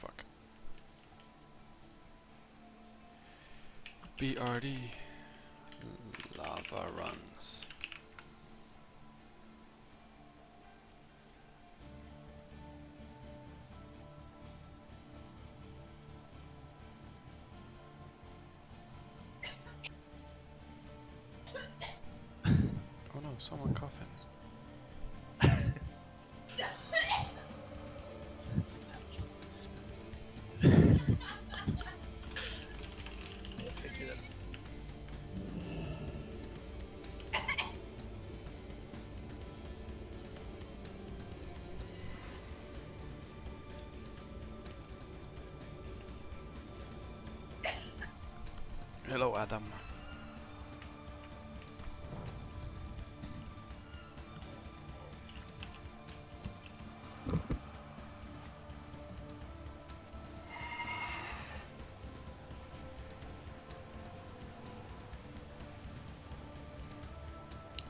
fuck. BRD. Lava runs. Oh no, someone coughing. Hello, Adam.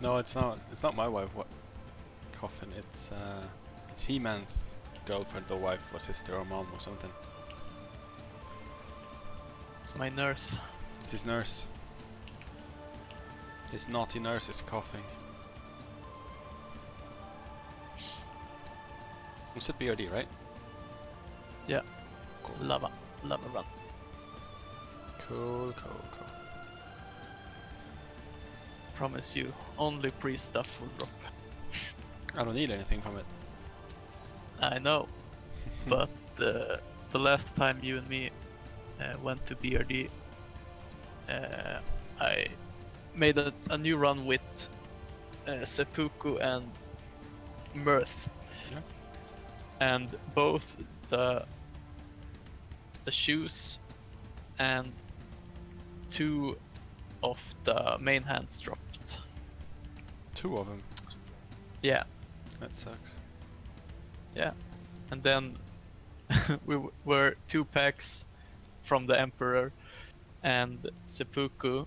No, it's not. It's not my wife. What coughing? It's He-Man's girlfriend or wife or sister or mom or something. It's my nurse. It's his nurse. His naughty nurse is coughing. You said BRD, right? Yeah. Cool. Lava run. Cool. Promise you, only pre-stuff will drop. I don't need anything from it. I know, but the last time you and me went to BRD, I made a new run with Seppuku and Mirth. Yeah. And both the shoes and 2 of the main hands dropped. 2 of them. Yeah. That sucks. Yeah. And then we were 2 packs from the Emperor, and Seppuku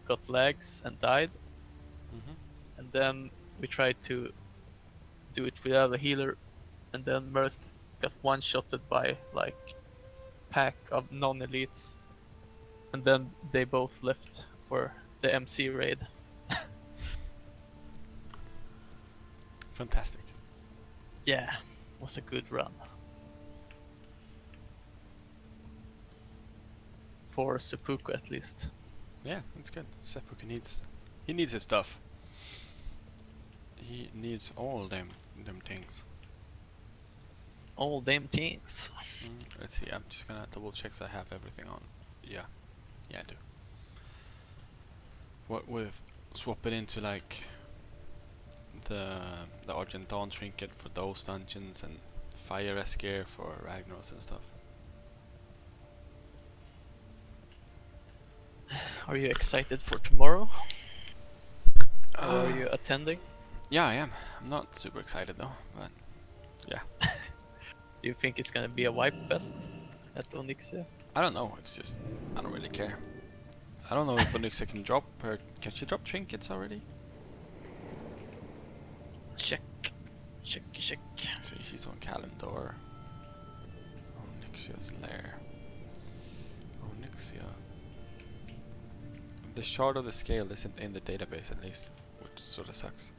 got legs and died. And then we tried to do it without a healer, and then Mirth got one-shotted by like pack of non-elites, and then they both left for the MC raid. Fantastic. Yeah, was a good run. For Seppuku at least. Yeah, that's good. Seppuku needs his stuff. He needs all them things. All them things. Let's see. I'm just gonna double check so I have everything on. Yeah, I do. What with swap it into like the Argent Dawn trinket for those dungeons and Fire Esker for Ragnaros and stuff. Are you excited for tomorrow? Or are you attending? Yeah, I am. I'm not super excited though, but yeah. Do you think it's gonna be a wipe fest at Onyxia? I don't know. It's just I don't really care. I don't know if Onyxia can drop her. Can she drop trinkets already? Check. See, she's on Calendar. Onyxia's lair. Onyxia. The shard of the scale isn't in the database at least, which sort of sucks.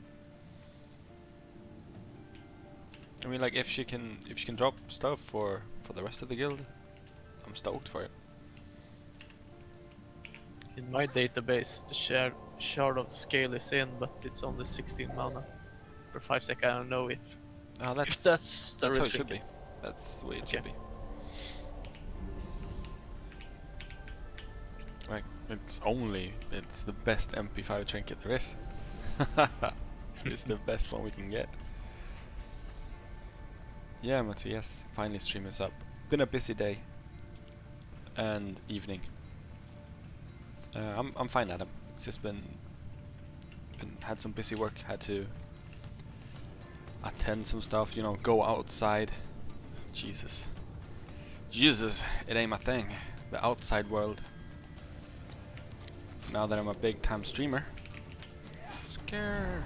I mean, like if she can drop stuff for the rest of the guild, I'm stoked for it. In my database, the shard of the scale is in, but it's only 16 mana per 5 seconds. I don't know if that's the how real it should be. trinket. That's the way it Okay. should be. Like it's the best MP5 trinket there is. It's the best one we can get. Yeah, Matthias, finally stream is up. Been a busy day and evening. I'm fine, Adam. It's just been had some busy work. Had to attend some stuff. You know, go outside. Jesus, it ain't my thing. The outside world. Now that I'm a big time streamer. Scared.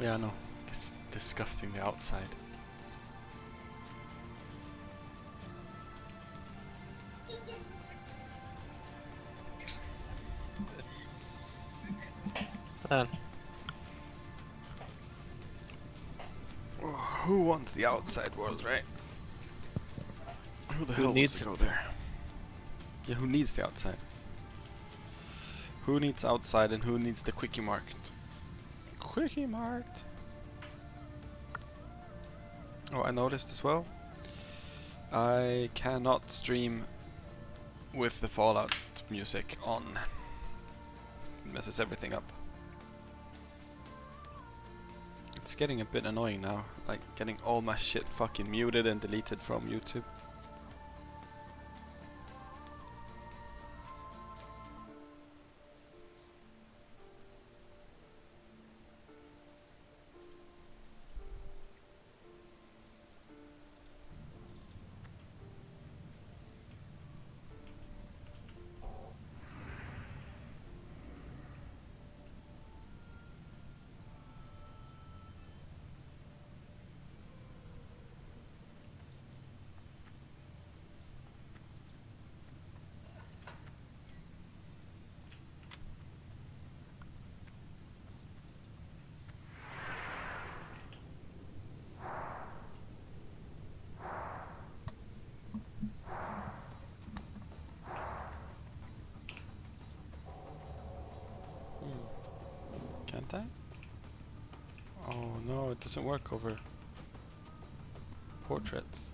Yeah, no. It's disgusting, the outside. Man, Who wants the outside world, right? Who the Who hell wants needs to go there? Yeah, who needs the outside? Who needs outside and who needs the quickie market? Quickie market. Oh, I noticed as well. I cannot stream with the Fallout music on. It messes everything up. It's getting a bit annoying now, like getting all my shit fucking muted and deleted from YouTube. Can't I? Oh no, it doesn't work over portraits.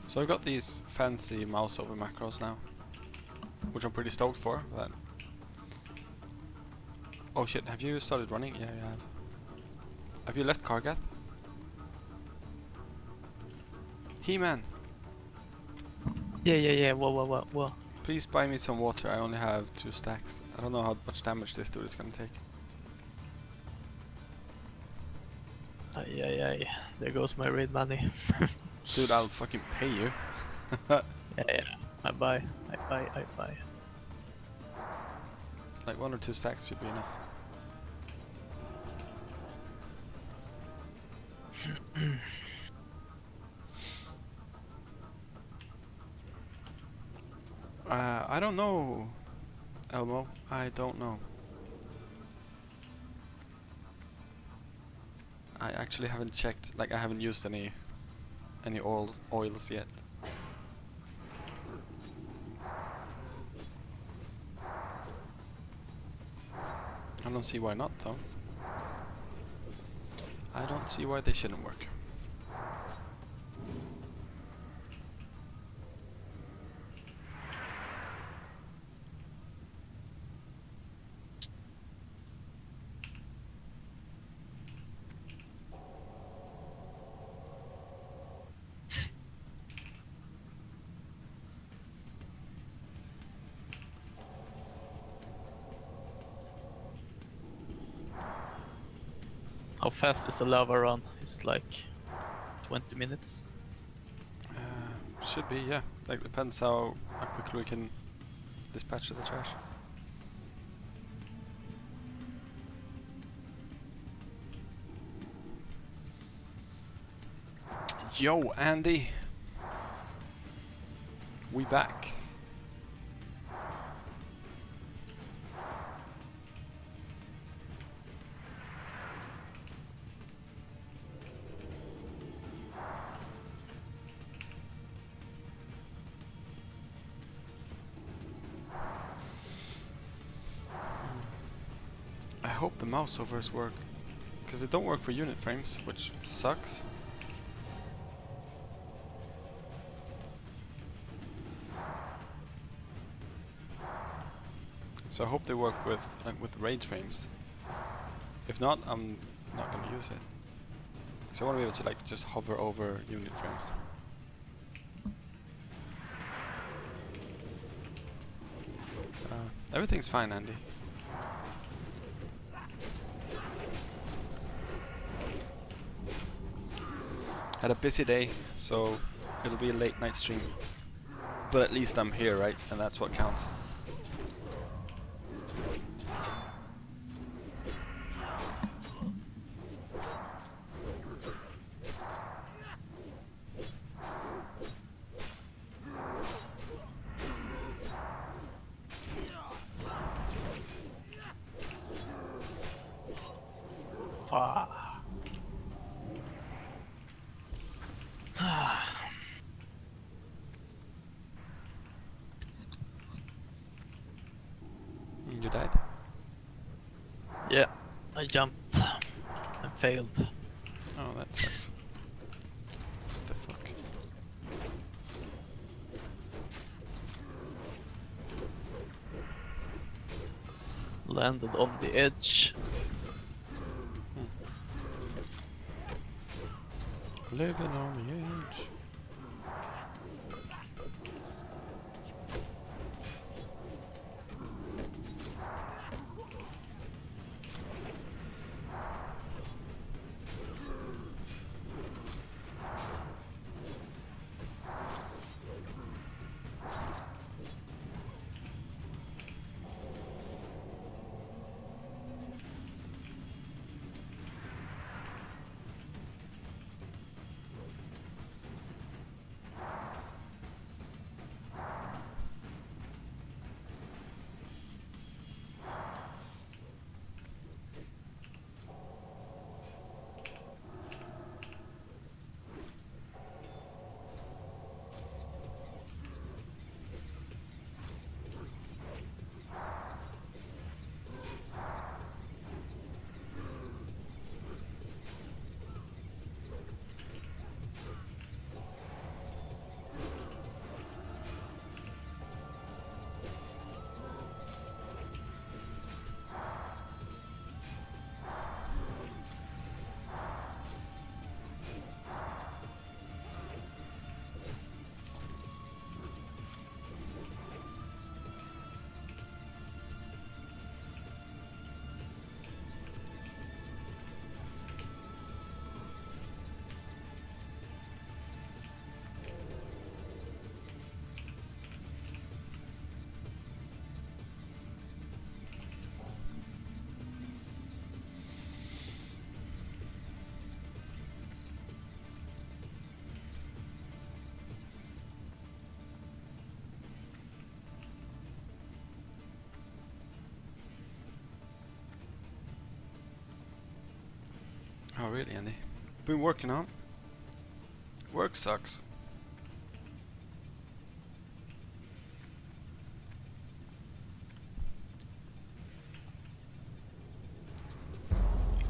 So I got these fancy mouse over macros now, which I'm pretty stoked for, but... Oh shit, have you started running? Yeah, you have. Have you left Kargath? He-Man! yeah. Whoa. Please buy me some water, I only have 2 stacks. I don't know how much damage this dude is gonna take. Ay. There goes my raid money. Dude, I'll fucking pay you. Yeah. I buy. Like 1 or 2 stacks should be enough. I don't know, Elmo. I don't know. I actually haven't checked. Like I haven't used any oils yet. I don't see why not, though. I don't see why they shouldn't work. How fast is a lava run? Is it like 20 minutes? Should be, yeah. Like depends how quickly we can dispatch the trash. Yo, Andy. We back. I hope the mouse overs work, because it don't work for unit frames, which sucks. So I hope they work with with raid frames. If not, I'm not gonna use it. So I want to be able to like just hover over unit frames. Everything's fine, Andy. Had a busy day, so it'll be a late night stream. But at least I'm here, right? And that's what counts. Fuck. You died? Yeah, I jumped and failed. Oh, that sucks. What the fuck? Landed on the edge. Living on the edge. Oh really, Andy? Been working on? Work sucks.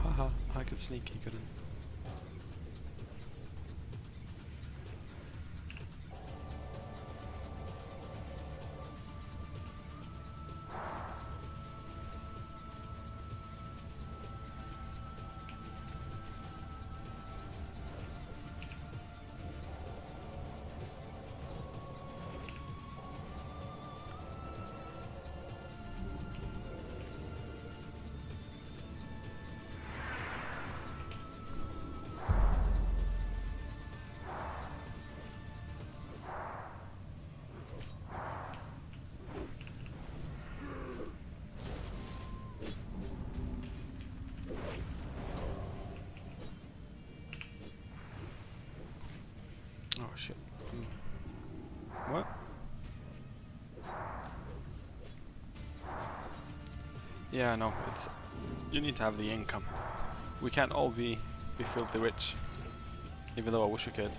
Haha, I could sneak, he couldn't. Oh shit. What? Yeah, no, it's... You need to have the income. We can't all be filthy rich. Even though I wish we could.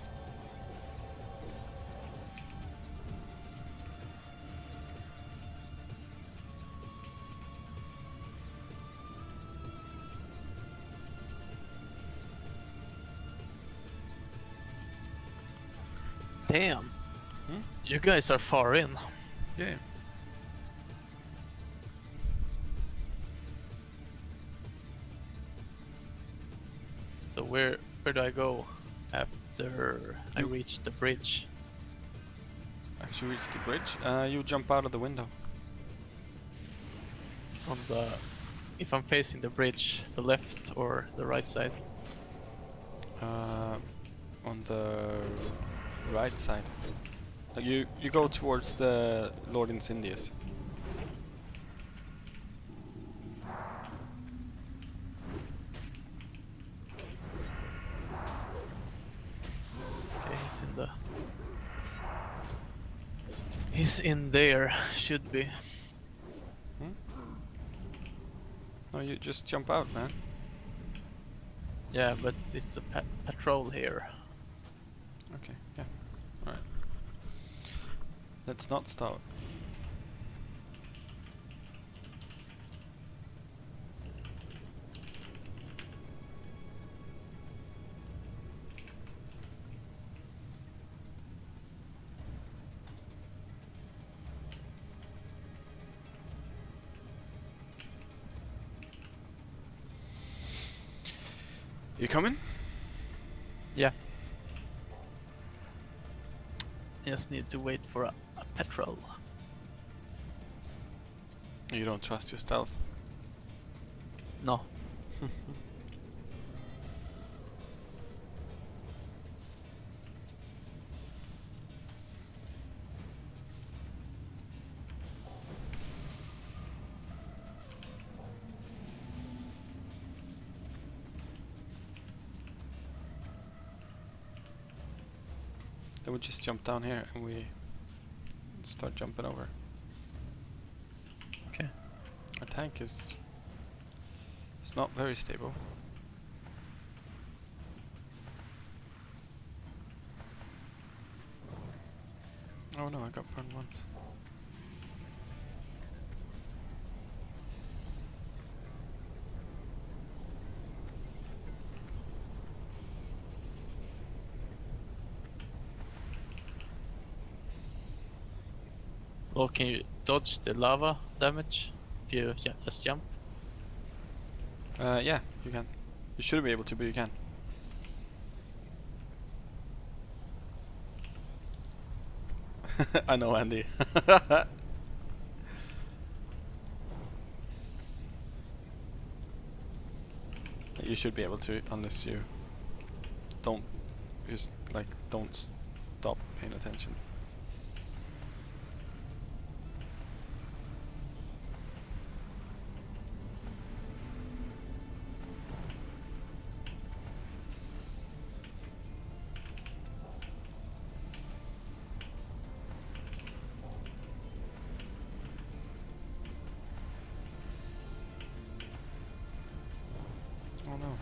Damn. Hmm? You guys are far in. Yeah. So where do I go after I reach the bridge? After you reach the bridge, you jump out of the window. On the... If I'm facing the bridge, the left or the right side? On the right side. You go towards the Lord Incendius. Okay, he's in there, should be. Hmm? No, you just jump out, man. Yeah, but it's a patrol here. Okay, yeah. Alright. Let's not start. You coming? Yeah. Just need to wait for a patrol. You don't trust your stealth. No. Then we just jump down here and we start jumping over. Okay. Our tank is... It's not very stable. Oh no, I got burned once. Well, can you dodge the lava damage if you just jump? Yeah, you can. You shouldn't be able to, but you can. I know, Andy. You should be able to, unless you don't just like don't stop paying attention. Oh no.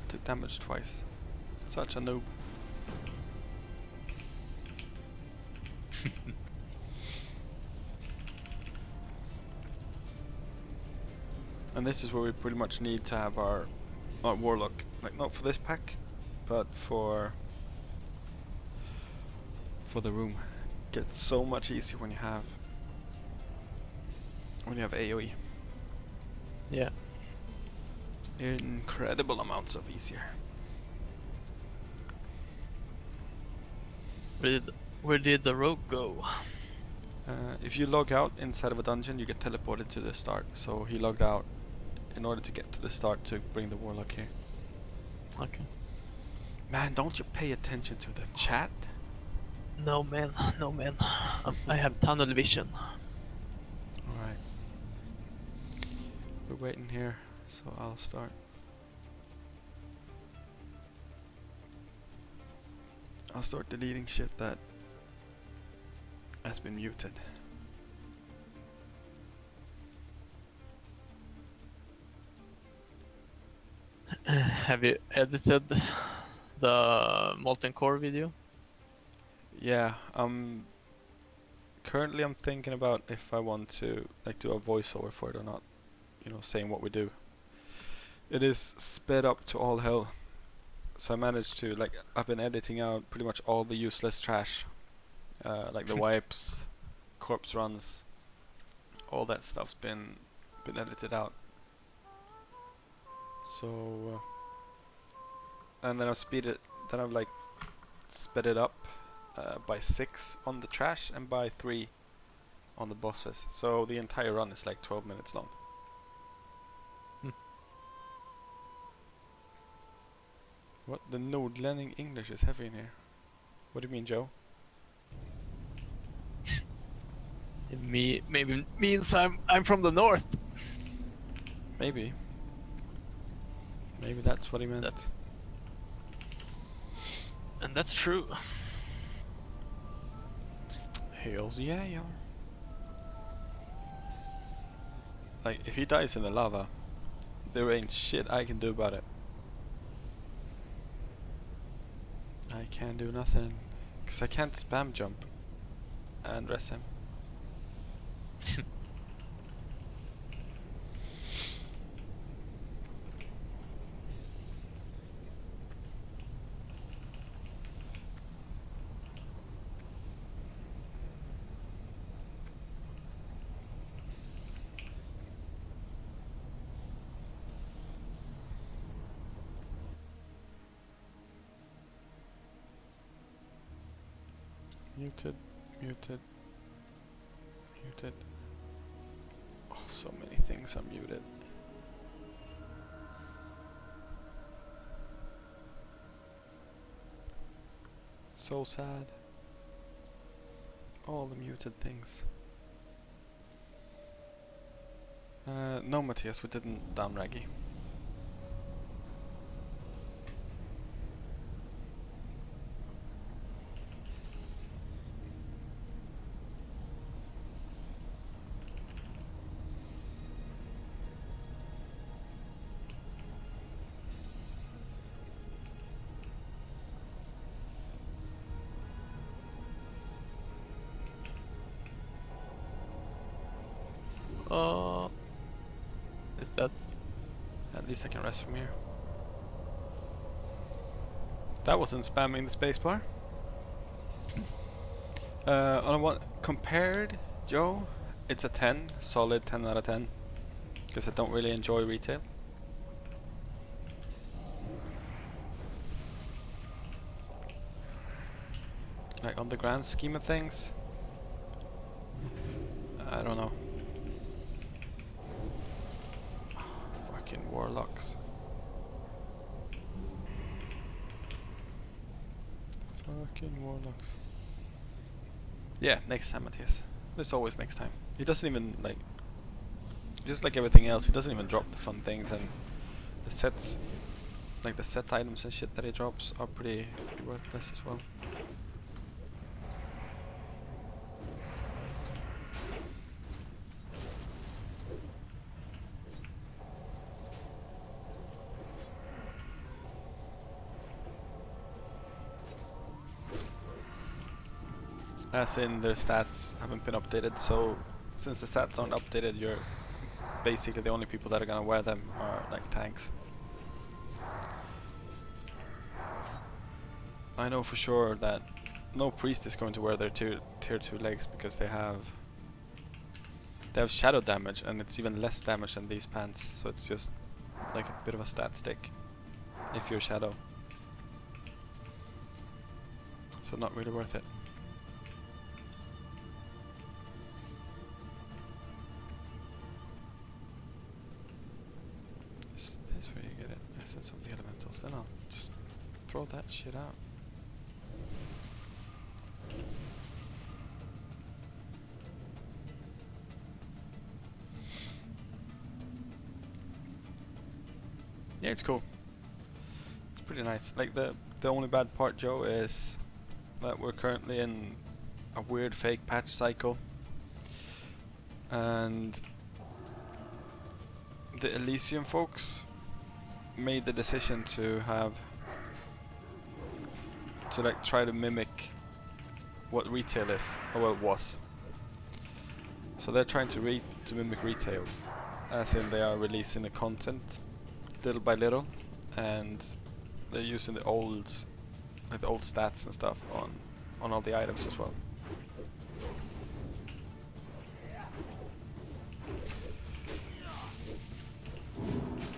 Took damage twice. Such a noob. And this is where we pretty much need to have our warlock, like not for this pack, but for the room. Gets so much easier when you have AoE. Yeah. Incredible amounts of easier. Where did the rogue go? If you log out inside of a dungeon, you get teleported to the start. So he logged out in order to get to the start to bring the warlock here. Okay. Man, don't you pay attention to the chat? No man, no man. I have tunnel vision. Alright. We're waiting here, so I'll start. I'll start deleting shit that has been muted. Have you edited the Molten Core video? Yeah, currently I'm thinking about if I want to like do a voiceover for it or not. You know, saying what we do. It is sped up to all hell. So I managed to, like, I've been editing out pretty much all the useless trash. Like the wipes, corpse runs, all that stuff's been edited out. So and then I've like sped it up by 6 on the trash and by 3 on the bosses. So the entire run is like 12 minutes long. What? The Nordlänning English is heavy in here. What do you mean, Joe? Maybe means I'm from the north. Maybe. Maybe that's what he meant. That's true. Hells yeah, yeah. Like, if he dies in the lava, there ain't shit I can do about it. I can't do nothing. Because I can't spam jump and rest him. Muted, muted, muted. Oh, so many things are muted. So sad. All the muted things. No, Matthias, we didn't down Raggy. Is that? At least I can rest from here. That wasn't spamming the spacebar. On a one compared, Joe, it's a 10, solid 10 out of 10. Because I don't really enjoy retail. Like on the grand scheme of things, I don't know. Fucking warlocks. Fucking warlocks. Yeah, next time, Matthias. There's always next time. He doesn't even like, just like everything else, he doesn't even drop the fun things, and the sets, like the set items and shit that he drops are pretty worthless as well. As in, their stats haven't been updated, so since the stats aren't updated, you're basically the only people that are gonna wear them are like tanks. I know for sure that no priest is going to wear their tier 2 legs because they have shadow damage, and it's even less damage than these pants, so it's just like a bit of a stat stick if you're shadow. So not really worth it. This where you get it. Essence of the elementals. Then I'll just throw that shit out. Yeah, it's cool. It's pretty nice. Like the only bad part, Joe, is that we're currently in a weird fake patch cycle, and the Elysium folks made the decision to like try to mimic what retail is, or what it was. So they're trying to mimic retail, as in they are releasing the content little by little, and they're using the old stats and stuff on all the items as well.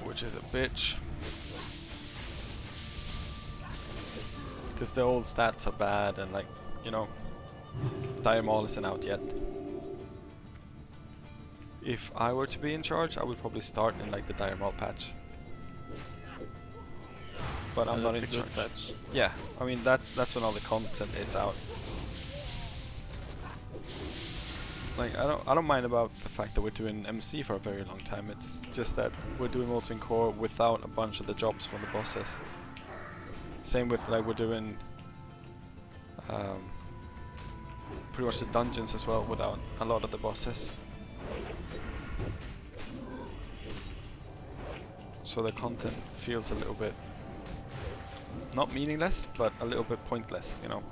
Which is a bitch. Because the old stats are bad, and like, you know, Dire Maul isn't out yet. If I were to be in charge, I would probably start in like the Dire Maul patch. but I'm not That's in a good charge. patch. Yeah, I mean that's when all the content is out. Like I don't mind about the fact that we're doing MC for a very long time. It's just that we're doing Molten Core without a bunch of the jobs from the bosses. Same with like we're doing pretty much the dungeons as well without a lot of the bosses. So the content feels a little bit not meaningless, but a little bit pointless, you know,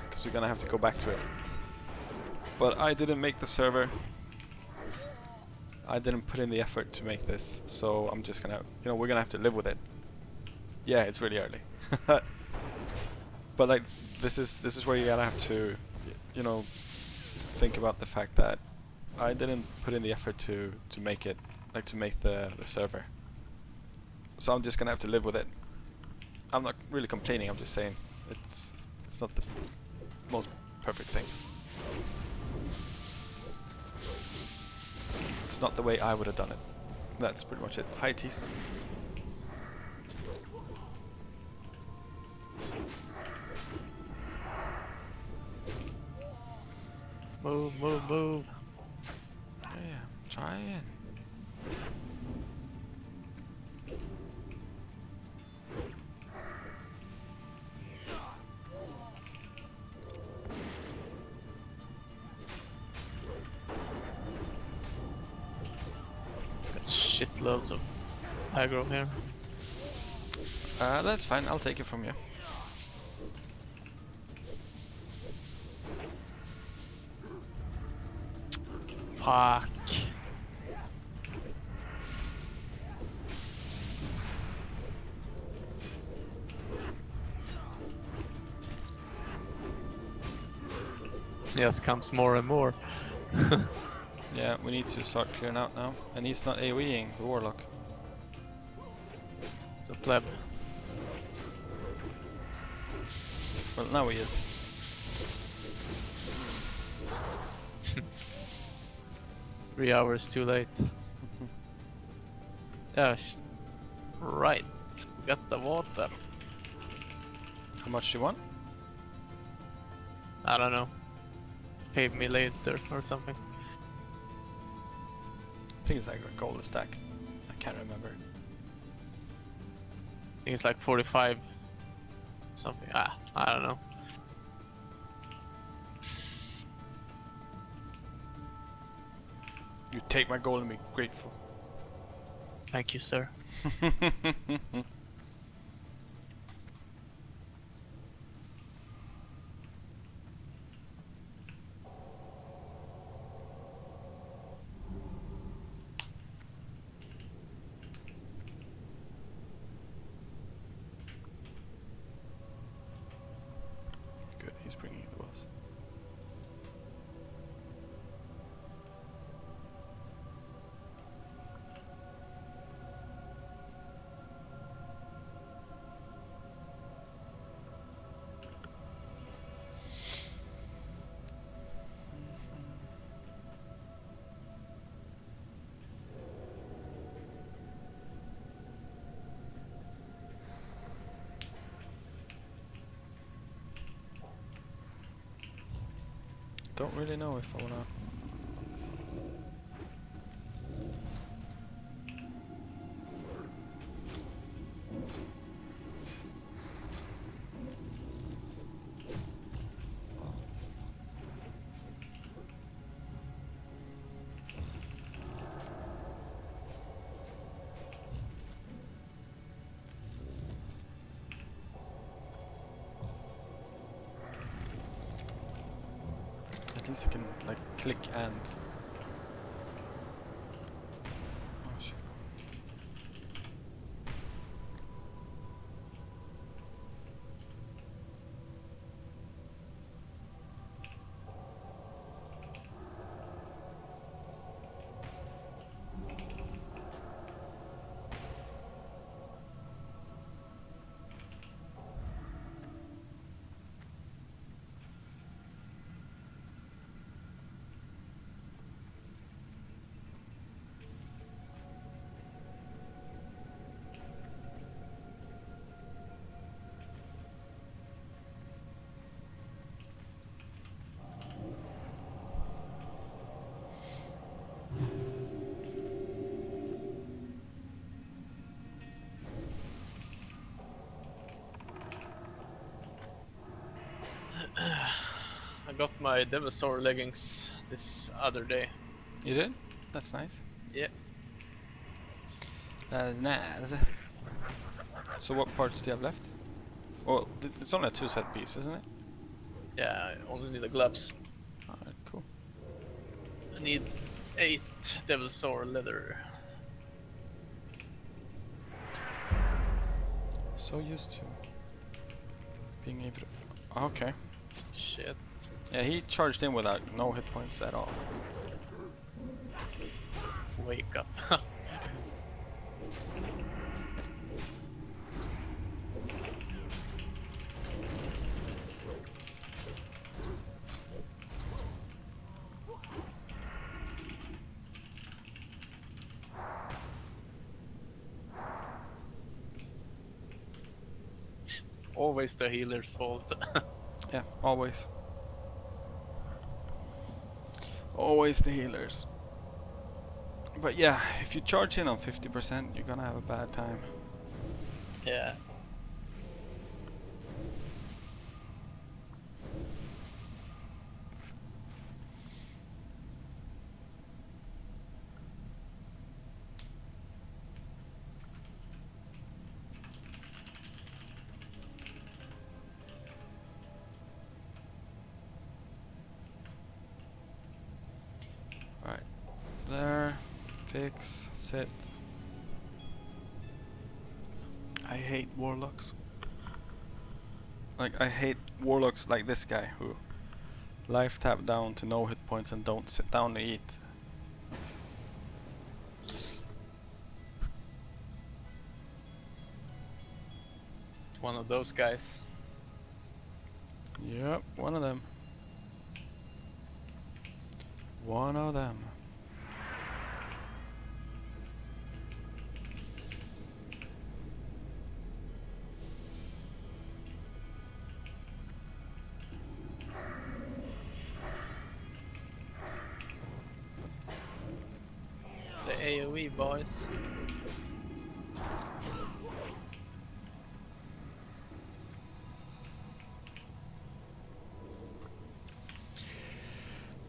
because you're gonna have to go back to it. But I didn't make the server. I didn't put in the effort to make this, so I'm just gonna, you know, we're gonna have to live with it. Yeah, it's really early. But like, this is where you gotta have to, you know, think about the fact that I didn't put in the effort to make it, like to make the server. So I'm just gonna have to live with it. I'm not really complaining. I'm just saying it's not the most perfect thing. It's not the way I would have done it. That's pretty much it. Hi, Tees. Move, move, move. Yeah, I'm trying. Got shitloads of aggro here. That's fine. I'll take it from you. Fuck. Yes, comes more and more. Yeah, we need to start clearing out now. And he's not AoEing the Warlock. It's a pleb. Well, now he is. 3 hours too late. Yeah, right. We got the water. How much do you want? I don't know. Pay me later or something. I think it's like a gold stack. I can't remember. I think it's like 45 something. I don't know. You take my gold and be grateful. Thank you, sir. Good, he's bringing the boss. Don't really know if I wanna. At least I can like click and. Oh shit. got my Devasaur leggings this other day. You did? That's nice. Yeah. That's nice. So what parts do you have left? Well, it's only a 2 set piece, isn't it? Yeah, I only need the gloves. Alright, cool. I need 8 Devasaur leather. So used to being able to... Okay. Shit. Yeah, he charged in without no hit points at all. Wake up. Always the healer's fault. Yeah, always. Always the healers. But yeah, if you charge in on 50%, you're gonna have a bad time. Yeah. Alright. There. Fix. Sit. I hate warlocks. Like, I hate warlocks like this guy who life tap down to no hit points and don't sit down to eat. It's one of those guys. Yep, one of them. One of them. The AoE boys.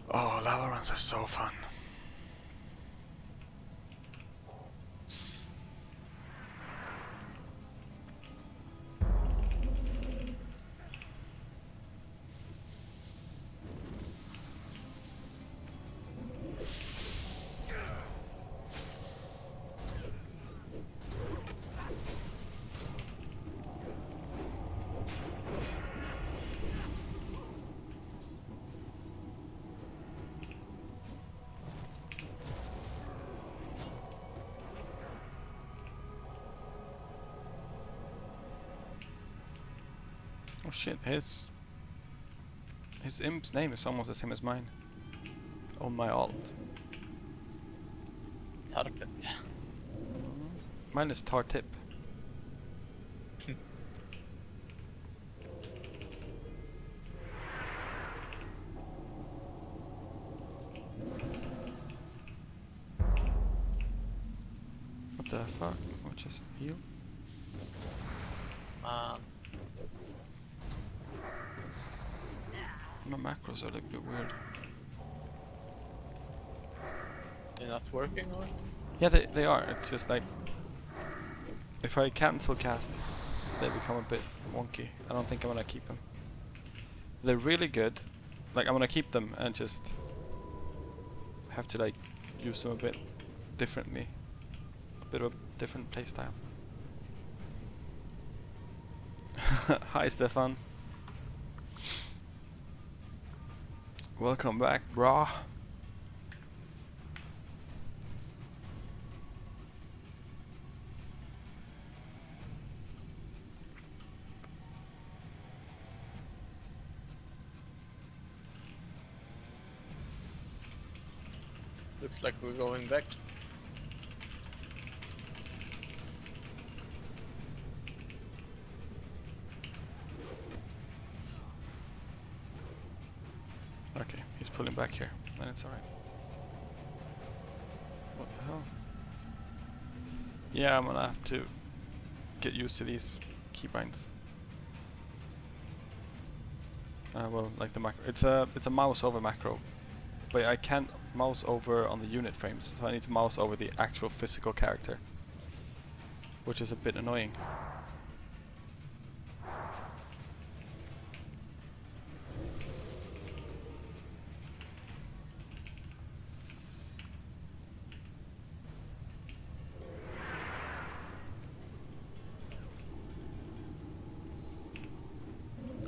Oh, lava runs are so fun. Oh shit, his imp's name is almost the same as mine. On my alt. Tarpet. Mine is Tartip. What the fuck? I'll just heal. Man. My macros are a little bit weird. They're not working or? Yeah, they are. It's just like if I cancel cast, they become a bit wonky. I don't think I'm gonna keep them. They're really good. Like I'm gonna keep them and just have to like use them a bit differently. A bit of a different playstyle. Hi Stefan. Welcome back, brah. Looks like we're going back. Okay, he's pulling back here, and it's alright. What the hell? Yeah, I'm gonna have to get used to these keybinds. well, like the macro. It's a mouse over macro, but I can't mouse over on the unit frames, so I need to mouse over the actual physical character, which is a bit annoying.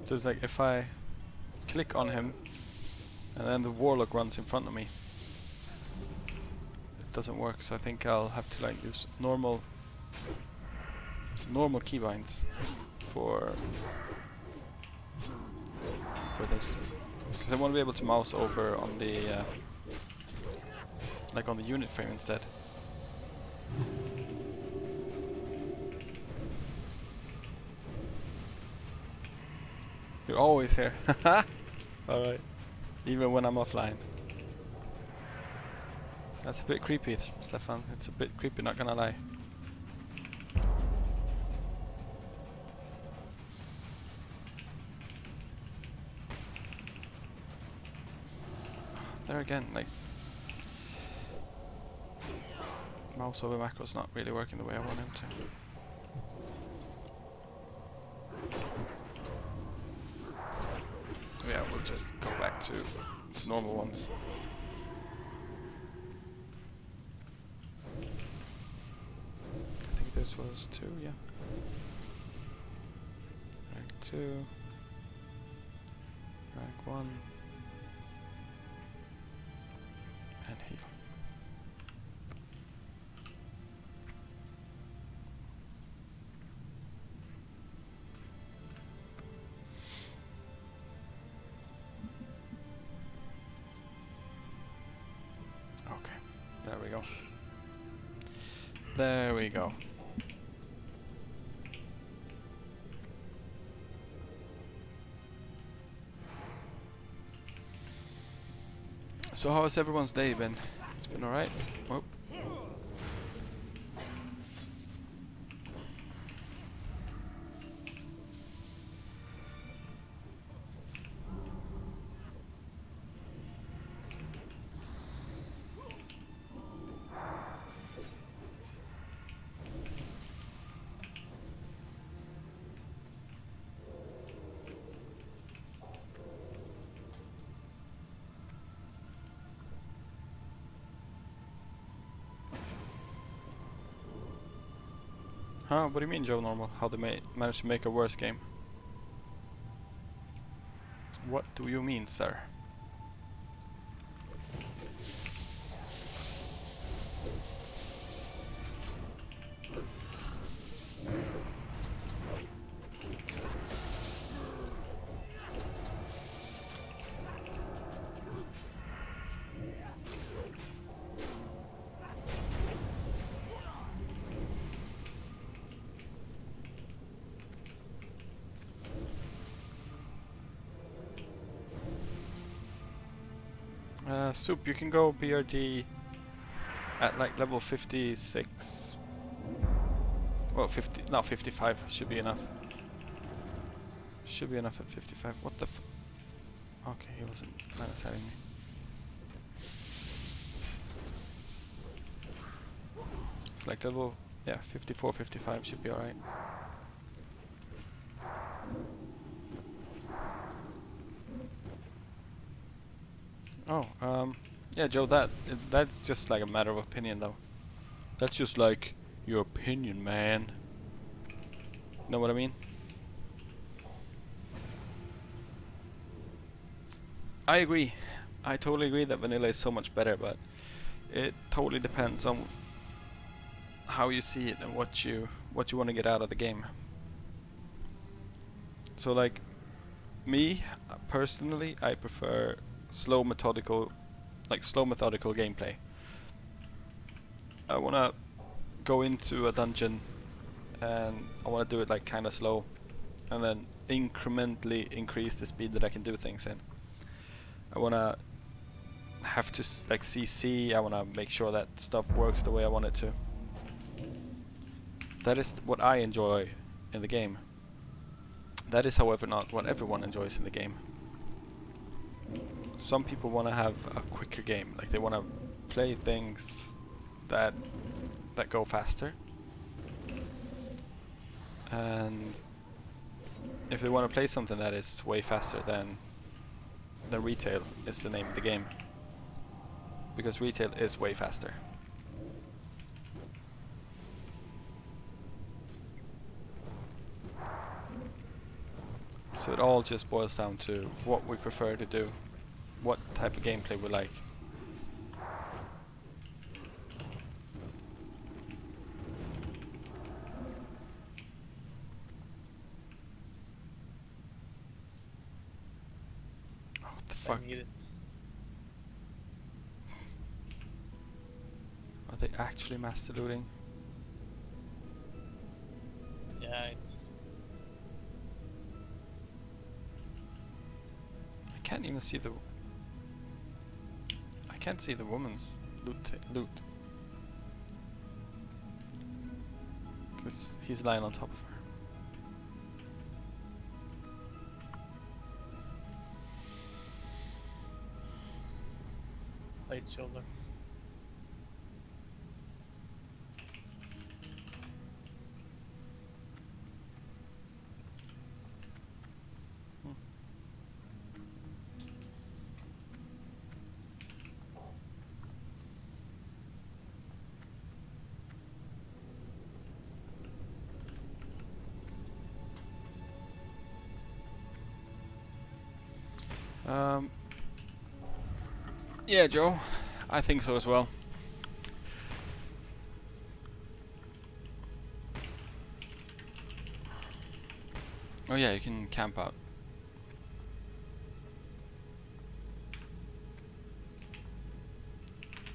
So it's like if I click on him and then the warlock runs in front of me, it doesn't work. So I think I'll have to like use normal keybinds for this, because I want to be able to mouse over on the like on the unit frame instead. You're always here. Alright. Even when I'm offline. That's a bit creepy, Stefan. It's a bit creepy, not gonna lie. There again, like... mouse over macro's not really working the way I want him to. Yeah, we'll just go back to normal ones. I think this was 2, yeah. Rank 2. Rank 1. And heal. There we go. There we go. So how has everyone's day been? It's been alright? Oh. Huh? What do you mean, Joe Normal? How they managed to make a worse game? What do you mean, sir? Soup, you can go BRD at like level 56. Well, 50, no, 55 should be enough. Should be enough at 55. What the f... Okay, he wasn't minus having me. It's like level, yeah, 54, 55 should be alright. Oh, yeah, Joe, that's just like a matter of opinion, though. That's just like your opinion, man. Know what I mean? I agree. I totally agree that vanilla is so much better, but it totally depends on how you see it and what you want to get out of the game. So, like, me personally, I prefer slow methodical gameplay. I wanna go into a dungeon and I wanna do it like kinda slow and then incrementally increase the speed that I can do things in. I wanna have to like CC, I wanna make sure that stuff works the way I want it to. That is what I enjoy in the game. That is, however, not what everyone enjoys in the game. some people want to have a quicker game, like they want to play things that go faster, and if they want to play something that is way faster, then retail is the name of the game, because retail is way faster. So it all just boils down to what we prefer to do, what type of gameplay we like. Oh, what the fuck? I need it. Are they actually master looting? Yeah, it's. I can't even see the. I can't see the woman's loot. Because he's lying on top of her. Plate shoulders. Yeah, Joe, I think so as well. Oh yeah, you can camp out.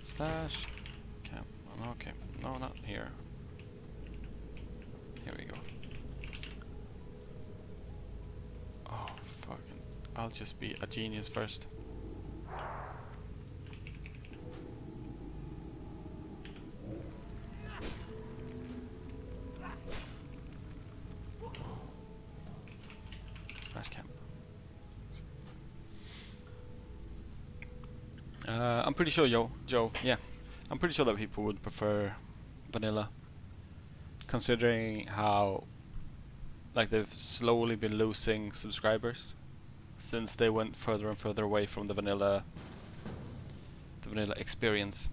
Slash camp. Oh, okay, no, not here. Here we go. Oh, fucking. I'll just be a genius first. Slash camp. I'm pretty sure, Joe, yeah. I'm pretty sure that people would prefer vanilla, considering how like they've slowly been losing subscribers since they went further and further away from the vanilla experience.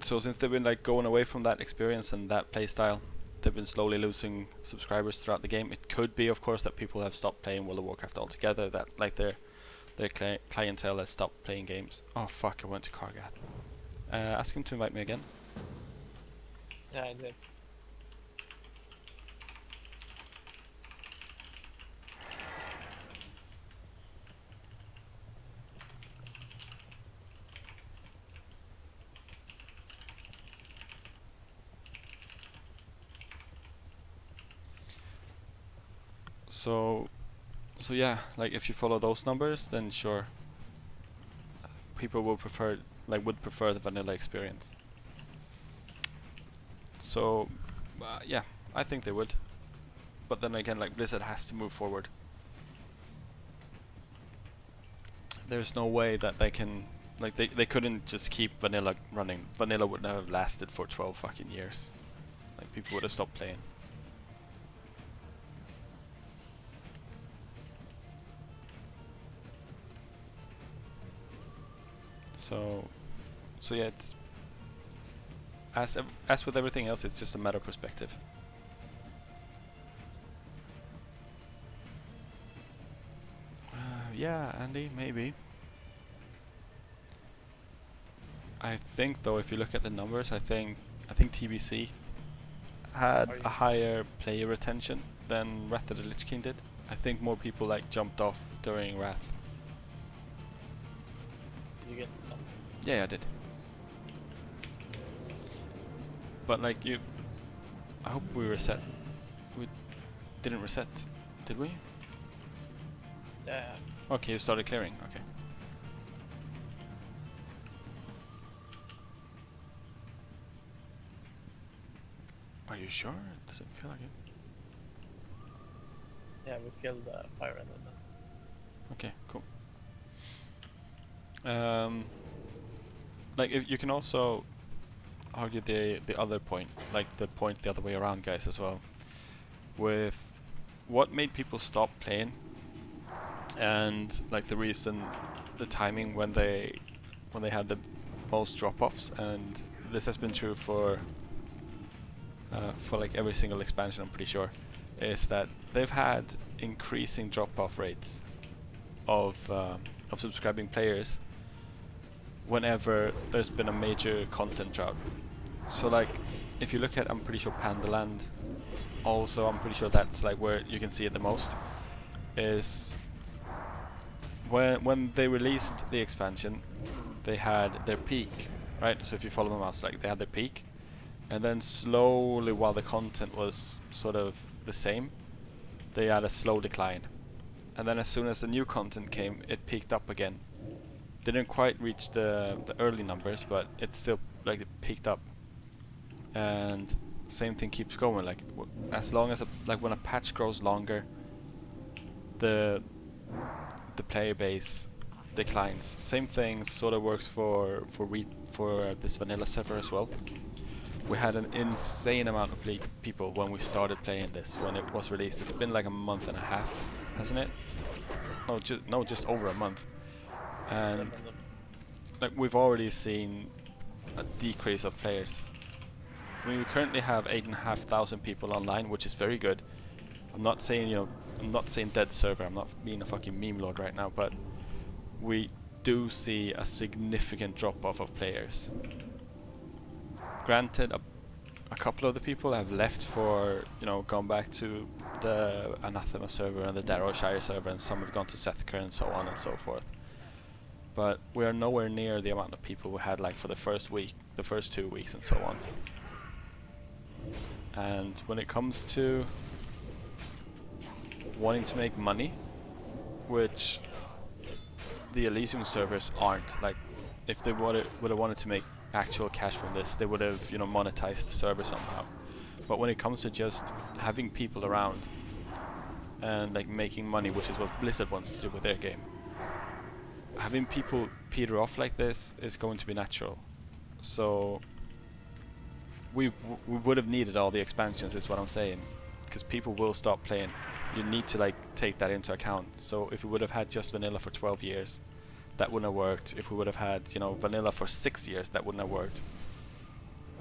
So since they've been like going away from that experience and that playstyle, they've been slowly losing subscribers throughout the game. It could be, of course, that people have stopped playing World of Warcraft altogether, that like their clientele has stopped playing games. Oh fuck, I went to Kargath. Ask him to invite me again. Yeah, I did. So yeah, like if you follow those numbers, then sure, people will would prefer the vanilla experience. So yeah, I think they would. But then again, like Blizzard has to move forward. There's no way that they can, like they couldn't just keep vanilla running. Vanilla would not have lasted for 12 fucking years. Like people would have stopped playing. So yeah, it's as with everything else, it's just a matter of perspective. Yeah, Andy, maybe. I think though, if you look at the numbers, I think TBC had a higher player retention than Wrath of the Lich King did. I think more people like jumped off during Wrath. Did you get to something? Yeah, I did. But like I hope we reset. We didn't reset, did we? Yeah. Okay, you started clearing. Okay. Are you sure? It doesn't feel like it. Yeah, we killed the fire and then. Okay, cool. Like, if you can also argue the other point, like the point the other way around, guys, as well. With what made people stop playing, and like the reason, the timing when they had the most drop-offs, and this has been true for like every single expansion, I'm pretty sure, is that they've had increasing drop-off rates of subscribing players whenever there's been a major content drought. So like, if you look at, I'm pretty sure Pandaland, also I'm pretty sure that's like where you can see it the most, is when they released the expansion, they had their peak, right? So if you follow the mouse, like they had their peak, and then slowly, while the content was sort of the same, they had a slow decline. And then as soon as the new content came, it peaked up again. Didn't quite reach the early numbers, but it's still like it peaked up. And same thing keeps going. Like as long as like when a patch grows longer, the player base declines. Same thing sort of works for this vanilla server as well. We had an insane amount of people when we started playing this, when it was released. It's been like a month and a half, hasn't it? No, just over a month. And like we've already seen a decrease of players. I mean, we currently have 8,500 people online, which is very good. I'm not saying, I'm not saying dead server. I'm not being a fucking meme lord right now, but we do see a significant drop off of players. Granted, a couple of the people have left for, gone back to the Anathema server and the Darrowshire server, and some have gone to Sethker and so on and so forth. But we are nowhere near the amount of people we had like for the first week, the first 2 weeks and so on. And when it comes to wanting to make money, which the Elysium servers aren't, like if they would have wanted to make actual cash from this, they would have monetized the server somehow. But when it comes to just having people around and like making money, which is what Blizzard wants to do with their game, having people peter off like this is going to be natural. So we would have needed all the expansions, is what I'm saying, because people will stop playing. You need to like take that into account. So if we would have had just vanilla for 12 years, that wouldn't have worked. If we would have had, vanilla for 6 years, that wouldn't have worked.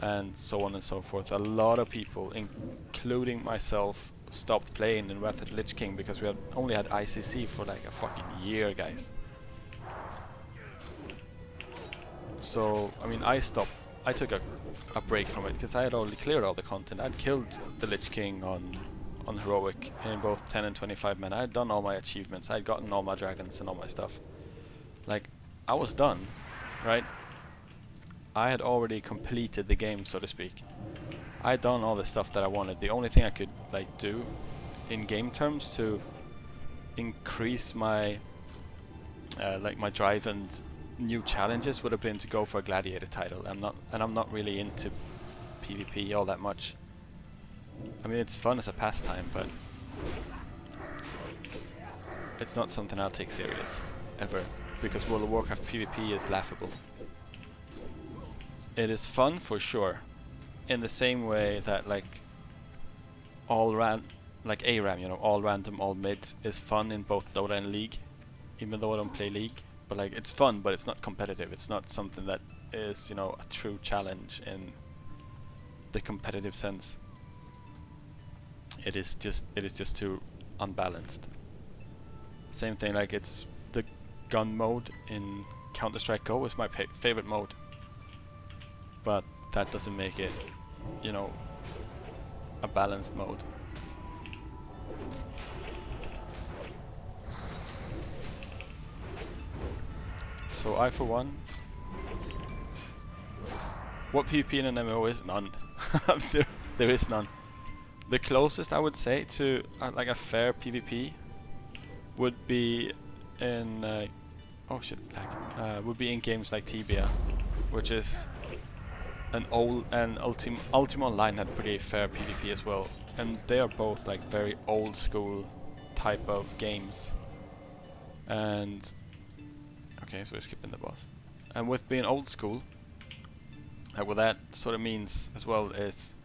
And so on and so forth. A lot of people, including myself, stopped playing in Wrath of the Lich King because we had only had ICC for like a fucking year, guys. So, I mean, I took a break from it because I had already cleared all the content. I'd killed the Lich King on Heroic in both 10 and 25 men. I had done all my achievements. I had gotten all my dragons and all my stuff. Like, I was done, right? I had already completed the game, so to speak. I had done all the stuff that I wanted. The only thing I could like do in game terms to increase my like my drive and new challenges would have been to go for a gladiator title. I'm not really into PvP all that much. I mean, it's fun as a pastime, but it's not something I'll take serious ever, because World of Warcraft PvP is laughable. It is fun for sure, in the same way that like ARAM, all random, all mid is fun in both Dota and League, even though I don't play League. But like, it's fun, but it's not competitive. It's not something that is, a true challenge in the competitive sense. It is just too unbalanced. Same thing, like it's the gun mode in Counter-Strike Go is my favorite mode, but that doesn't make it, a balanced mode. So I, for one, what PvP in an MMO is? None. there is none. The closest I would say to like a fair PvP would be in would be in games like Tibia, which is an old, and Ultima Online had pretty fair PvP as well, and they are both like very old school type of games. And okay, so we're skipping the boss. And with being old school, what that sort of means as well is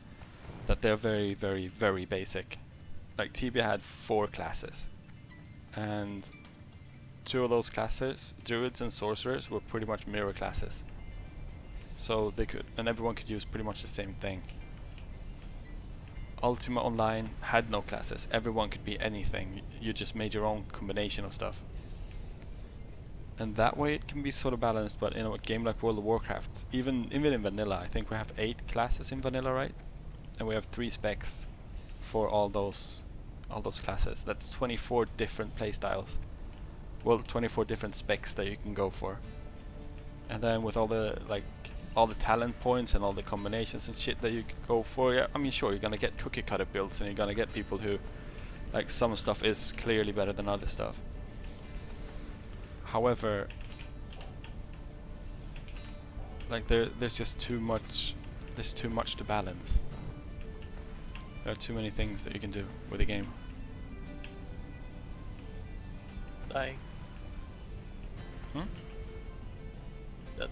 that they're very, very, very basic. Like Tibia had 4 classes, and 2 of those classes, druids and sorcerers, were pretty much mirror classes. So they could, and everyone could use pretty much the same thing. Ultima Online had no classes. Everyone could be anything. You just made your own combination of stuff. And that way it can be sort of balanced, but in a game like World of Warcraft, even in vanilla, I think we have 8 classes in vanilla, right? And we have 3 specs for all those classes. That's 24 different playstyles. Well, 24 different specs that you can go for. And then with all the talent points and all the combinations and shit that you can go for, yeah, I mean, sure, you're gonna get cookie cutter builds, and you're gonna get people who, like, some stuff is clearly better than other stuff. However, like, there's just too much. There's too much to balance. There are too many things that you can do with a game. Dying. Hmm? That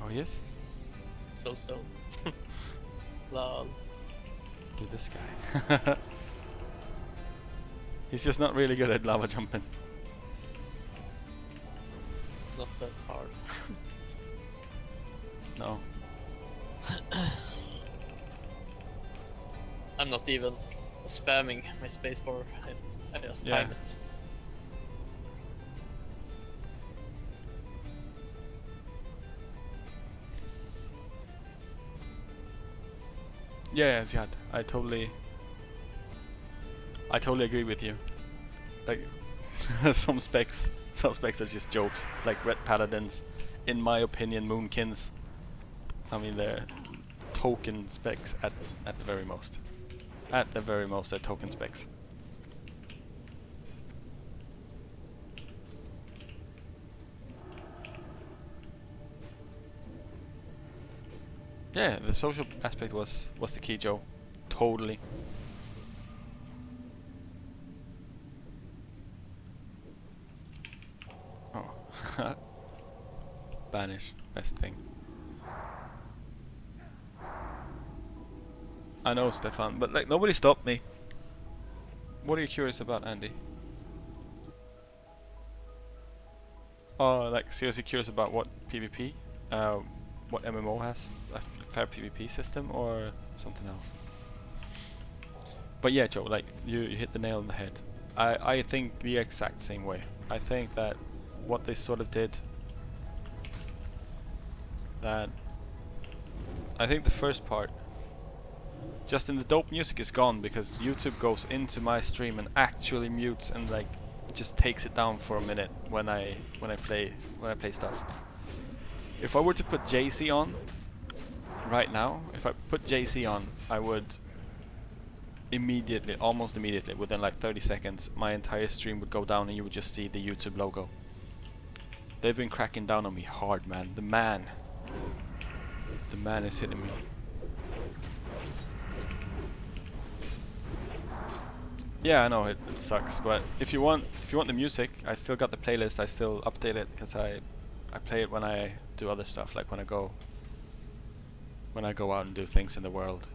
Oh, yes? so stoned. Lol. Dude, this guy. He's just not really good at lava jumping. Not that hard. No. I'm not even spamming my spacebar. I just Yeah. time it. Yeah, Ziad, I totally agree with you. Like, some specs are just jokes. Like Red Paladins, in my opinion, Moonkins. I mean, they're token specs at the very most. At the very most, they're token specs. Yeah, the social aspect was the key, Joe. Totally. Oh. Banish, best thing. I know, Stefan, but like, nobody stopped me. What are you curious about, Andy? Oh, like, seriously curious about what PvP? What MMO has a fair PvP system, or something else? But yeah, Joe, like, you hit the nail on the head. I think the exact same way. I think that what they sort of did, that I think the first part, Justin, the dope music is gone because YouTube goes into my stream and actually mutes and like just takes it down for a minute when I play stuff. If I were to put JC on right now, if I put JC on, I would immediately, almost immediately, within like 30 seconds, my entire stream would go down and you would just see the YouTube logo. They've been cracking down on me hard, man. The man is hitting me. Yeah, I know it sucks, but if you want the music, I still got the playlist. I still update it because I play it when I do other stuff, like when I go out and do things in the world.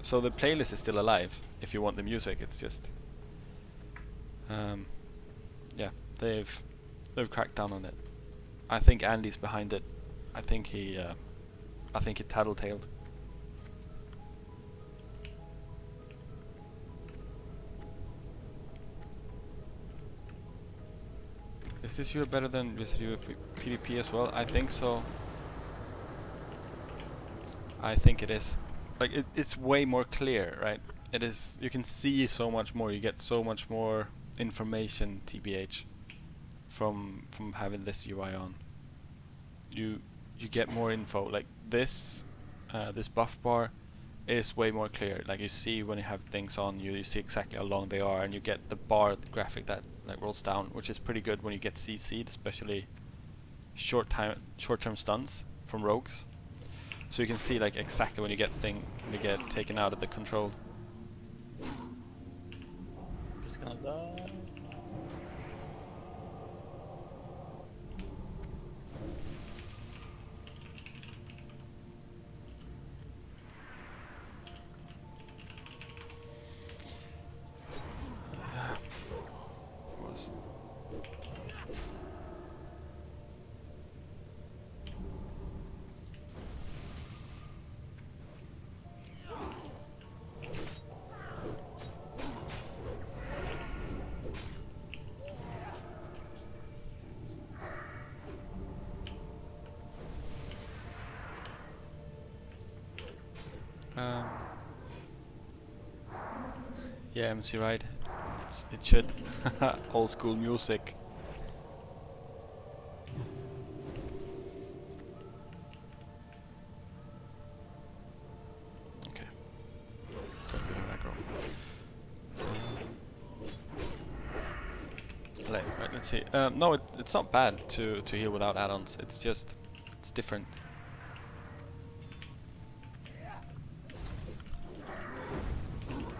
So the playlist is still alive. If you want the music, it's just yeah, they've cracked down on it. I think Andy's behind it. I think he tattletaled. Is this year better than this year for PvP as well? I think so. I think it is. Like, it's way more clear, right? It is. You can see so much more. You get so much more information, TBH, from having this UI on. You get more info. Like this buff bar is way more clear. Like, you see when you have things on, you see exactly how long they are, and you get the bar, the graphic that like rolls down, which is pretty good when you get CC'd, especially short-term stuns from rogues. So you can see like exactly when you get taken out of the control. Just gonna die. Yeah, MC Ride. It should. Old school music. Okay. Got a bit of aggro. Right, let's see. No, it's not bad to heal without add-ons. It's just it's different.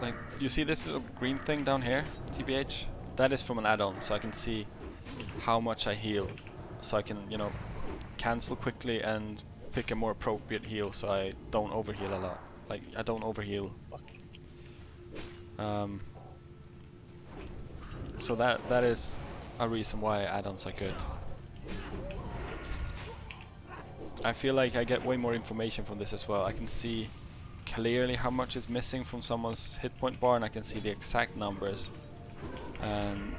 Like, you see this little green thing down here, TBH? That is from an add-on, so I can see how much I heal. So I can, you know, cancel quickly and pick a more appropriate heal so I don't overheal a lot. Like, I don't overheal. So that is a reason why add-ons are good. I feel like I get way more information from this as well. I can see clearly how much is missing from someone's hit point bar, and I can see the exact numbers. And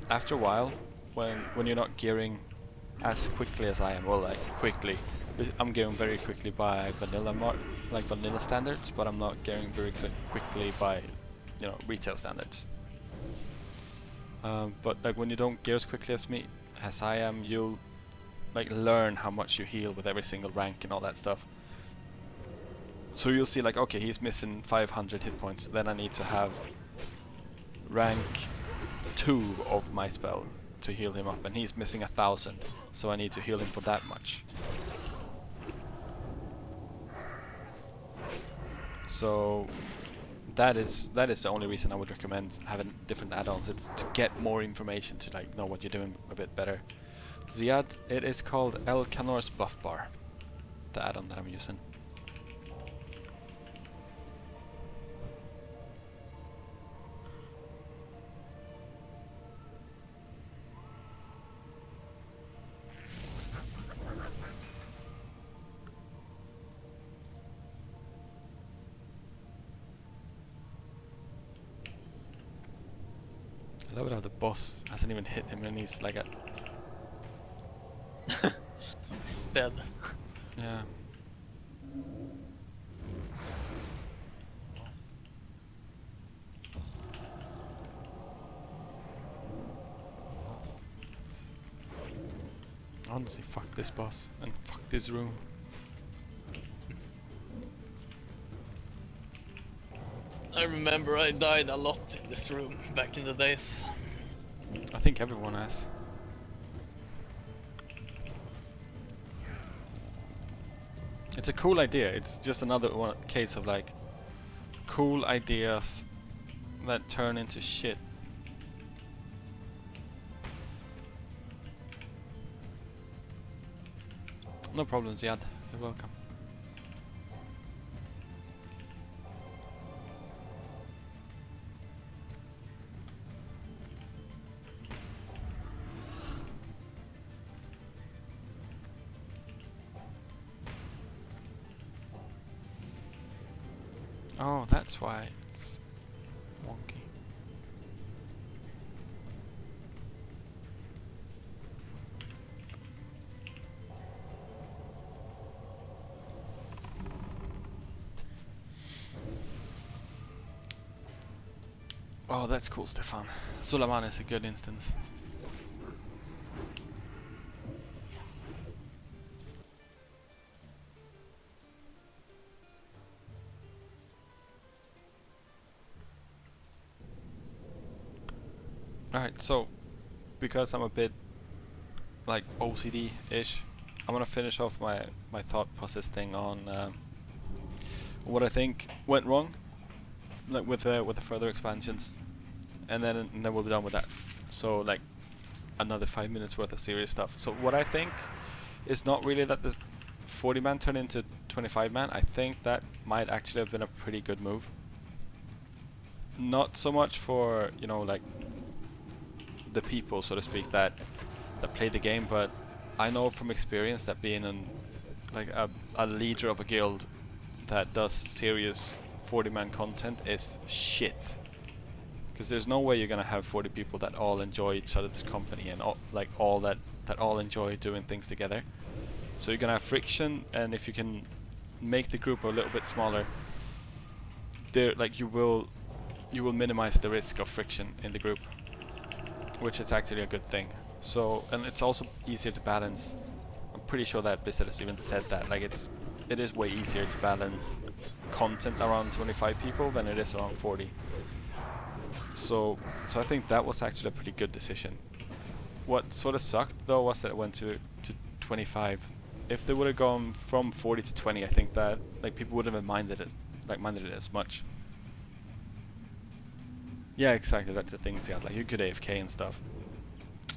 after a while, when you're not gearing as quickly as I am, well, like quickly, I'm gearing very quickly by vanilla standards, but I'm not gearing very quickly by, you know, retail standards. But like when you don't gear as quickly as I am, you'll like learn how much you heal with every single rank and all that stuff. So you'll see like, okay, he's missing 500 hit points, then I need to have rank 2 of my spell to heal him up, and he's missing 1,000, so I need to heal him for that much. So that is the only reason I would recommend having different add-ons. It's to get more information, to like know what you're doing a bit better. Ziad, it is called El Canor's Buff Bar, the add-on that I'm using. I love it how the boss hasn't even hit him and he's like a... He's dead. Yeah. Honestly, fuck this boss and fuck this room. I remember I died a lot in this room back in the days. I think everyone has. It's a cool idea. It's just another case of like cool ideas that turn into shit. No problem, Ziad. You're welcome. Oh, that's why it's wonky. Oh, that's cool, Stefan. Sulaman is a good instance. Alright, so because I'm a bit like OCD-ish, I'm gonna finish off my thought process thing on what I think went wrong, like with the further expansions, and then we'll be done with that. So like another 5 minutes worth of serious stuff. So what I think is not really that the 40-man turned into 25-man. I think that might actually have been a pretty good move. Not so much for, you know, like the people, so to speak, that play the game, but I know from experience that being a leader of a guild that does serious 40-man content is shit. Because there's no way you're gonna have 40 people that all enjoy each other's company and all that all enjoy doing things together. So you're gonna have friction, and if you can make the group a little bit smaller, there you will you will minimize the risk of friction in the group, which is actually a good thing. So, and it's also easier to balance. I'm pretty sure that Blizzard has even said that, like it is way easier to balance content around 25 people than it is around 40. So I think that was actually a pretty good decision. What sort of sucked though was that it went to 25. If they would have gone from 40 to 20, I think that like people wouldn't have minded it as much. Yeah, exactly. That's the thing. Yeah, like you could AFK and stuff.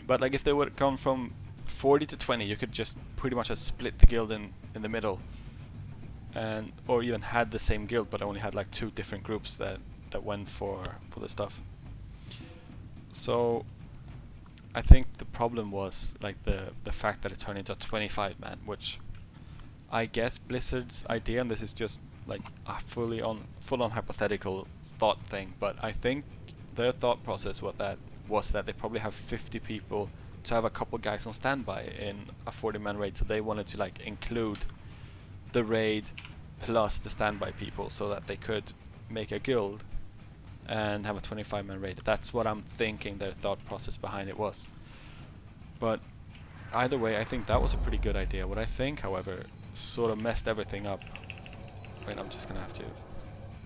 But like if they would have gone from 40 to 20, you could just pretty much have split the guild in the middle, and or even had the same guild but only had like 2 different groups that went for the stuff. So I think the problem was like the fact that it turned into a 25 man, which I guess Blizzard's idea, and this is just like a full on hypothetical thought thing, but I think their thought process was that they probably have 50 people to have a couple guys on standby in a 40-man raid, so they wanted to like include the raid plus the standby people so that they could make a guild and have a 25-man raid. That's what I'm thinking their thought process behind it was. But either way, I think that was a pretty good idea. What I think, however, sort of messed everything up. Wait, I'm just gonna have to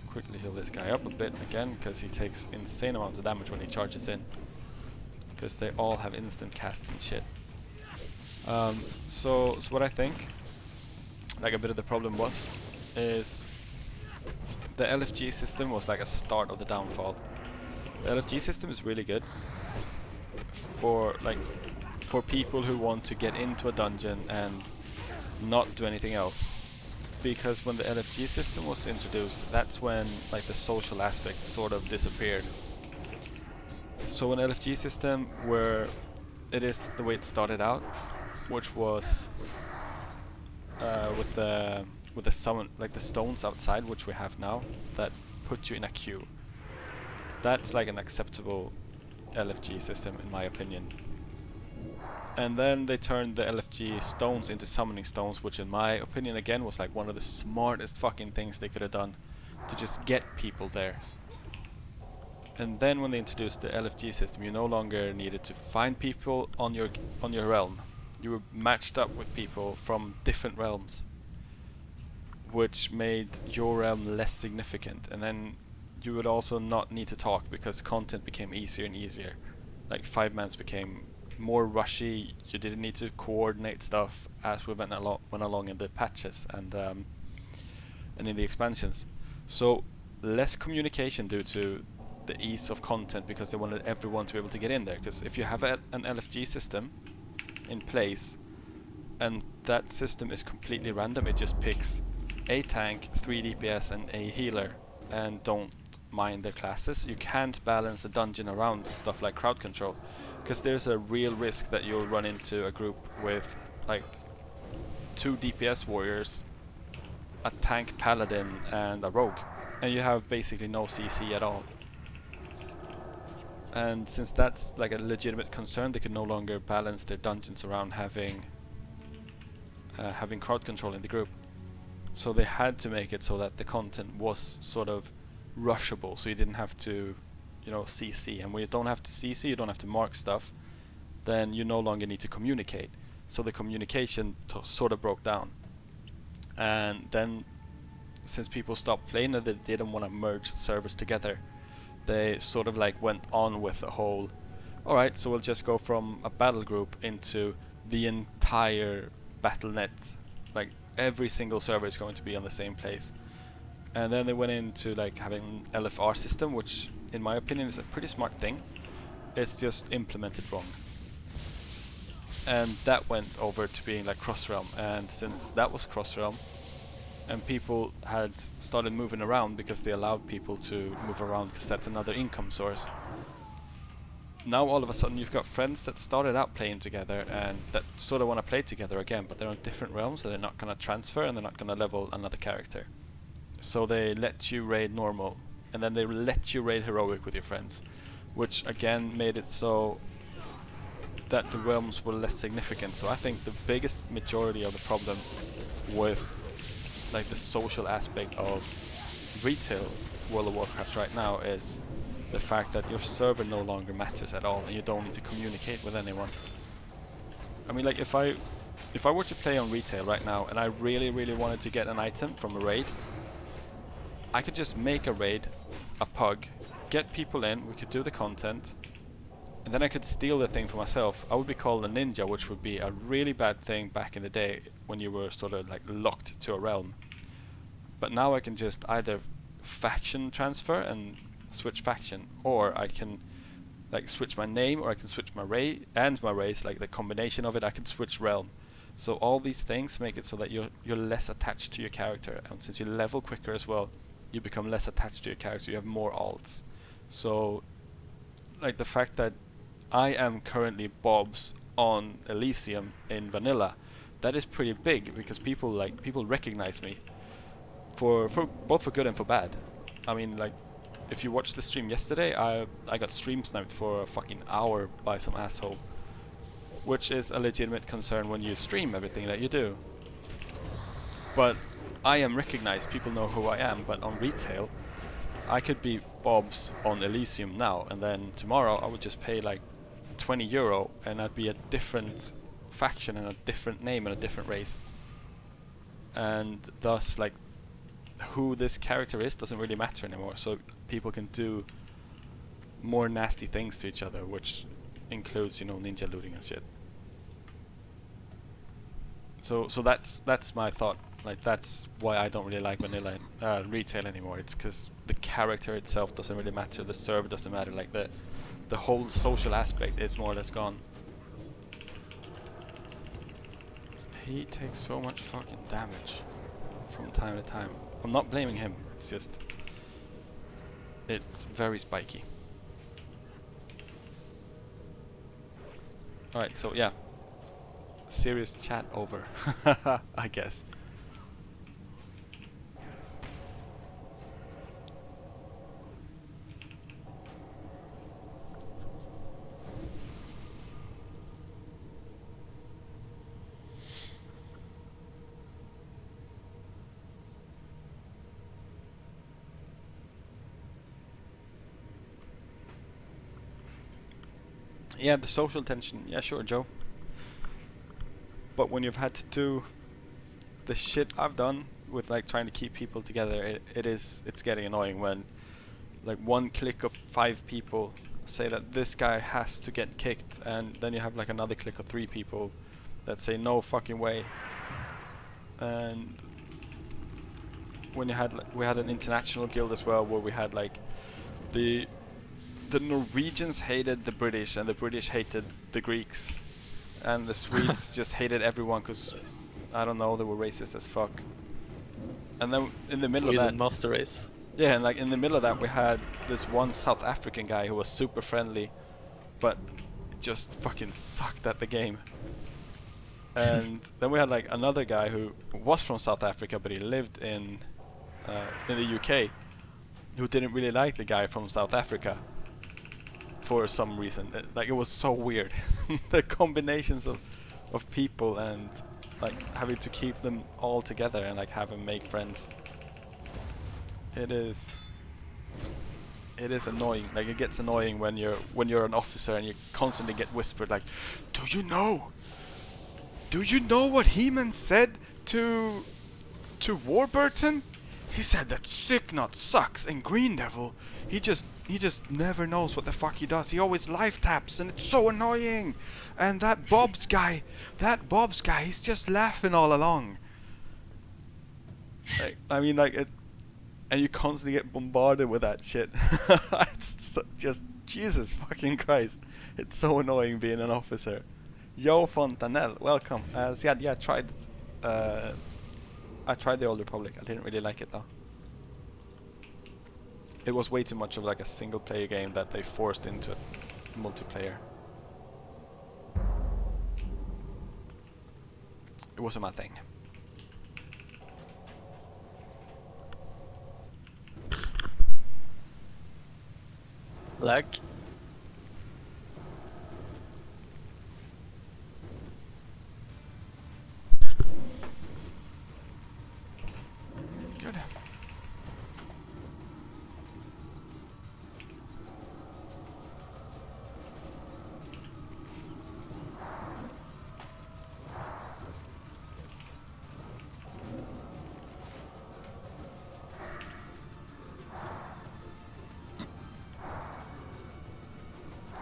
quickly heal this guy up a bit again, because he takes insane amounts of damage when he charges in. Because they all have instant casts and shit. So what I think, like a bit of the problem is the LFG system was like a start of the downfall. The LFG system is really good for people who want to get into a dungeon and not do anything else. Because when the LFG system was introduced, that's when like the social aspect sort of disappeared. So an LFG system where it is the way it started out, which was with the summon, like the stones outside, which we have now, that put you in a queue. That's like an acceptable LFG system in my opinion. And then they turned the LFG stones into summoning stones, which in my opinion again was like one of the smartest fucking things they could have done to just get people there. And then when they introduced the LFG system, you no longer needed to find people on your realm. You were matched up with people from different realms, which made your realm less significant. And then you would also not need to talk because content became easier and easier. Like 5-mans became more rushy. You didn't need to coordinate stuff as we went along in the patches and in the expansions. So less communication due to the ease of content, because they wanted everyone to be able to get in there. Because if you have an LFG system in place and that system is completely random, it just picks a tank, 3 DPS and a healer, and don't mind their classes, you can't balance the dungeon around stuff like crowd control, because there's a real risk that you'll run into a group with like 2 DPS warriors, a tank paladin and a rogue, and you have basically no CC at all. And since that's like a legitimate concern, they could no longer balance their dungeons around having crowd control in the group. So they had to make it so that the content was sort of rushable, so you didn't have to, CC. And when you don't have to CC, you don't have to mark stuff, then you no longer need to communicate. So the communication sort of broke down. And then, since people stopped playing and they didn't want to merge servers together, they sort of like went on with the whole, alright, so we'll just go from a battle group into the entire BattleNet. Like every single server is going to be on the same place. And then they went into like having LFR system, which in my opinion is a pretty smart thing. It's just implemented wrong. And that went over to being like cross-realm, and since that was cross-realm and people had started moving around because they allowed people to move around because that's another income source, now all of a sudden you've got friends that started out playing together and that sort of want to play together again, but they're on different realms, so they're not going to transfer and they're not going to level another character. So they let you raid normal, and then they let you raid heroic with your friends, which again made it so that the realms were less significant. So I think the biggest majority of the problem with like the social aspect of retail World of Warcraft right now is the fact that your server no longer matters at all, and you don't need to communicate with anyone. I mean, like if I were to play on retail right now, and I really wanted to get an item from a raid, I could just make a raid, a pug, get people in, we could do the content, and then I could steal the thing for myself. I would be called a ninja, which would be a really bad thing back in the day when you were sort of like locked to a realm. But now I can just either faction transfer and switch faction, or I can like switch my name, or I can switch my raid and my race, like the combination of it. I can switch realm. So all these things make it so that you're less attached to your character, and since you level quicker as well, you become less attached to your character. You have more alts. So like the fact that I am currently Bob's on Elysium in vanilla, that is pretty big, because people recognize me for both for good and for bad. I mean, like if you watched the stream yesterday, I got stream sniped for a fucking hour by some asshole, which is a legitimate concern when you stream everything that you do. But I am recognized, people know who I am. But on retail, I could be Bob's on Elysium now, and then tomorrow I would just pay like €20 and I'd be a different faction and a different name and a different race. And thus, like, who this character is doesn't really matter anymore, so people can do more nasty things to each other, which includes, you know, ninja looting and shit. So that's my thought. Like, that's why I don't really like vanilla retail anymore. It's because the character itself doesn't really matter, the server doesn't matter, like the whole social aspect is more or less gone. He takes so much fucking damage from time to time. I'm not blaming him, it's just, it's very spiky. Alright, so yeah, serious chat over, I guess. Yeah, the social tension, yeah sure, Joe. But when you've had to do the shit I've done with like trying to keep people together, it's getting annoying when like one clique of 5 people say that this guy has to get kicked, and then you have like another clique of 3 people that say no fucking way. And when you had we had an international guild as well, where we had like the Norwegians hated the British and the British hated the Greeks, and the Swedes just hated everyone because, I don't know, they were racist as fuck. And then in the middle of that, master race. yeah, and like in the middle of that we had this one South African guy who was super friendly, but just fucking sucked at the game. And then we had like another guy who was from South Africa, but he lived in the UK, who didn't really like the guy from South Africa for some reason. Like, it was so weird. The combinations of people, and like having to keep them all together and like have them make friends. It is annoying. Like, it gets annoying when you're an officer and you constantly get whispered like, do you know what He-Man said to Warburton? He said that Sicknut sucks, and Green Devil, he just never knows what the fuck he does. He always life taps, and it's so annoying. And that Bob's guy, he's just laughing all along. Like, I mean, like, and you constantly get bombarded with that shit. It's just, Jesus fucking Christ. It's so annoying being an officer. Yo Fontanel, welcome. Ziad, yeah, I tried the Old Republic. I didn't really like it though. It was way too much of like a single player game that they forced into multiplayer. It wasn't my thing. Lag. Good.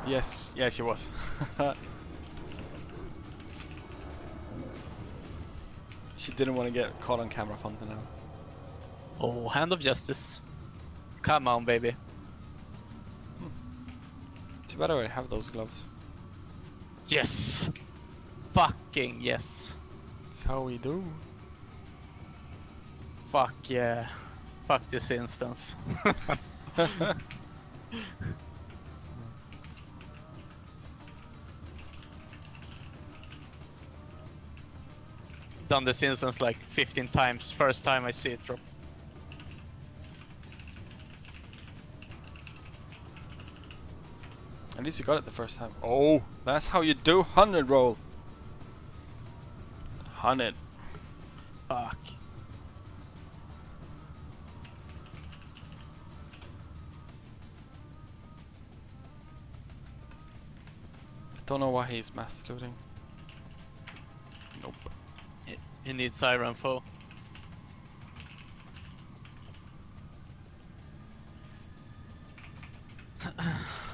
Yes, yeah, she was. She didn't want to get caught on camera, Fontanelle. Oh, hand of justice. Come on, baby. She better already have those gloves. Yes. Fucking yes. That's how we do. Fuck yeah. Fuck this instance. Done this instance like 15 times. First time I see it drop. At least you got it the first time. Oh, that's how you do 100 roll. 100. Fuck. Don't know why he's master looting. Nope. He needs Siren Foe.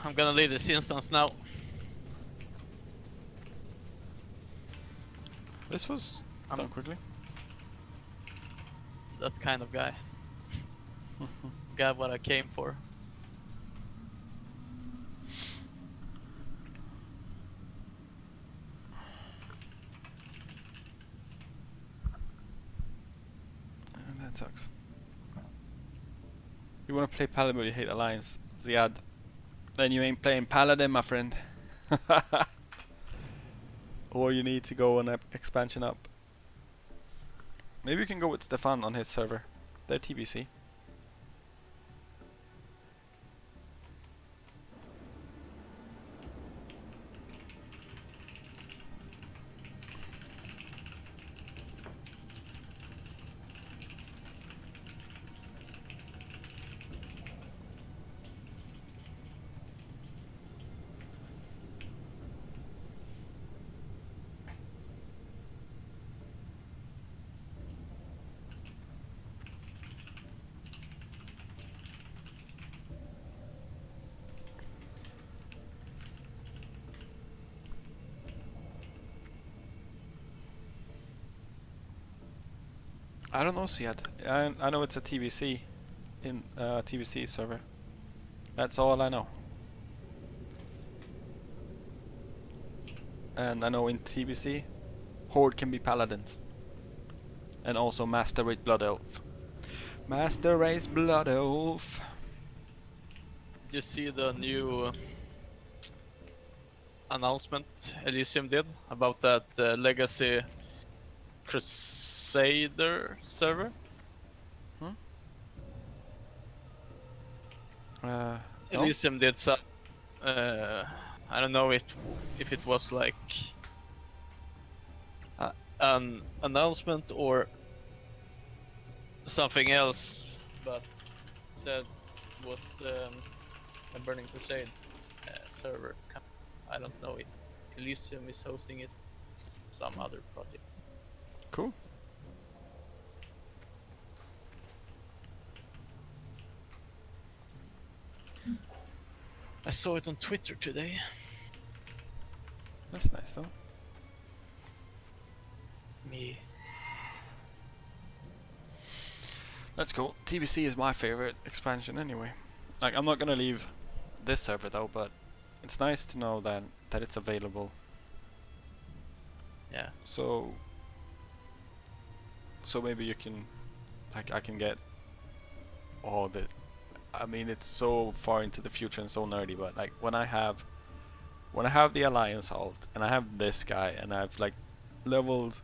I'm gonna leave this instance now. This was done quickly. That kind of guy. Got what I came for. And that sucks. You wanna play Paladin but you hate Alliance, Ziad. Then you ain't playing Paladin, my friend. Or you need to go an expansion up. Maybe you can go with Stefan on his server. They're TBC. I don't know Ziad. I know it's a TBC in TBC server. That's all I know. And I know in TBC, Horde can be Paladins. And also Master Race Blood Elf. Master Race Blood Elf. Did you see the new announcement Elysium did about that Legacy Crusader server? No? Elysium did some. I don't know if it was like an announcement or something else, but said was a Burning Crusade server. I don't know if Elysium is hosting it, some other project. Cool. I saw it on Twitter today. That's nice though. Me. That's cool. TBC is my favorite expansion anyway. Like, I'm not gonna leave this server though, but it's nice to know that it's available. Yeah. So maybe you can, like, I can get all the. I mean, it's so far into the future and so nerdy, but like when I have the Alliance alt and I have this guy and I've like leveled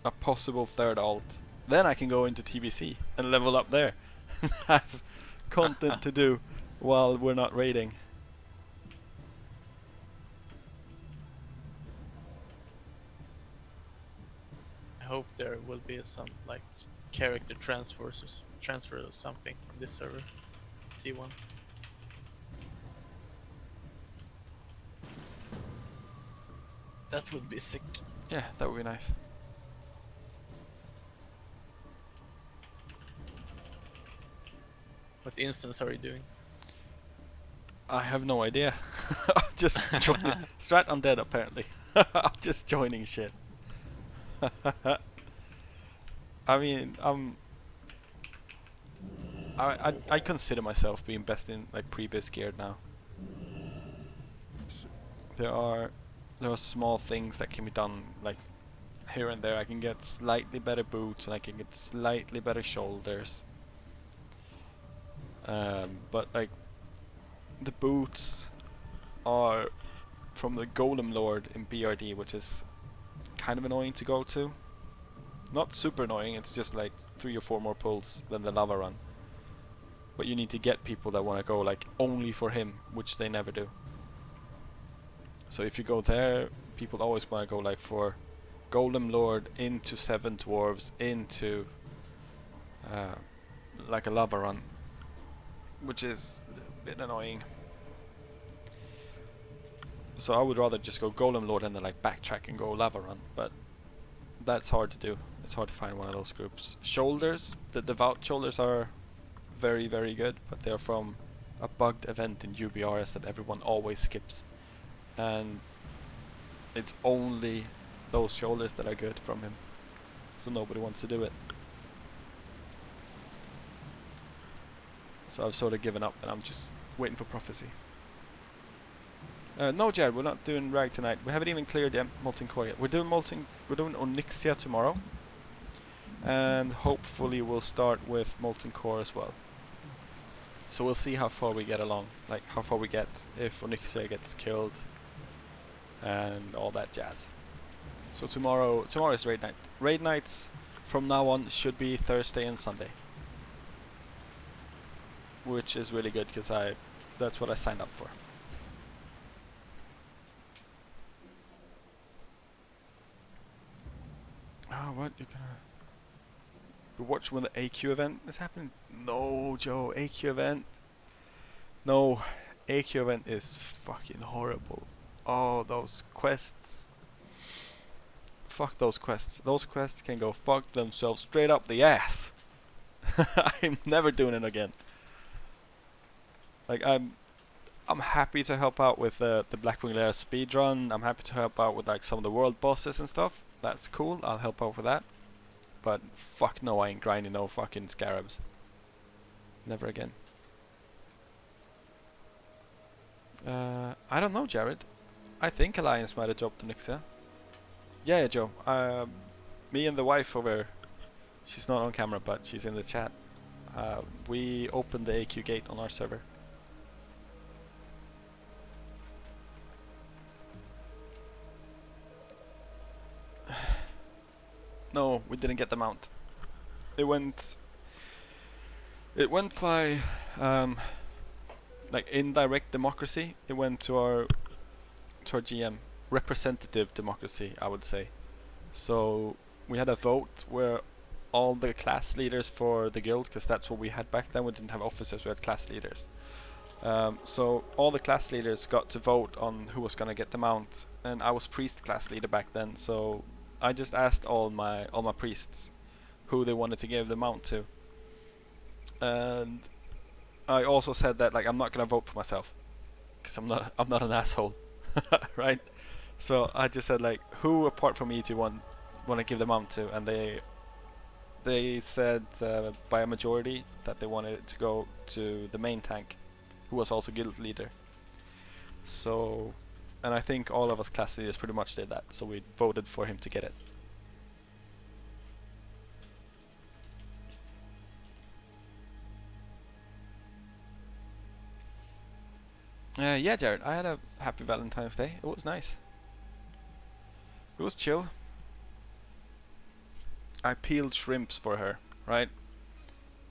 a possible third alt, then I can go into TBC and level up there and have content to do while we're not raiding. I hope there will be some like character transfers or transfer or something from this server. C1. That would be sick. Yeah, that would be nice. What instance are you doing? I have no idea. I'm just joining. Strat undead apparently. I'm just joining shit. I mean, I consider myself being best in like pre-biz geared now. There are small things that can be done like here and there. I can get slightly better boots and I can get slightly better shoulders. But like the boots are from the Golem Lord in BRD, which is kind of annoying to go to. Not super annoying, it's just like 3 or 4 more pulls than the lava run. But you need to get people that want to go like only for him, which they never do. So if you go there, people always want to go like for Golem Lord into 7 dwarves into like a lava run, which is a bit annoying. So I would rather just go Golem Lord and then like backtrack and go lava run, but that's hard to do. It's hard to find one of those groups. Shoulders, the devout shoulders are very, very good, but they're from a bugged event in UBRS that everyone always skips. And it's only those shoulders that are good from him. So nobody wants to do it. So I've sort of given up and I'm just waiting for prophecy. No, Jared, we're not doing rag tonight. We haven't even cleared the molten core yet. We're doing Onyxia tomorrow. And hopefully we'll start with molten core as well. So we'll see how far we get along, like how far we get if Onyxia gets killed and all that jazz. So tomorrow is raid night. Raid nights from now on should be Thursday and Sunday, which is really good because that's what I signed up for. Oh, what you gonna? We watch when the AQ event is happening. No, Joe, AQ event. No, AQ event is fucking horrible. Oh, those quests. Fuck those quests. Those quests can go fuck themselves straight up the ass. I'm never doing it again. Like I'm happy to help out with the Blackwing Lair speedrun. I'm happy to help out with like some of the world bosses and stuff. That's cool. I'll help out with that. But fuck no, I ain't grinding no fucking scarabs. Never again. I don't know, Jared. I think Alliance might have dropped Onyxia. Yeah, Joe. Me and the wife over. She's not on camera, but she's in the chat. We opened the AQ gate on our server. No, we didn't get the mount. It went by like indirect democracy. It went to our GM, representative democracy, I would say. So we had a vote where all the class leaders for the guild, because that's what we had back then. We didn't have officers, we had class leaders. So all the class leaders got to vote on who was gonna get the mount, and I was priest class leader back then. So I just asked all my priests who they wanted to give the mount to, and I also said that like I'm not gonna vote for myself because I'm not an asshole, right? So I just said like who apart from me do you want to give the mount to, and they said by a majority that they wanted it to go to the main tank, who was also guild leader. So, and I think all of us class leaders pretty much did that, so we voted for him to get it. Yeah, Jared, I had a happy Valentine's Day. It was nice. It was chill. I peeled shrimps for her, right?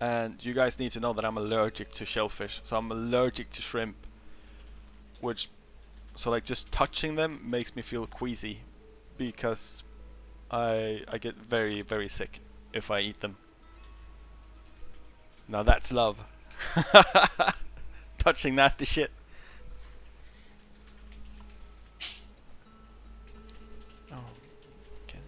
And you guys need to know that I'm allergic to shellfish, so I'm allergic to shrimp. Which, so like just touching them makes me feel queasy, because I get very, very sick if I eat them. Now that's love. Touching nasty shit. Oh, okay.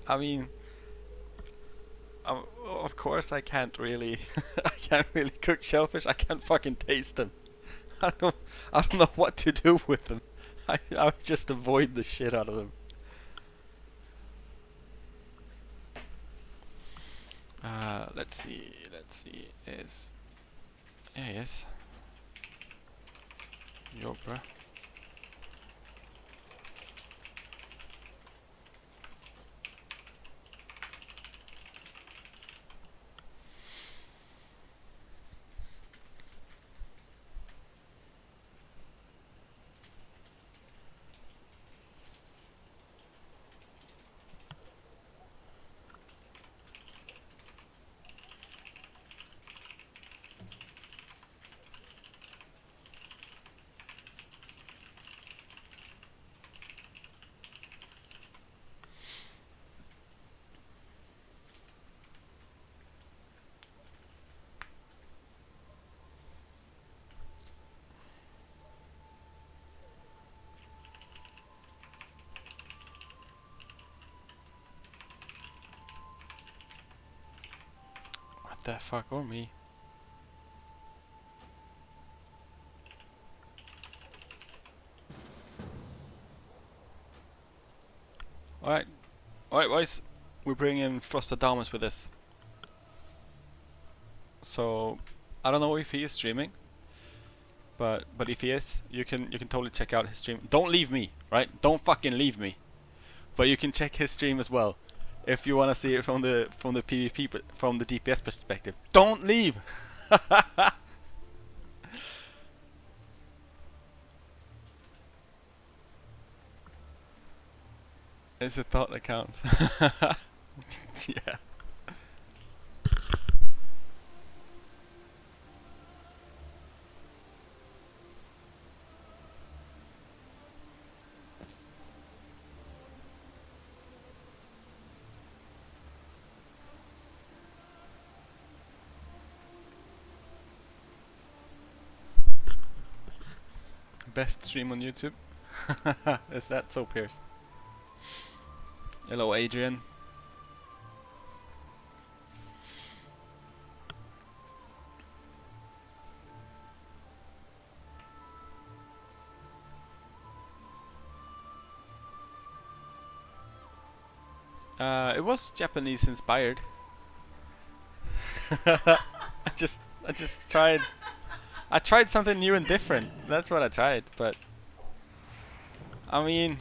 I mean, of course I can't really, I can't really cook shellfish. I can't fucking taste them. I don't, I don't know what to do with them. I would just avoid the shit out of them. Let's see. Yes. Yo, bruh. What the fuck, or me? Alright, boys. We bring in Frostadamus with this. So, I don't know if he is streaming, but if he is, you can totally check out his stream. Don't leave me, right? Don't fucking leave me. But you can check his stream as well, if you want to see it from the PvP from the DPS perspective. Don't leave. It's a thought that counts. Yeah. Best stream on YouTube. Is that so, Pierce? Hello, Adrian. It was Japanese inspired. I just tried. I tried something new and different. That's what I tried, but I mean,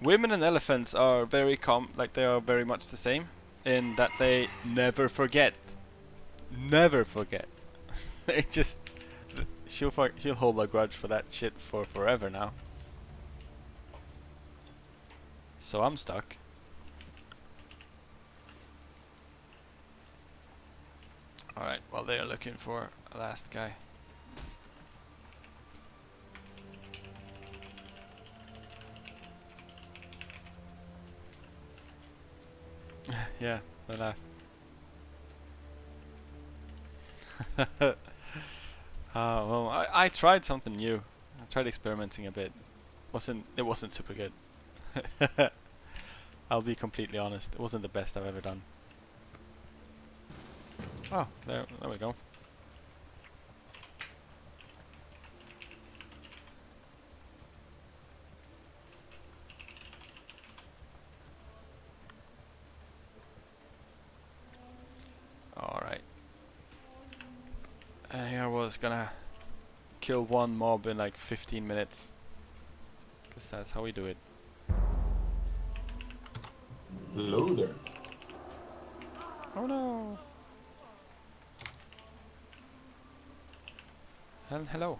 women and elephants are very like they are very much the same in that they never forget. Never forget. They just she'll hold a grudge for that shit for forever now. So I'm stuck. Alright, well they are looking for a last guy. Yeah, they laugh. Well, I tried something new. I tried experimenting a bit. It wasn't super good. I'll be completely honest. It wasn't the best I've ever done. Oh, there we go. Alright. Here was gonna kill one mob in like 15 minutes. Cause that's how we do it. Hello there. Oh no! Hello.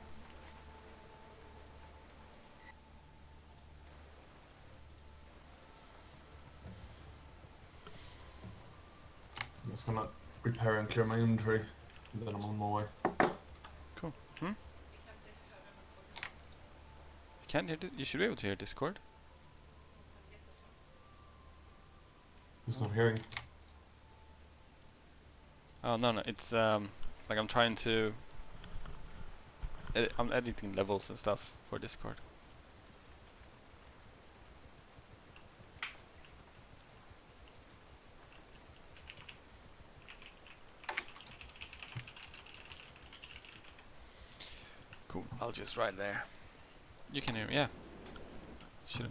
I'm just gonna repair and clear my inventory, and then I'm on my way. Cool. You can't hear you should be able to hear Discord. He's not hearing. Oh no, it's like I'm trying to I'm editing levels and stuff for Discord. I'll just right there. You can hear me, yeah. Should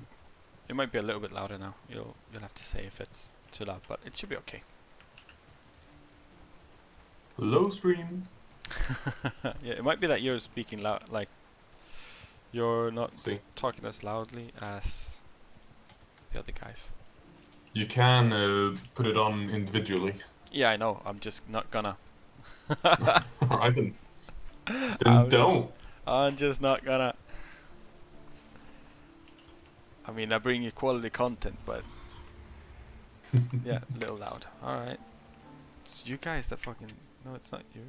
it might be a little bit louder now. You'll have to say if it's too loud, but it should be okay. Low stream. Yeah, it might be that you're speaking loud, like you're not Let's see. talking as loudly as the other guys. You can put it on individually. Yeah, I know. I'm just not gonna. Alright then. I'm Then don't. I'm just not gonna. I mean, I bring you quality content, but yeah, a little loud. All right. It's you guys that fucking. No, it's not you.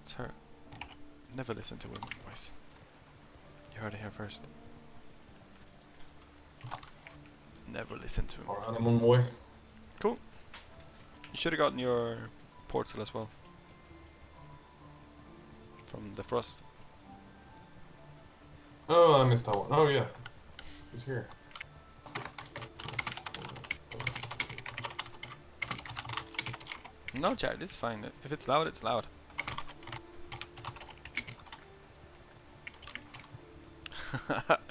It's her. Never listen to women voice. You heard it here first. Never listen to him. Alright, I'm on my way. Cool. You should have gotten your portal as well. From the frost. Oh, I missed that one. Oh yeah. He's here. No, Jared, it's fine. If it's loud, it's loud.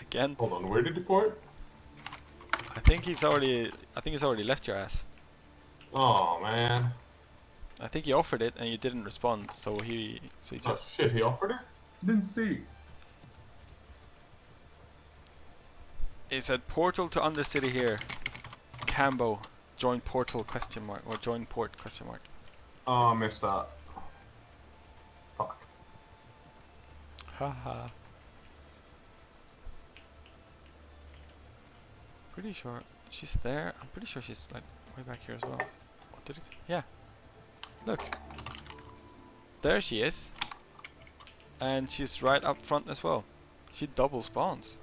Again. Hold on, where did he port? I think he's already left your ass. Oh man. I think he offered it and you didn't respond, so he Oh just shit, he offered it? Didn't see. he said portal to Undercity here. Cambo. Join portal question mark or join port question mark. Oh, I missed that. Fuck. Haha. Pretty sure she's there. I'm pretty sure she's like way back here as well. What did it? Yeah. Look. There she is. And she's right up front as well. She double spawns.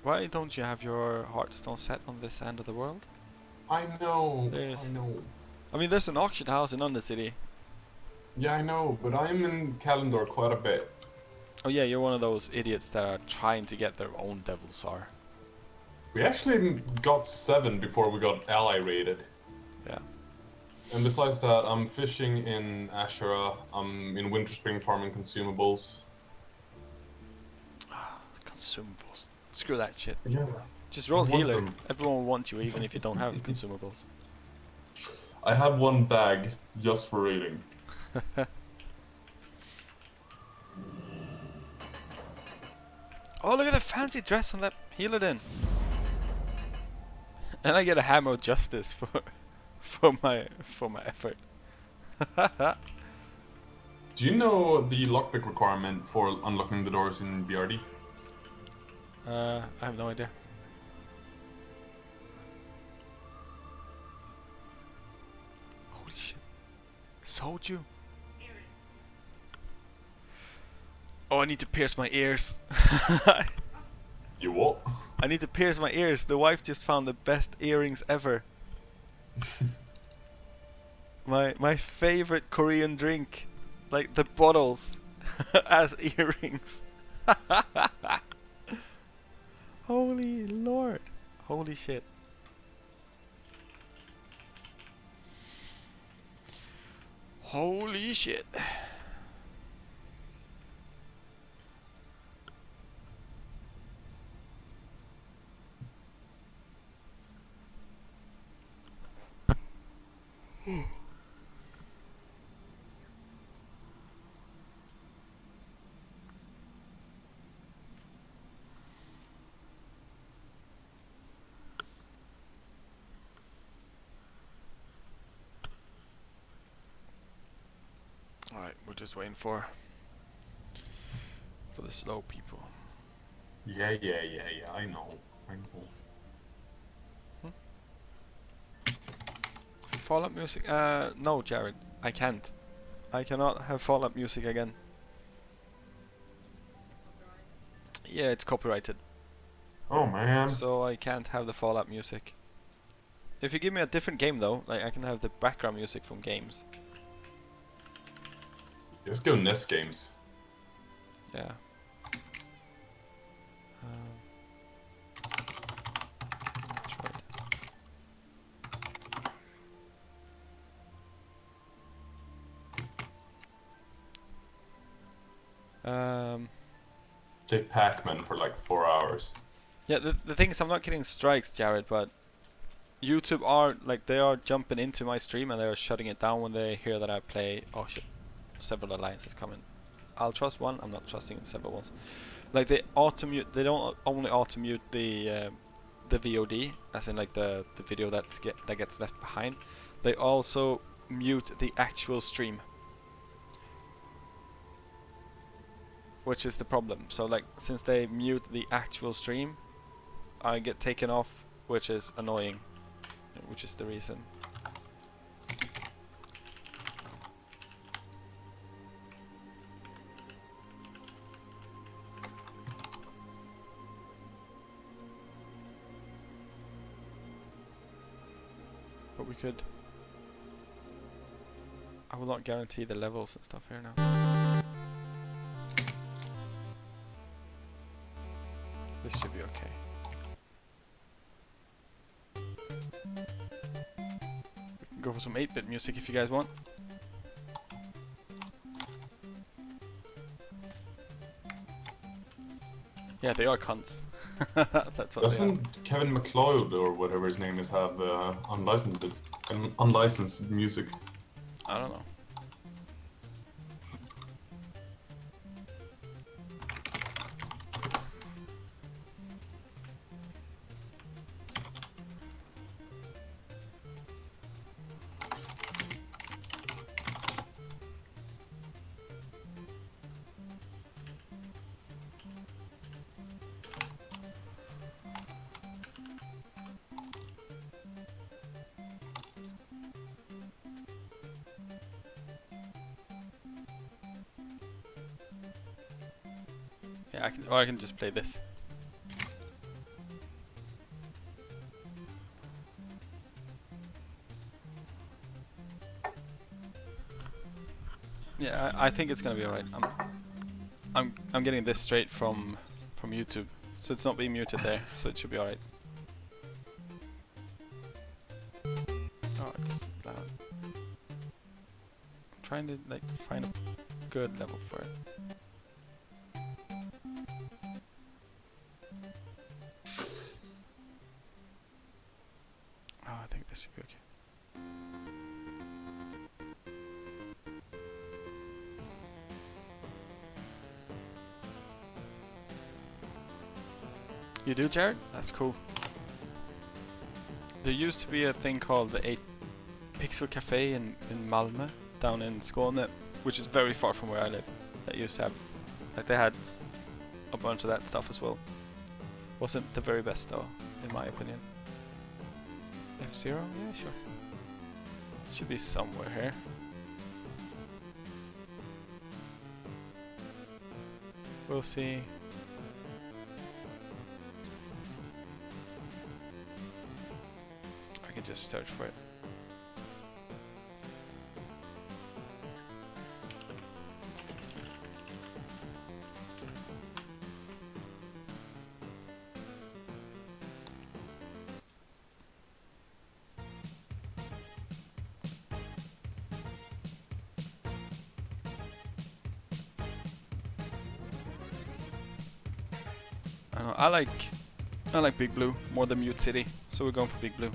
Why don't you have your Hearthstone set on this end of the world? I know. There's- I know. I mean, there's an auction house in Undercity. Yeah, I know, but I'm in Kalendor quite a bit. Oh yeah, you're one of those idiots that are trying to get their own Devil Star. We actually got 7 before we got ally rated. Yeah. And besides that, I'm fishing in Ashura, I'm in Winter Spring farming consumables. Consumables. Screw that shit. Yeah. Just roll I want healer. them. Everyone will want you even if you don't have consumables. I have one bag just for raiding. Oh, look at the fancy dress on that healer then. And I get a hammer of justice for my effort. Do you know the lockpick requirement for unlocking the doors in BRD? I have no idea. Holy shit. Soju? Oh, I need to pierce my ears. You what? I need to pierce my ears. The wife just found the best earrings ever. My favorite Korean drink. Like the bottles as earrings. Holy lord. Holy shit. Holy shit. Alright, we're just waiting for the slow people. Yeah, I know. Fallout music? No, Jared. I can't. I cannot have Fallout music again. Yeah, it's copyrighted. Oh man. So I can't have the Fallout music. If you give me a different game though, like I can have the background music from games. Let's go NES games. Yeah. That's right. Play Pac-Man for like 4 hours. Yeah, the thing is, I'm not getting strikes, Jared, but YouTube are like they are jumping into my stream and they're shutting it down when they hear that I play. Oh shit! Several alliances coming. I'll trust one. I'm not trusting several ones. Like they auto mute. They don't only auto mute the VOD, as in like the video that gets left behind. They also mute the actual stream, which is the problem. So like since they mute the actual stream, I get taken off, which is annoying, which is the reason. But we could. I will not guarantee the levels and stuff here now. This should be okay. We can go for some 8-bit music if you guys want. Yeah, they are cunts. That's what Doesn't Kevin MacLeod or whatever his name is have unlicensed music? I don't know. Yeah, I can just play this. Yeah, I think it's gonna be alright. I'm getting this straight from YouTube, so it's not being muted there, so it should be alright. Oh, it's loud. I'm trying to like find a good level for it. Oh, I think this should be okay. You do, Jared? That's cool. There used to be a thing called the 8 Pixel Cafe in Malmö, down in Skåne, which is very far from where I live. That used to have, like they had a bunch of that stuff as well. Wasn't the very best though, in my opinion. F-Zero? Yeah, sure. Should be somewhere here. We'll see. I can just search for it. I don't know, I like Big Blue more than Mute City, so we're going for Big Blue.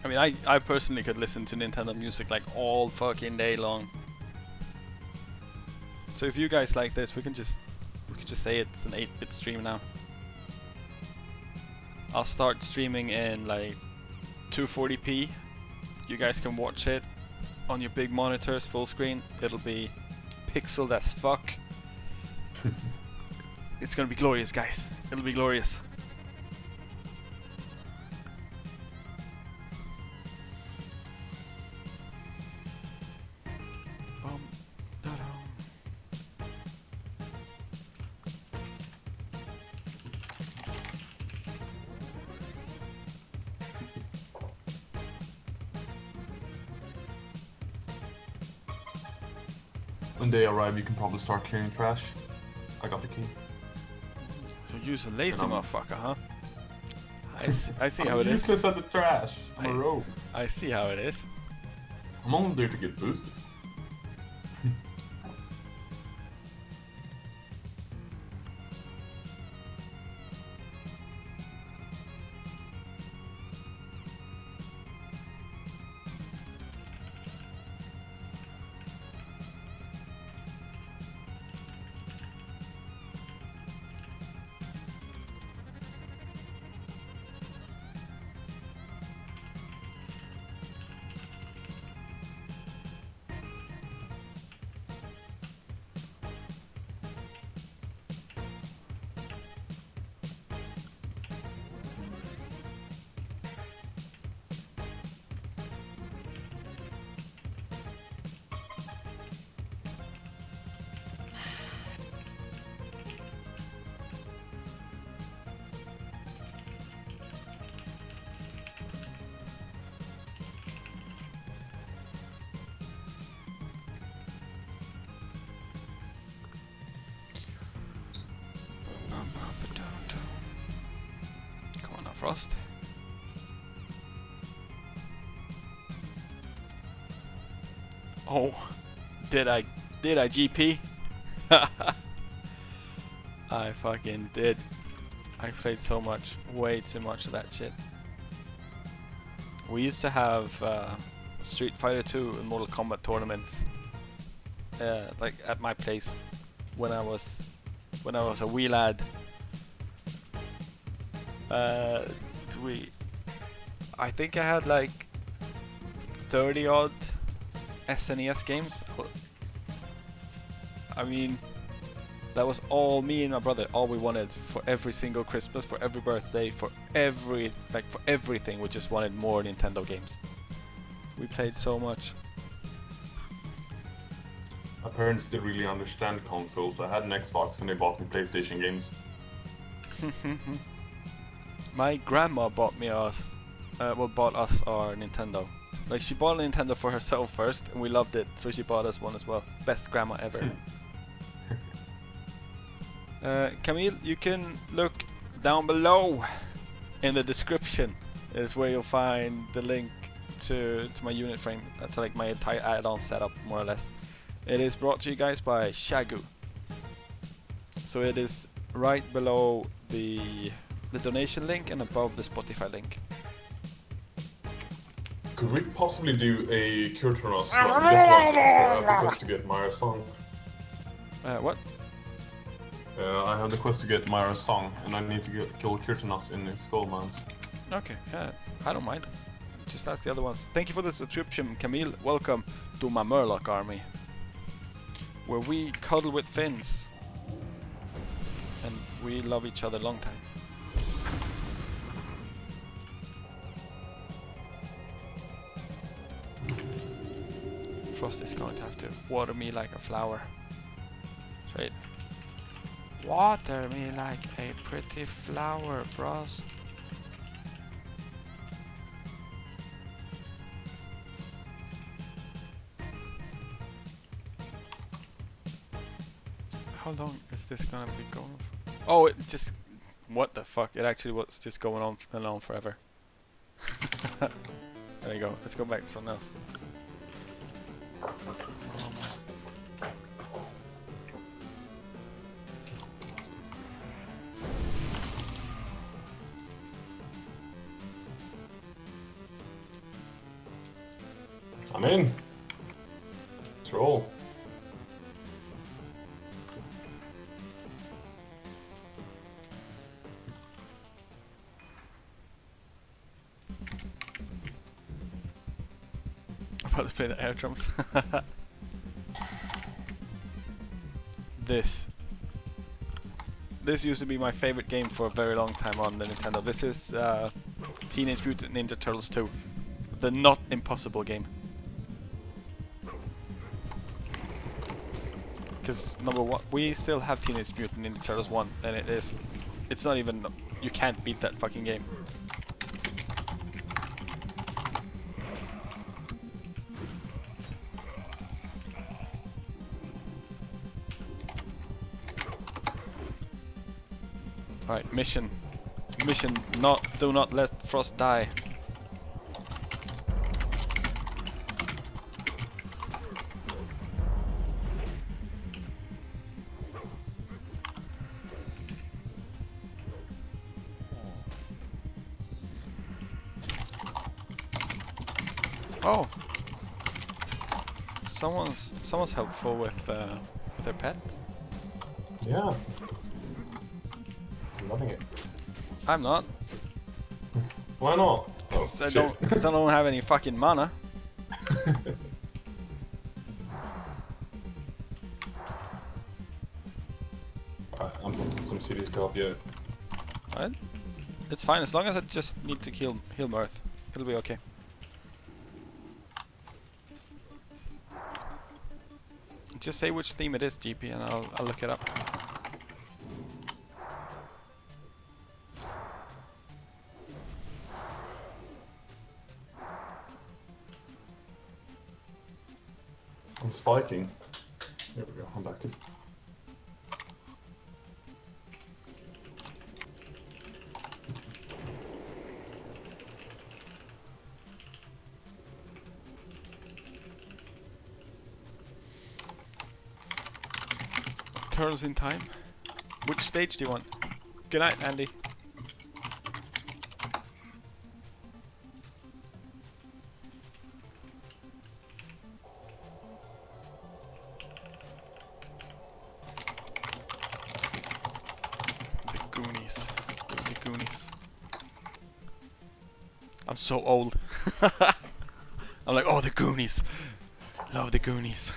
I mean, I personally could listen to Nintendo music like all fucking day long. So if you guys like this, we could just say it's an 8-bit stream now. I'll start streaming in like 240p. You guys can watch it on your big monitors, full screen. It'll be pixeled as fuck. It's gonna be glorious, guys. It'll be glorious. When they arrive, you can probably start clearing trash. I got the key. So use a lazy motherfucker, huh? I see how I'm it is. useless at the trash. I'm a rogue. I see how it is. I'm only there to get boosted. Come on now, Frost. Oh, did I GP? I fucking did. I played so much, way too much of that shit. We used to have Street Fighter 2 and Mortal Kombat tournaments, like at my place when I was a wee lad. I think I had like 30 odd SNES games. I mean, that was all me and my brother, all we wanted for every single Christmas, for every birthday, for everything. We just wanted more Nintendo games. We played so much. My parents didn't really understand consoles. I had an Xbox and they bought me PlayStation games. My grandma bought us our Nintendo. Like, she bought a Nintendo for herself first, and we loved it, so she bought us one as well. Best grandma ever. Camille, you can look down below in the description. Is where you'll find the link to my unit frame. That's like my entire add-on setup, more or less. It is brought to you guys by Shagu. So it is right below the donation link and above the Spotify link. Could we possibly do a Kurtanos run this one? I have the quest to get Myra's song. What? I have the quest to get Myra's song, and I need to kill Kurtanos in the Skull Mines. Okay, yeah, I don't mind. Just ask the other ones. Thank you for the subscription, Camille. Welcome to my Murloc army, where we cuddle with Finns, and we love each other long time. Frost is going to have to water me like a flower. Straight. Water me like a pretty flower, Frost. How long is this gonna be going for? Oh, it just... What the fuck? It actually was just going on and on forever. There you go. Let's go back to something else. I'm in. Let's roll. About to play the air drums. This used to be my favorite game for a very long time on the Nintendo. This is Teenage Mutant Ninja Turtles 2. The not impossible game. Because number one, we still have Teenage Mutant Ninja Turtles 1, and it's not even, you can't beat that fucking game. Alright, mission mission, do not let Frost die. Oh, someone's helpful with their pet. Yeah. I'm loving it. I'm not. Why not? Oh, Cause I shit. don't have any fucking mana. Alright, I'm putting some CDs to help you. Alright. It's fine as long as I just need to heal Mirth. It'll be okay. Just say which theme it is, GP, and I'll look it up. I'm spiking. There we go, I'm back in. Turtles in time. Which stage do you want? Good night, Andy. The Goonies. The Goonies. I'm so old. I'm like, oh, the Goonies. Love the Goonies.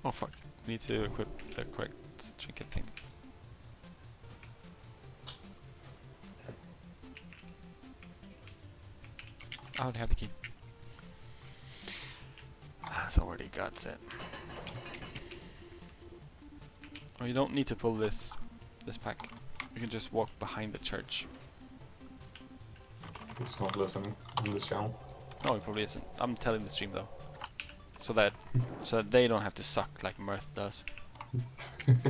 Oh fuck. We need to equip the correct trinket thing. I already have the key. That's already got it. Oh, you don't need to pull this pack. You can just walk behind the church. It's not listening on this channel. No, it probably isn't. I'm telling the stream though, so that they don't have to suck like Mirth does. I'm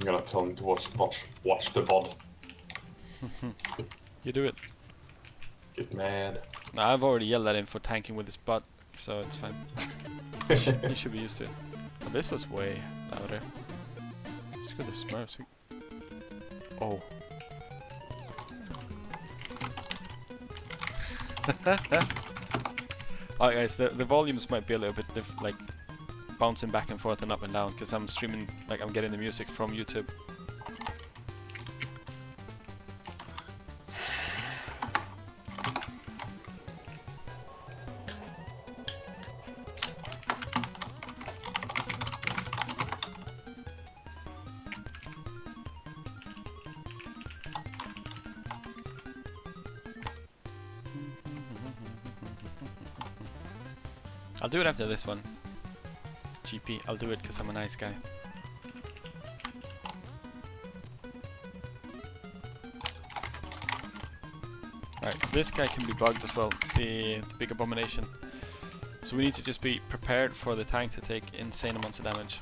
gonna tell him to watch the VOD. You do it. Get mad. No, I've already yelled at him for tanking with his butt, so it's fine. He should be used to it. Oh, this was way louder. Screw the Smurfs. Oh. Alright guys, the volumes might be a little bit like bouncing back and forth and up and down because I'm streaming, like I'm getting the music from YouTube. I'll do it after this one. GP, I'll do it because I'm a nice guy. Alright, this guy can be bugged as well, the big abomination. So we need to just be prepared for the tank to take insane amounts of damage.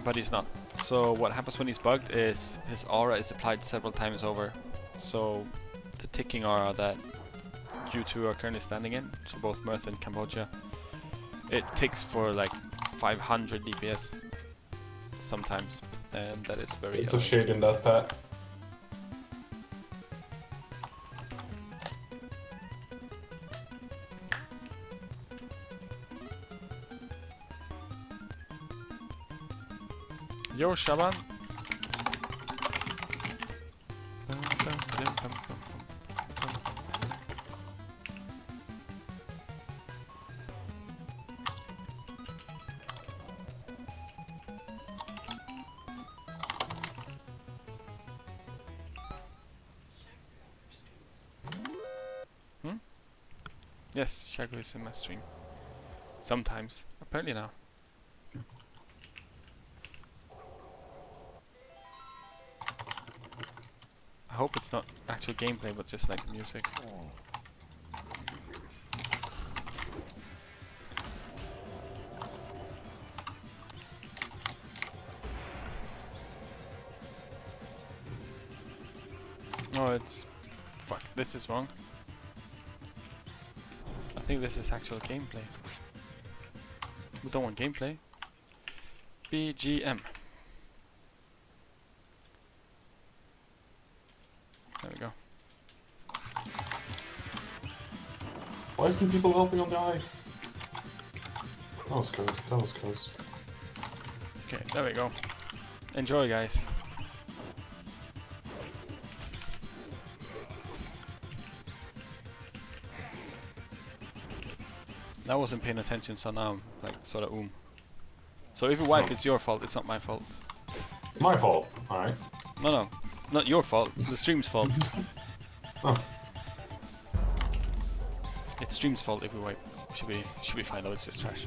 But he's not. So what happens when he's bugged is his aura is applied several times over. So the ticking aura that you two are currently standing in, so both Mirth and Cambodia, it ticks for like 500 DPS sometimes, and that is very It's a shade in that pack. Yo, Shaban. Yes, Shago is in my stream. Sometimes. Apparently now. hope it's not actual gameplay, but just like music. Oh, it's... Fuck, this is wrong. I think this is actual gameplay. We don't want gameplay. BGM. There we go. Why isn't people helping on the eye? That was close. That was close. Okay, there we go. Enjoy, guys. I wasn't paying attention, so now I'm like sort of So if you wipe, it's your fault. It's not my fault. My fault. All right. No, not your fault. The stream's fault. Oh. It's stream's fault if we wipe. Should be fine though. It's just trash.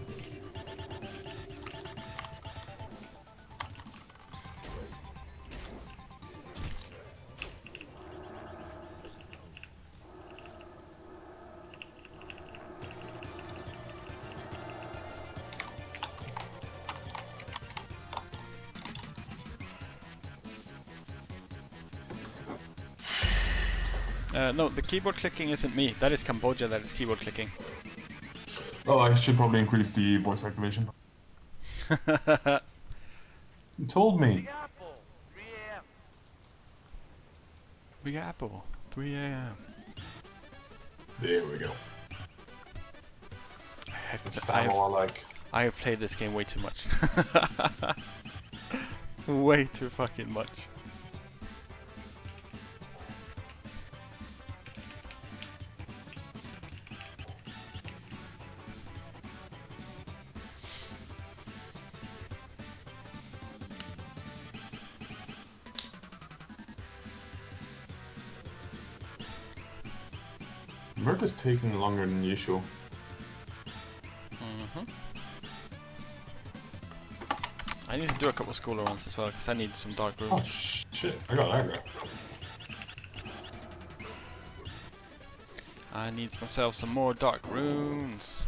No, the keyboard clicking isn't me. That is Cambodia that is keyboard clicking. Oh, I should probably increase the voice activation. You told me. Big Apple, 3 a.m. There we go. That's I all I like. I have played this game way too much. Way too fucking much. Work is taking longer than usual. I need to do a couple of school runs as well, because I need some dark Oh rooms. shit, I got aggro. I need myself some more dark runes.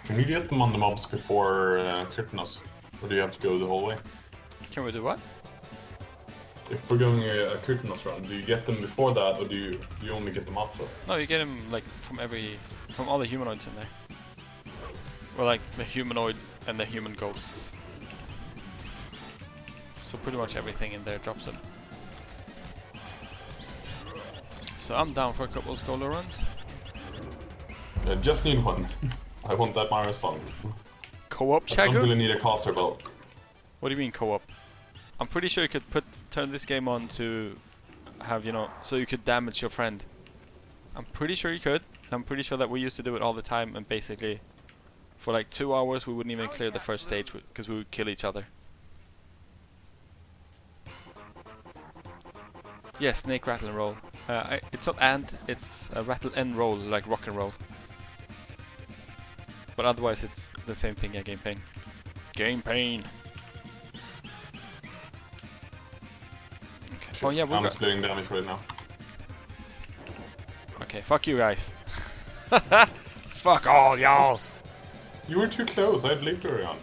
Can you get them on the mobs before Kryptonos? Or do you have to go the whole way? Can we do what? If we're going a Kryptonos run, do you get them before that, or do you only get them after? No, you get them like from all the humanoids in there. Or like the humanoid and the human ghosts. So pretty much everything in there drops them. So I'm down for a couple of scholar runs. Just need one. I want that Mario song. Co-op, I don't Shagu? really need a caster belt. What do you mean co-op? I'm pretty sure you could turn this game on to have, so you could damage your friend. I'm pretty sure you could. I'm pretty sure that we used to do it all the time, and basically for like 2 hours we wouldn't even clear the first stage because we would kill each other. Yeah, snake rattle and roll. It's not it's a rattle and roll, like rock and roll. But otherwise it's the same thing, yeah, game pain. Game pain! Okay. Oh yeah, I'm splitting damage right now. Okay, fuck you guys. Fuck all y'all! You were too close, I had Victory on.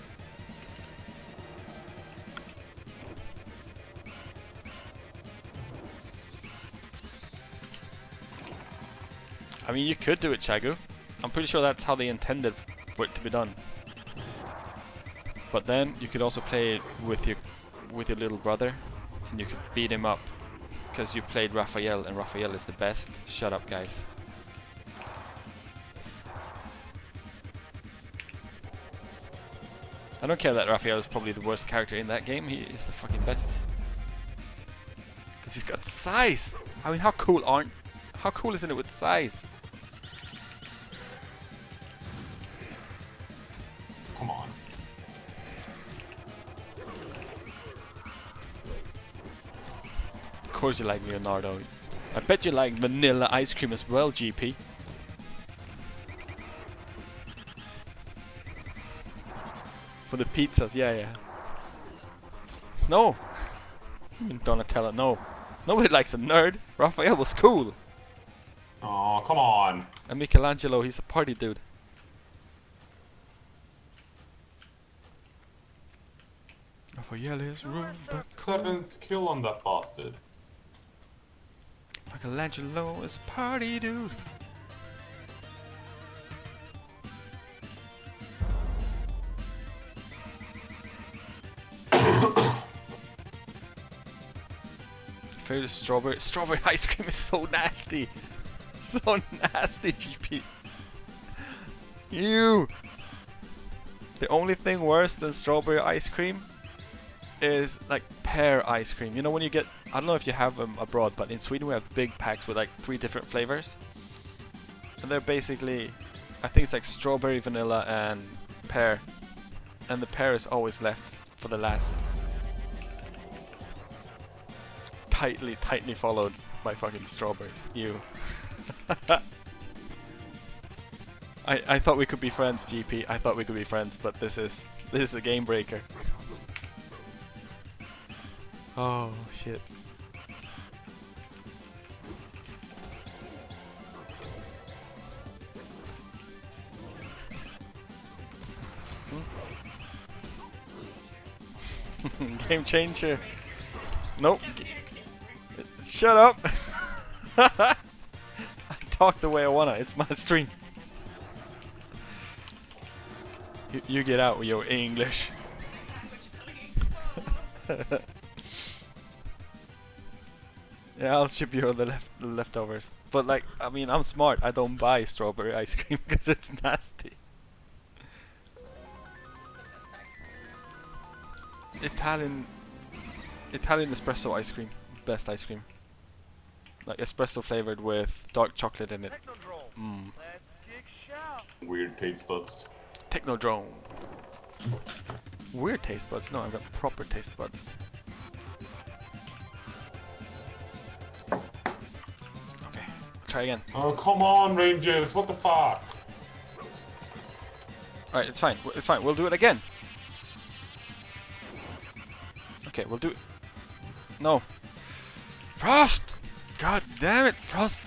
I mean, you could do it, Shagu. I'm pretty sure that's how they intended for it to be done. But then you could also play it with your little brother, and you could beat him up because you played Raphael, and Raphael is the best. Shut up, guys. I don't care that Raphael is probably the worst character in that game. He is the fucking best because he's got size. I mean, how cool isn't it with size? Come on. Of course you like Leonardo. I bet you like vanilla ice cream as well, GP. For the pizzas, yeah. No! Donatello, no. Nobody likes a nerd. Raphael was cool. Oh, come on. And Michelangelo, he's a party dude. Raphael is rude, but cool. 7th kill on that bastard. Michelangelo is a party dude. Favorite strawberry ice cream is so nasty. So nasty, GP. You. The only thing worse than strawberry ice cream is like pear ice cream. You know when you get, I don't know if you have them abroad, but in Sweden we have big packs with like 3 different flavors. And they're basically, I think it's like strawberry, vanilla and pear. And the pear is always left for the last. Tightly followed by fucking strawberries. Ew. I thought we could be friends, GP. I thought we could be friends, but this is a game breaker. Oh shit. Game changer. Nope. Shut up. I talk the way I wanna. It's my stream. You get out with your English. Yeah, I'll ship you the leftovers. But like, I mean, I'm smart. I don't buy strawberry ice cream because it's nasty. Italian espresso ice cream, best ice cream. Like espresso flavored with dark chocolate in it. Mm. Weird taste buds. Technodrome. Weird taste buds? No, I've got proper taste buds. Okay, try again. Oh, come on, Rangers. What the fuck? Alright, it's fine. It's fine. We'll do it again. Okay, we'll do it. No. Frost! God damn it, Frost!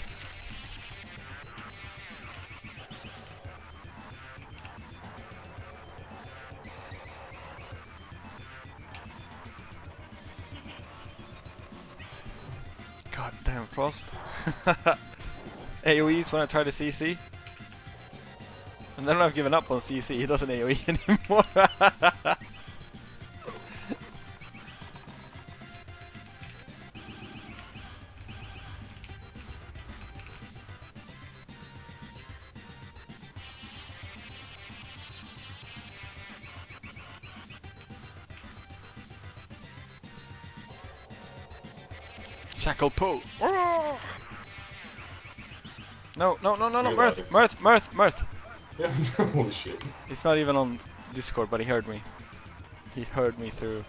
God damn, Frost. AoEs when I try to CC. And then I've given up on CC, he doesn't AoE anymore. Shackle pull. No, Mirth. Yeah, holy shit. It's not even on Discord, but he heard me. He heard me through.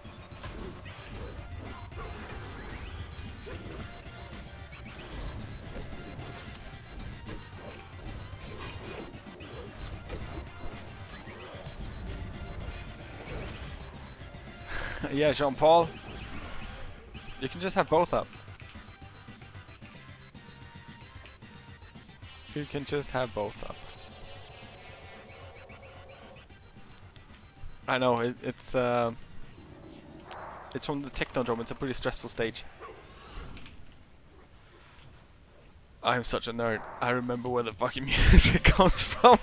Yeah, Jean-Paul. You can just have both up. You can just have both up. I know, it's from the Technodrome, it's a pretty stressful stage. I'm such a nerd. I remember where the fucking music comes from.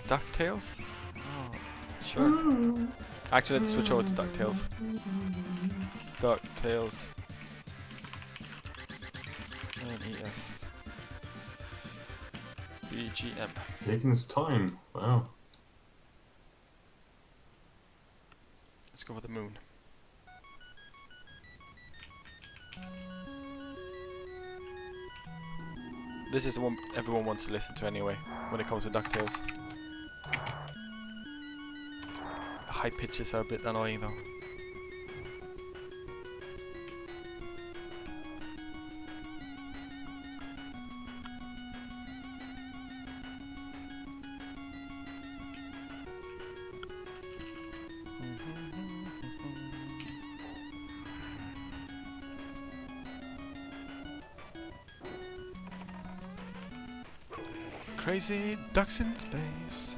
DuckTales? Oh, sure. Actually, let's switch over to DuckTales. DuckTales. NES. BGM. Taking his time. Wow. Let's go for the moon. This is the one everyone wants to listen to anyway, when it comes to DuckTales. The high pitches are a bit annoying though. Crazy ducks in space.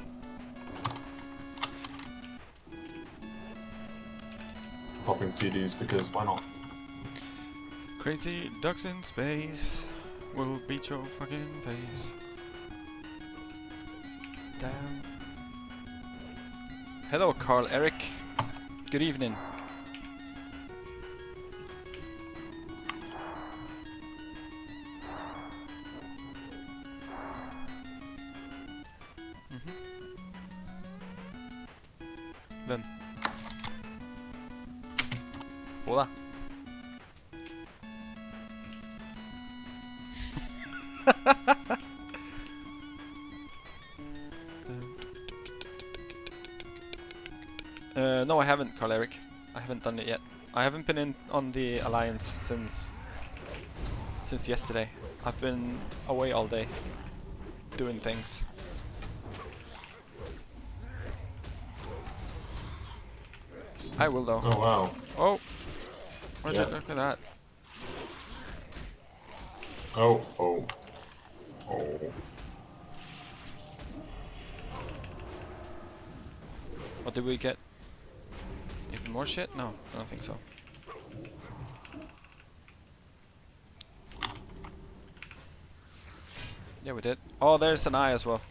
Popping CDs because why not? Crazy ducks in space will beat your fucking face. Damn. Hello, Carl Eric. Good evening. Then. Hola. No, I haven't, Carl Eric. I haven't done it yet. I haven't been in on the Alliance since yesterday. I've been away all day doing things. I will though. Oh wow. Oh, would you Yeah. look at that? Oh, oh, oh. What did we get? Even more shit? No, I don't think so. Yeah, we did. Oh, there's an eye as well.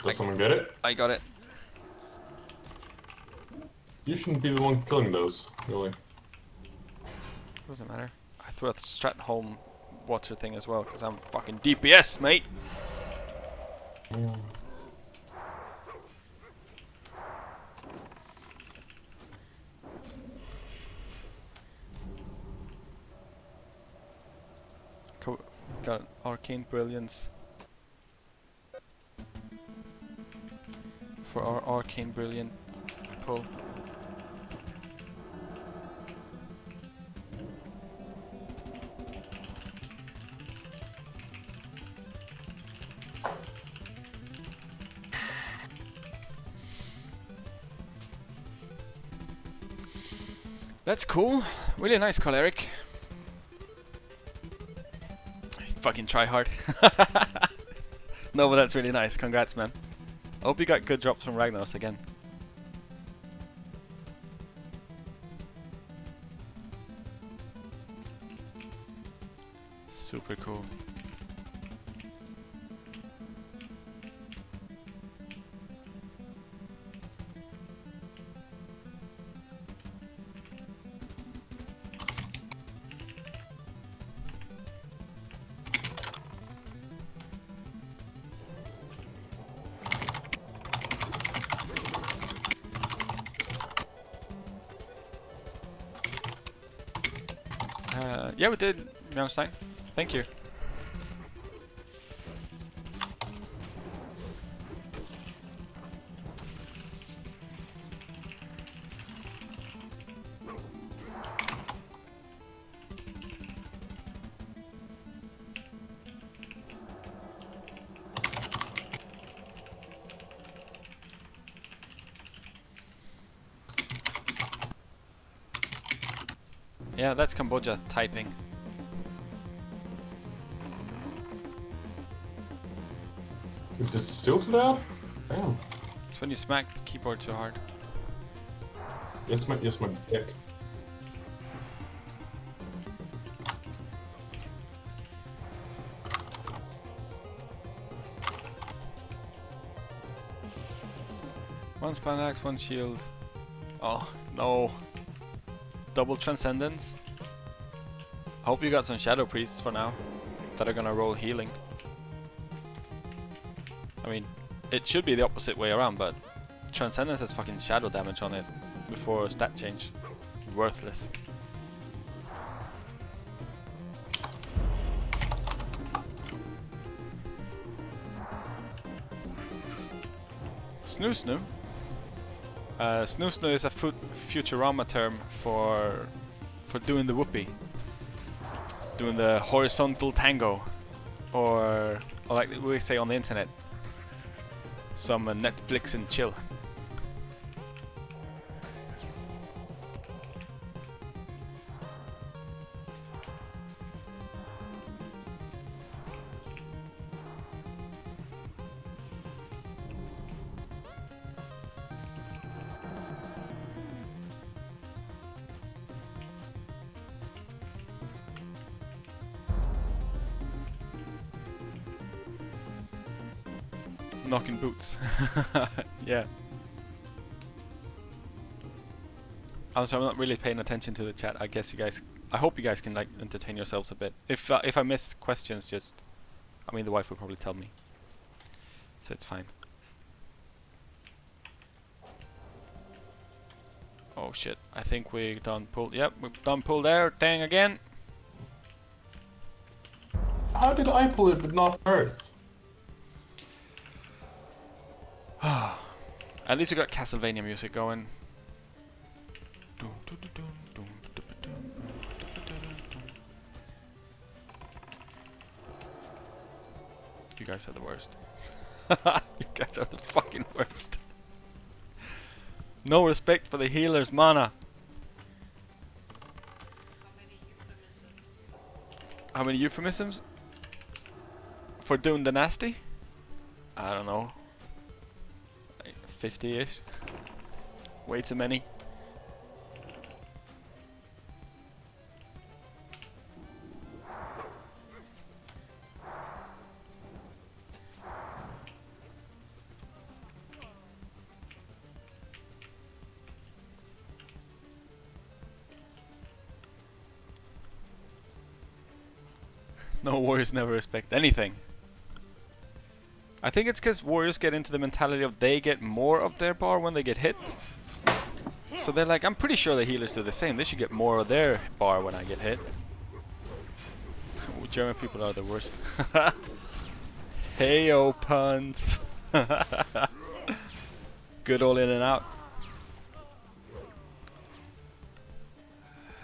Does someone get it? I got it. You shouldn't be the one killing those, really. Doesn't matter. I threw a Stratholm water thing as well, because I'm fucking DPS, mate! Got Arcane Brilliance. For our Arcane Brilliant pull. That's cool. Really nice call, Eric. Fucking try hard. No, but that's really nice. Congrats, man. I hope you got good drops from Ragnaros again. Super cool. Yeah, we did, Bjornstein. Thank you. Yeah, that's Cambodia typing. Is it still too loud? Damn. It's when you smack the keyboard too hard. Yes, my dick. One spell axe, one shield. Oh, no. Double Transcendence. Hope you got some Shadow Priests for now that are gonna roll healing. I mean, it should be the opposite way around, but Transcendence has fucking shadow damage on it before stat change. Worthless. Snoo Snoo. Snoo Snoo is a Futurama term for doing the whoopee. Doing the horizontal tango. Or like we say on the internet, some Netflix and chill. knocking boots. Yeah. I'm sorry, I'm not really paying attention to the chat. I guess you guys, I hope you guys can like entertain yourselves a bit. If I miss questions, just, I mean, the wife will probably tell me, so it's fine. Oh shit! I think we done pulled. Yep, we done pulled there. Dang again. How did I pull it but not Earth? At least you got Castlevania music going. You guys are the worst. You guys are the fucking worst. No respect for the healer's mana. How many euphemisms? For doing the nasty? I don't know. Like 50-ish. Way too many. No, warriors never respect anything. I think it's because warriors get into the mentality of they get more of their bar when they get hit. So they're like, I'm pretty sure the healers do the same. They should get more of their bar when I get hit. German people are the worst. Heyo puns. Good all in and out.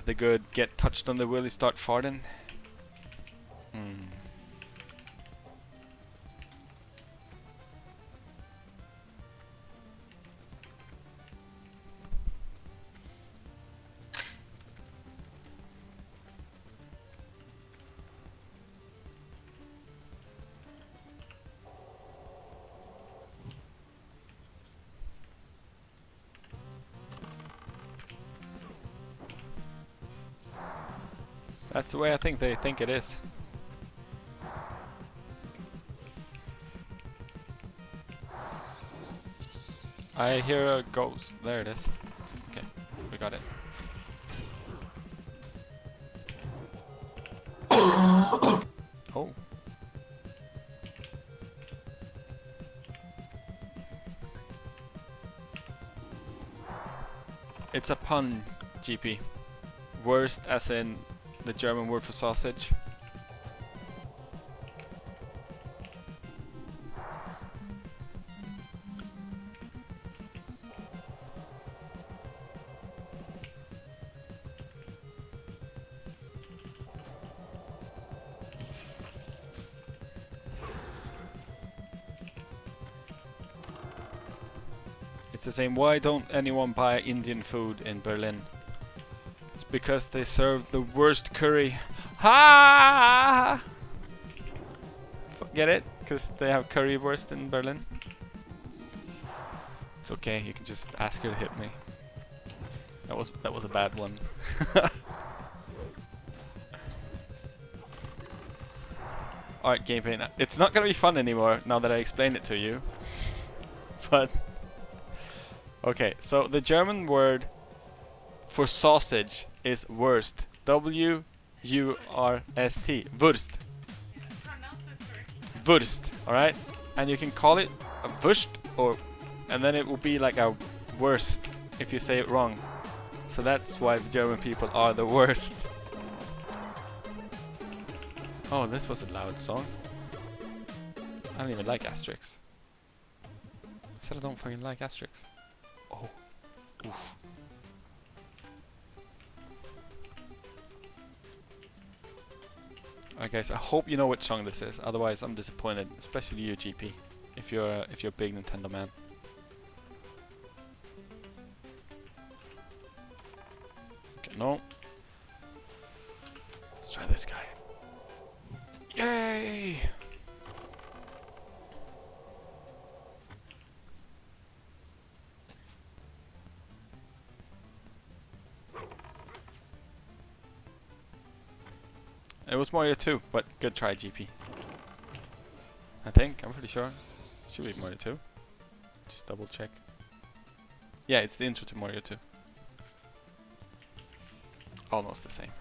The good get touched on the willy, start farting. That's the way I think they think it is. I hear a ghost. There it is. Okay, we got it. Oh. It's a pun, GP. Worst as in the German word for sausage. It's the same. Why don't anyone buy Indian food in Berlin? It's because they serve the worst curry. Ha! Get it? Because they have currywurst in Berlin. It's okay. You can just ask her to hit me. That was a bad one. Alright, gameplay now. It's not gonna be fun anymore now that I explained it to you. But okay, so the German word for sausage is Wurst. W-U-R-S-T. Wurst. Wurst, alright? And you can call it a Wurst, or and then it will be like a worst if you say it wrong. So that's why the German people are the worst. Oh, this was a loud song. I don't even like asterisks. I said I don't fucking like asterisks. Oh. Oof. Alright guys, I hope you know which song this is, otherwise I'm disappointed, especially you GP, if you're a big Nintendo man. Okay, no. Let's try this guy. Yay! It was Mario 2, but good try, GP. I think, I'm pretty sure. Should be Mario 2. Just double check. Yeah, it's the intro to Mario 2. Almost the same.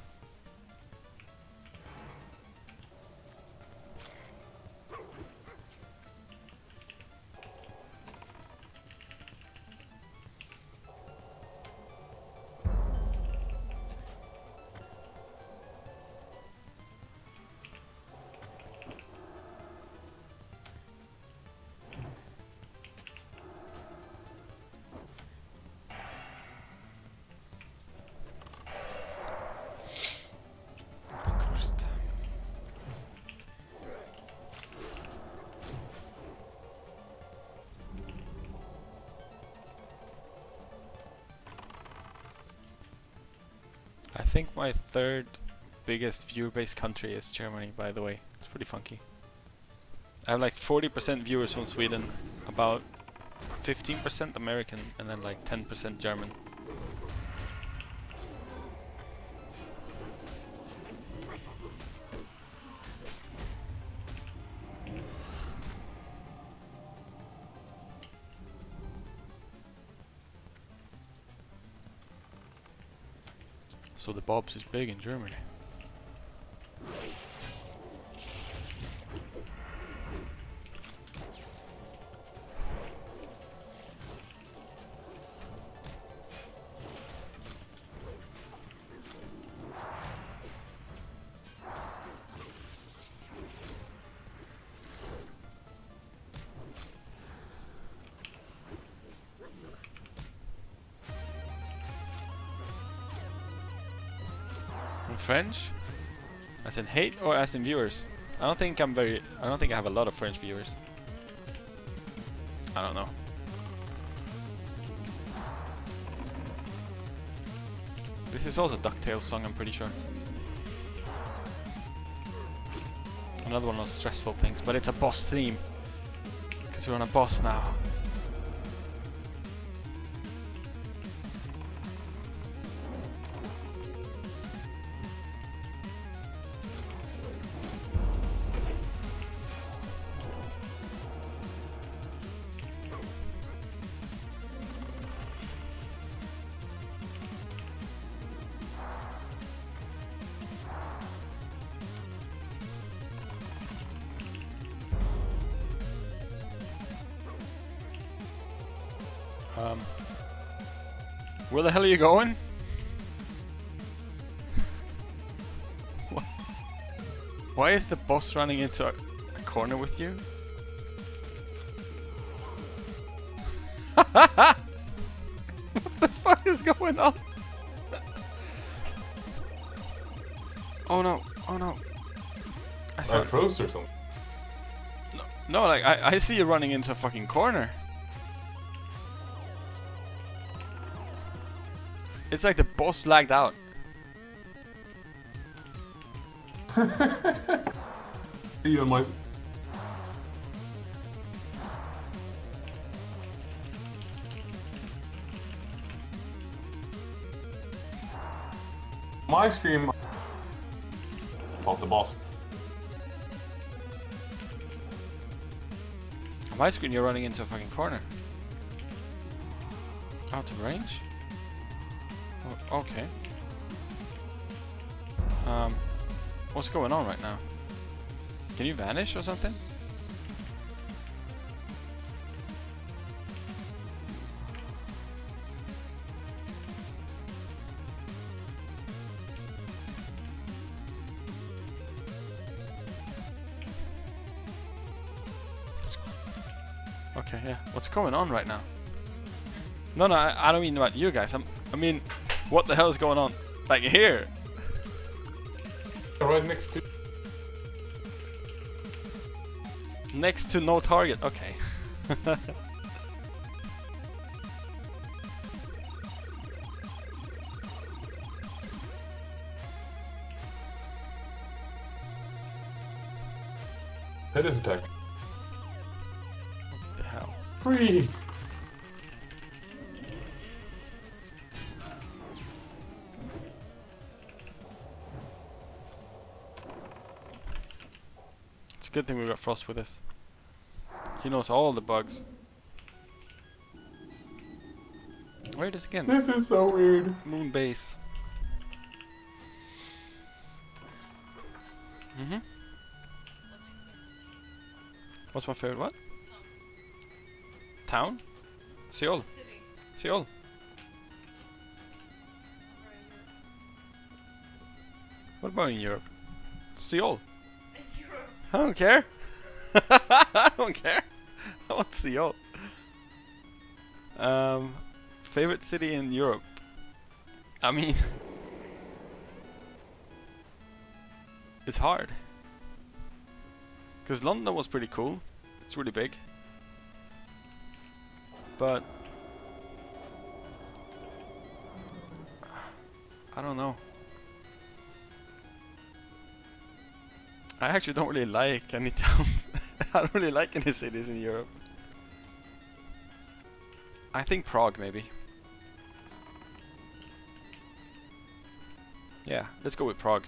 I think my third biggest viewer-based country is Germany, by the way. It's pretty funky. I have like 40% viewers from Sweden, about 15% American, and then like 10% German. So the Bobs is big in Germany. In French? As in hate or as in viewers? I don't think I have a lot of French viewers. I don't know. This is also DuckTales song, I'm pretty sure. Another one of those stressful things, but it's a boss theme. Because we're on a boss now. Where the hell are you going? Why is the boss running into a corner with you? What the fuck is going on? Oh no, oh no. I froze or something. No, like I see you running into a fucking corner. It's like the boss lagged out. Even my screen fought the boss. On my screen, you're running into a fucking corner. Out of range? Oh, okay. What's going on right now? Can you vanish or something? Okay, yeah. What's going on right now? No, I don't mean about you guys. I mean, what the hell is going on? Like here? Right next to. Next to no target. Okay. That is attack. What the hell? Free. It's a good thing we got Frost with us. He knows all the bugs. Where it is again? This is so weird. Moon base. What's my favorite one? Town? Seoul. Seoul. What about in Europe? Seoul. I don't care. I don't care. I want Seoul. Favorite city in Europe? I mean, it's hard. Because London was pretty cool. It's really big. But I don't know. I actually don't really like any towns. I don't really like any cities in Europe. I think Prague maybe. Yeah, let's go with Prague.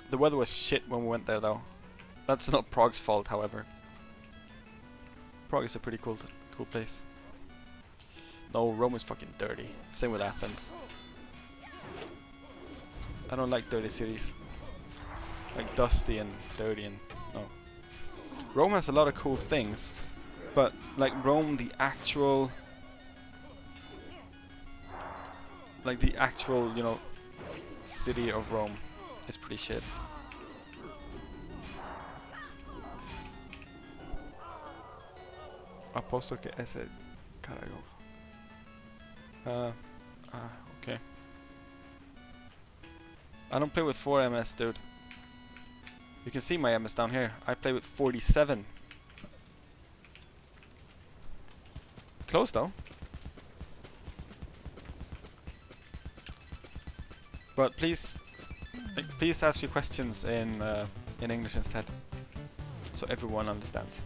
The weather was shit when we went there though. That's not Prague's fault, however. Prague is a pretty cool place. No, Rome is fucking dirty. Same with Athens. I don't like dirty cities. Like dusty and dirty and no. Rome has a lot of cool things, but like Rome, the actual, you know, city of Rome is pretty shit. Aposto que ese carajo. Okay. I don't play with 4 MS, dude. You can see my MS down here. I play with 47. Close though. But please ask your questions in English instead, so everyone understands.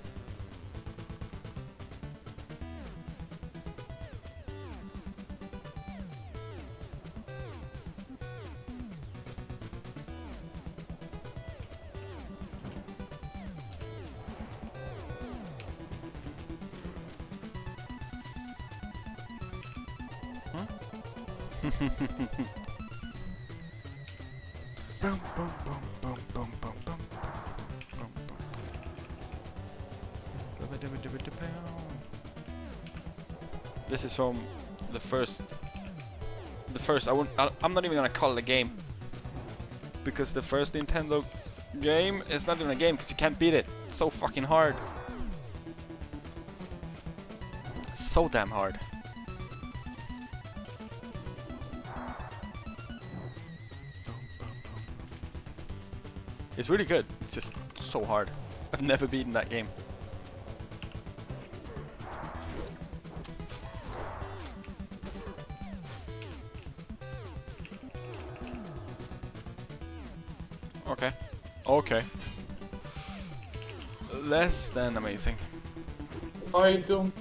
Boom, boom, boom, boom, boom, boom, boom, boom, boom. This is from the first. I'm not even gonna call it a game, because the first Nintendo game is not even a game because you can't beat it. It's so fucking hard. It's so damn hard. It's really good. It's just so hard. I've never beaten that game. Okay. Okay. Less than amazing. I don't.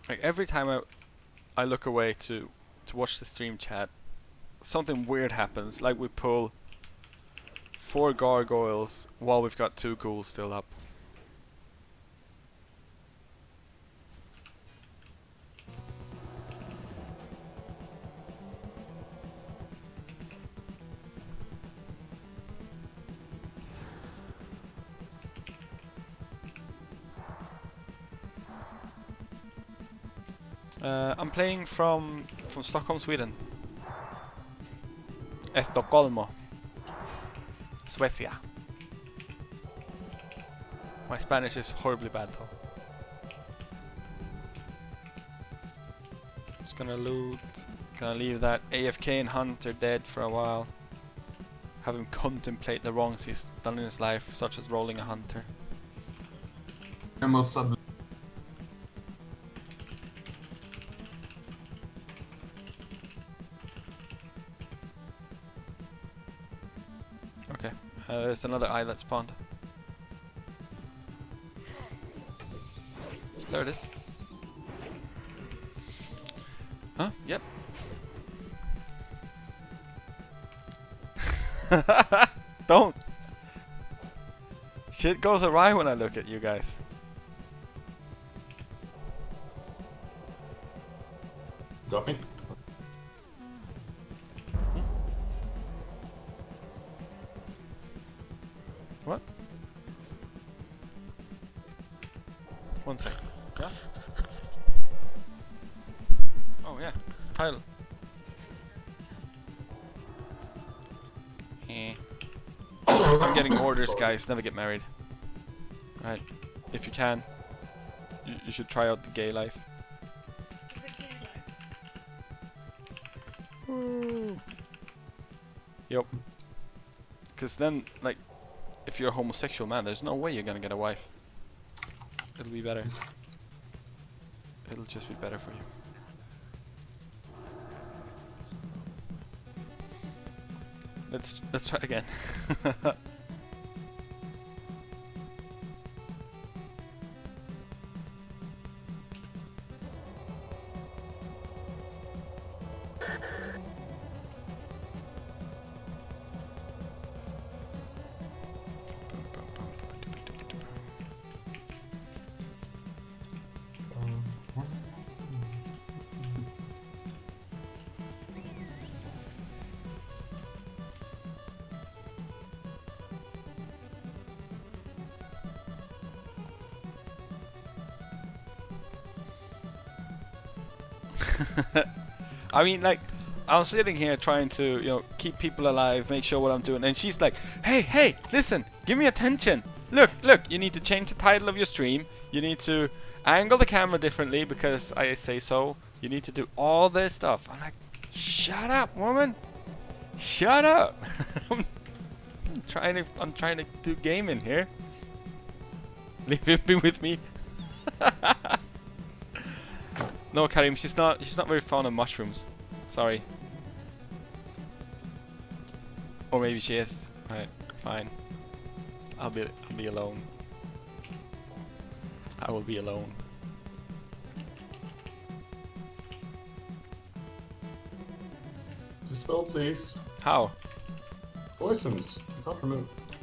Like every time I look away to watch the stream chat, something weird happens. Like we pull 4 gargoyles while we've got 2 ghouls still up. I'm playing from Stockholm, Sweden. Estocolmo, Suecia. My Spanish is horribly bad though. Just gonna loot. Gonna leave that AFK and Hunter dead for a while. Have him contemplate the wrongs he's done in his life, such as rolling a Hunter. I must sub. Okay. There's another eye that spawned. There it is. Huh? Yep. Don't. Shit goes awry when I look at you guys. Got me? What? One sec. Yeah? Oh yeah. Title. I'm getting orders, guys. Never get married. Right. If you can, you should try out the gay life. Yup. Because then, like, if you're a homosexual man, there's no way you're gonna get a wife. It'll be better. It'll just be better for you. Let's try again. I mean, like, I'm sitting here trying to, you know, keep people alive, make sure what I'm doing, and she's like, hey, listen, give me attention. Look, you need to change the title of your stream. You need to angle the camera differently because I say so. You need to do all this stuff. I'm like, shut up, woman. Shut up. I'm trying to do gaming here. Leave it be with me. No, Karim, she's not very fond of mushrooms. Sorry. Or maybe she is. Right, fine. I'll be alone. I will be alone. Dispel, please. How? Poisons. You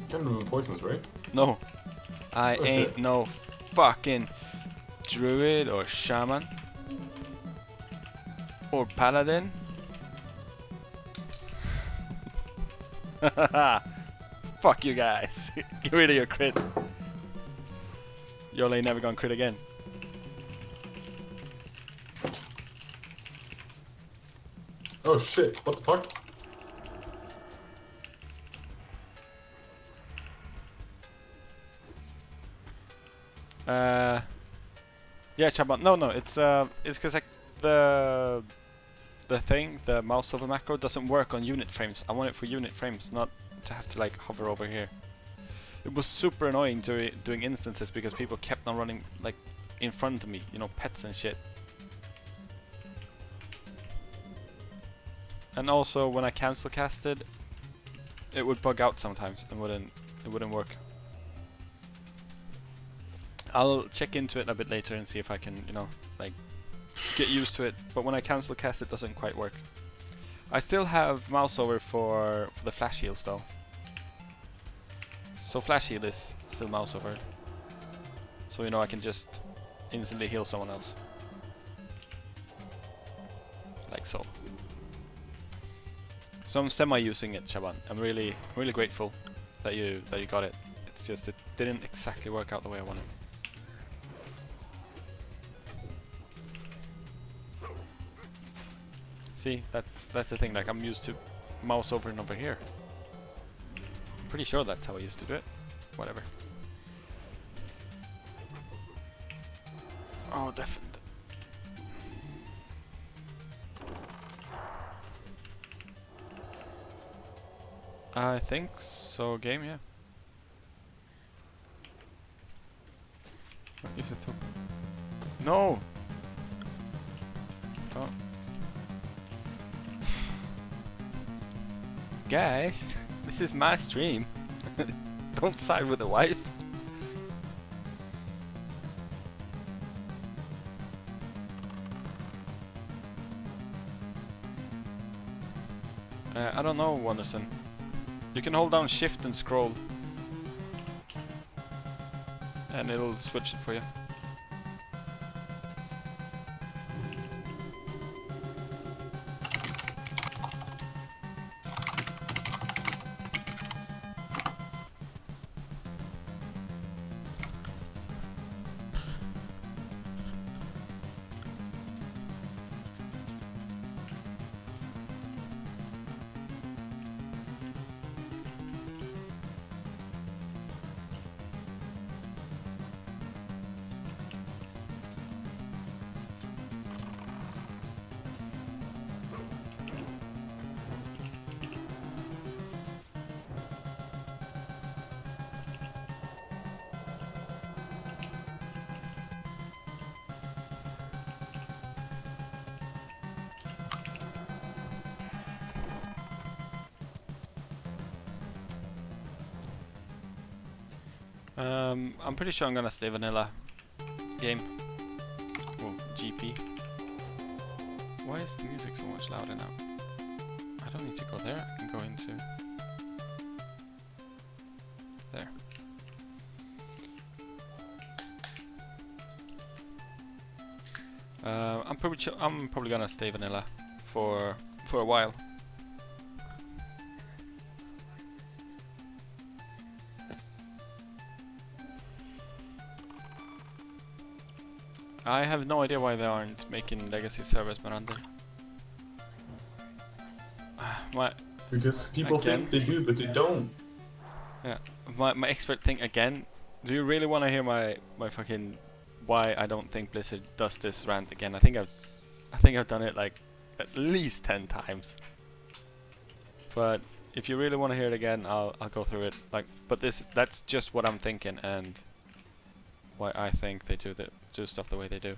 can't remove poisons, right? No. I Oh, ain't shit. no fucking druid or shaman. Or paladin. Fuck you guys. Get rid of your crit. Y'all ain't never gonna crit again. Oh shit, what the fuck? Yeah, Chaban. No, it's because like the mouse over macro doesn't work on unit frames. I want it for unit frames, not to have to like hover over here. It was super annoying doing instances because people kept on running like in front of me, you know, pets and shit. And also when I cancel casted, it would bug out sometimes and it wouldn't work. I'll check into it a bit later and see if I can, you know, like get used to it. But when I cancel cast, it doesn't quite work. I still have mouse over for the flash heals though. So flash heal is still mouse over. So you know I can just instantly heal someone else. Like so. So I'm semi using it, Shaban. I'm really grateful that you got it. It's just it didn't exactly work out the way I wanted. See, that's the thing, like I'm used to mouse over and over here. Pretty sure that's how I used to do it. Whatever. Oh, definitely. I think so, game, yeah. What is it? No! Oh. Guys, This is my stream. Don't side with the wife. I don't know, Wanderson. You can hold down shift and scroll. And it'll switch it for you. I'm pretty sure I'm gonna stay vanilla game. Well, GP. Why is the music so much louder now? I don't need to go there, I can go into... there. I'm probably gonna stay vanilla for a while. I have no idea why they aren't making legacy servers, Miranda. Because people think they do, but they don't. Yeah, my expert thing again. Do you really want to hear my fucking why I don't think Blizzard does this rant again? I think I've done it like at least 10 times. But if you really want to hear it again, I'll go through it. Like, but that's just what I'm thinking and why I think they do stuff the way they do.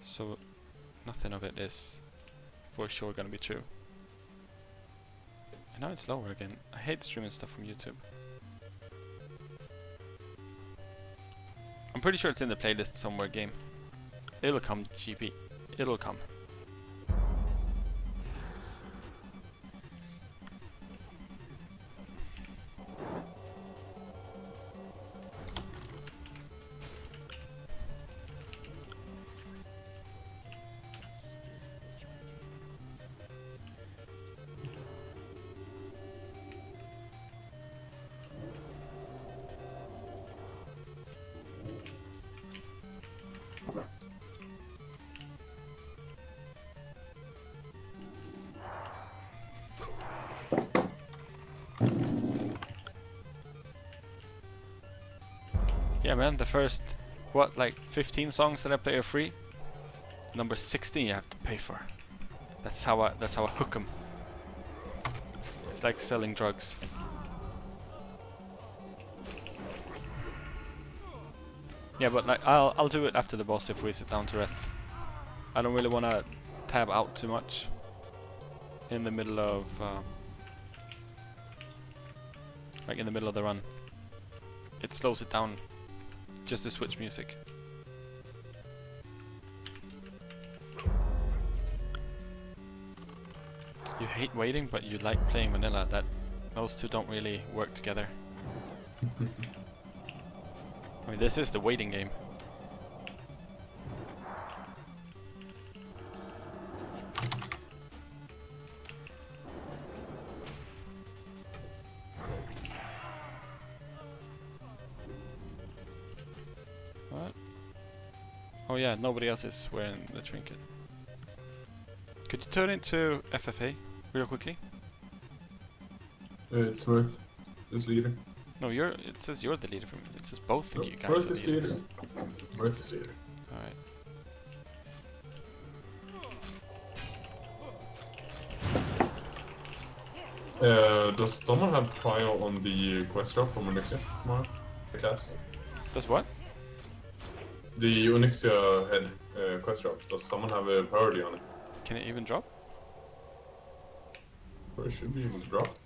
So nothing of it is for sure gonna be true. And now it's lower again. I hate streaming stuff from YouTube. I'm pretty sure it's in the playlist somewhere, game. It'll come, GP. It'll come. Yeah, man, the first, what, like 15 songs that I play are free. Number 16 you have to pay for. That's how I hook 'em. It's like selling drugs. Yeah, but like I'll do it after the boss if we sit down to rest. I don't really want to tab out too much in the middle of like in the middle of the run. It slows it down just to switch music. You hate waiting, but you like playing vanilla. Those two don't really work together. I mean, this is the waiting game. What? Oh yeah, nobody else is wearing the trinket. Could you turn into FFA real quickly? It's Mirth, is leader. No, it says you're the leader for me. It says both of you guys Mirth are is leaders. leader. Mirth is leader. Alright. Does someone have prio on the quest drop from Onyxia tomorrow? The cast? Does what? The Onyxia head quest drop. Does someone have a priority on it? Can it even drop? But it should be able to drop.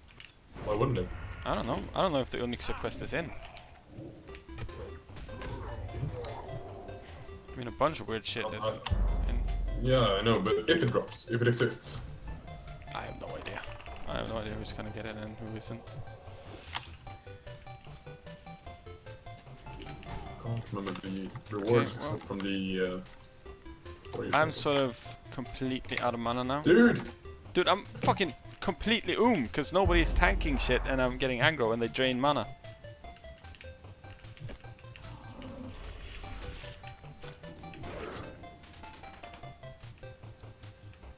Why wouldn't it? I don't know. I don't know if the Onyxa quest is in. I mean, a bunch of weird shit is in. Yeah, I know, but if it drops, if it exists. I have no idea. I have no idea who's gonna get it and who isn't. Can't remember the rewards well, except from the. I'm sort of completely out of mana now. Dude! Dude, I'm fucking completely because nobody's tanking shit and I'm getting aggro when they drain mana.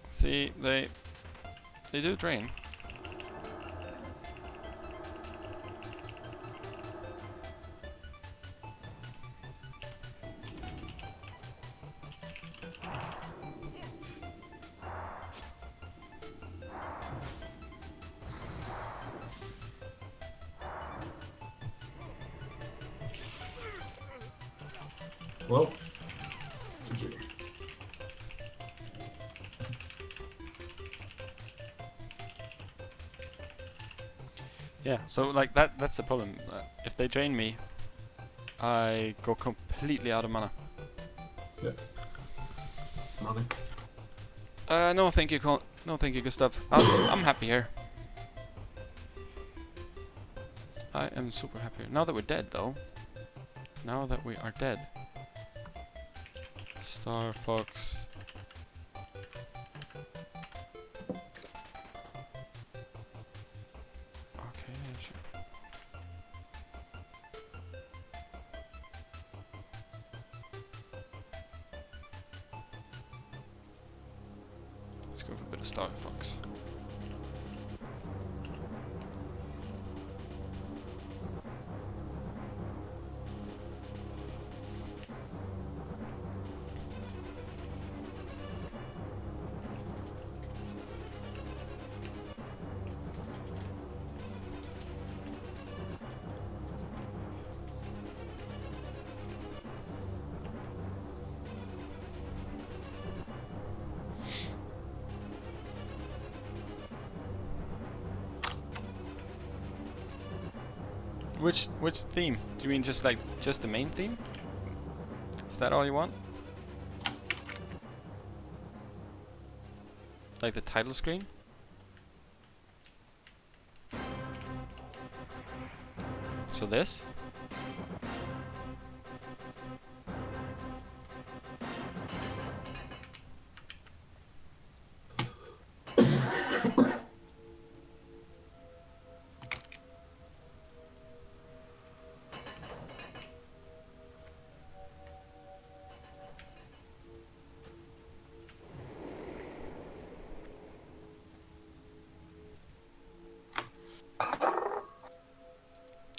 See, they do drain. Well, GG. Yeah, so like that's the problem. If they drain me, I go completely out of mana. Yeah. Money. No thank you, no thank you, Gustav. I'm happy here. I am super happy. Now that we're dead, though. Now that we are dead. Star Fox. Okay, sure. Let's go for a bit of Star Fox. Which theme? Do you mean just the main theme? Is that all you want? Like the title screen? So this?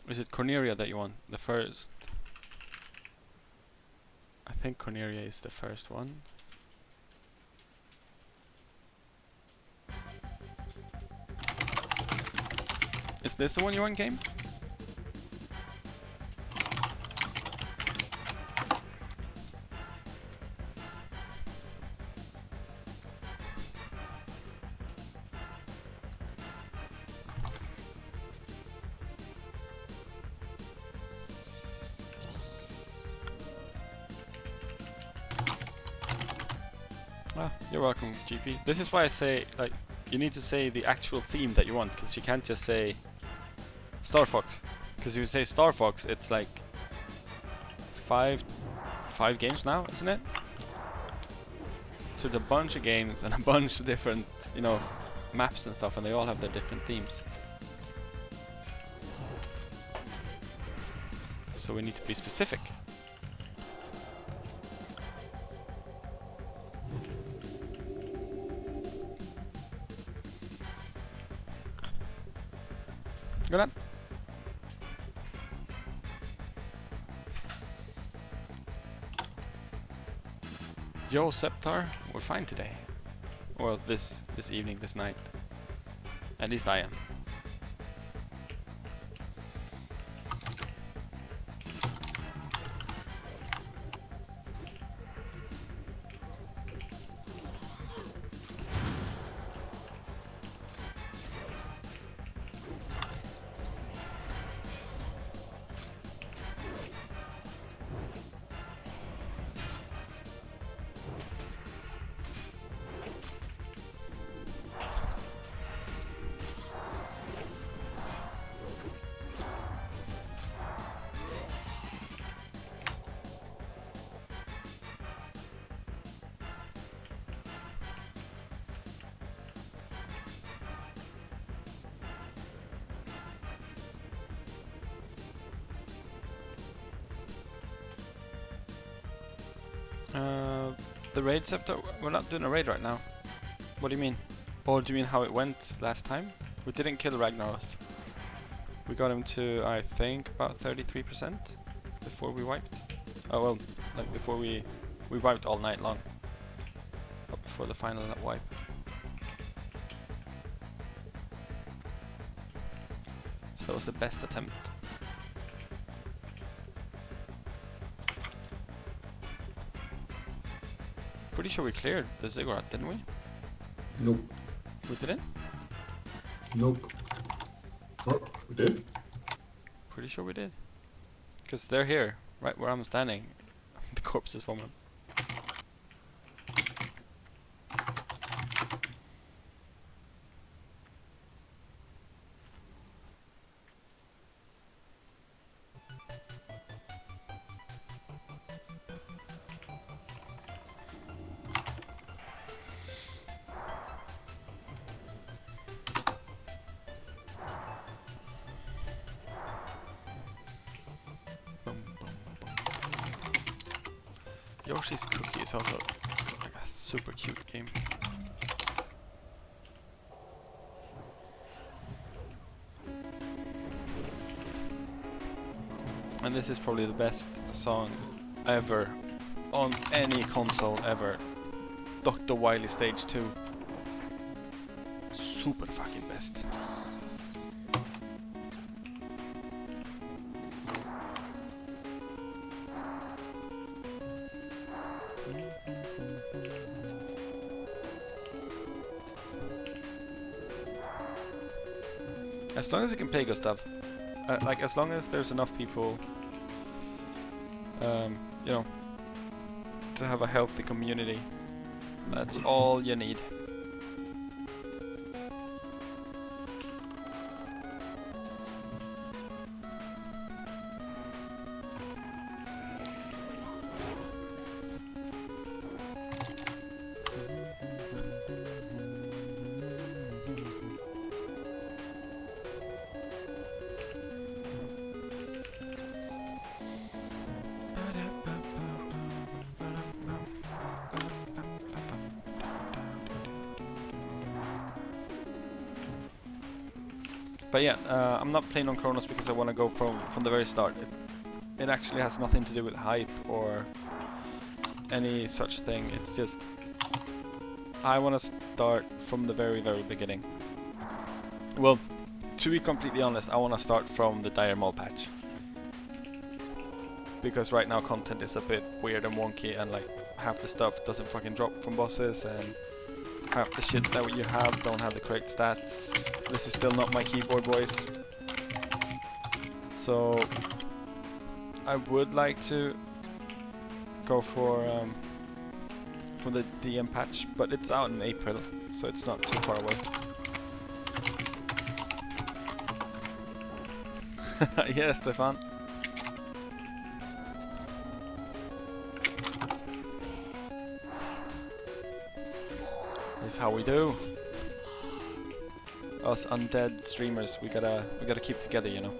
Is it Corneria that you want? The first? I think Corneria is the first one. Is this the one you want, game? Ah, you're welcome, GP. This is why I say, like, you need to say the actual theme that you want, because you can't just say Star Fox. Because if you say Star Fox, it's like five games now, isn't it? So it's a bunch of games and a bunch of different, you know, maps and stuff, and they all have their different themes. So we need to be specific. Good on. Yo, Septar, we're fine today. Or this evening, this night. At least I am. The raid scepter? We're not doing a raid right now. What do you mean? Or do you mean how it went last time? We didn't kill Ragnaros. We got him to, I think, about 33% before we wiped. Oh well, like before we wiped all night long. But before the final wipe. So that was the best attempt. Pretty sure we cleared the ziggurat, didn't we? Nope. We didn't? Nope. Oh, we did? Pretty sure we did. Because they're here, right where I'm standing. The corpses from them. Yoshi's Cookie is also like a super cute game. And this is probably the best song ever on any console ever. Dr. Wily Stage 2. Super fucking best. As long as you can play Gustav, like as long as there's enough people, you know, to have a healthy community, that's all you need. But yeah, I'm not playing on Kronos because I want to go from the very start. It actually has nothing to do with hype or any such thing. It's just I want to start from the very beginning. Well, to be completely honest, I want to start from the Dire Maul patch. Because right now content is a bit weird and wonky, and like half the stuff doesn't fucking drop from bosses, and half the shit that you have don't have the correct stats. This is still not my keyboard voice. So I would like to go for the DM patch, but it's out in April, so it's not too far away. Yeah, Stefan. This is how we do. Us undead streamers, we gotta keep together, you know.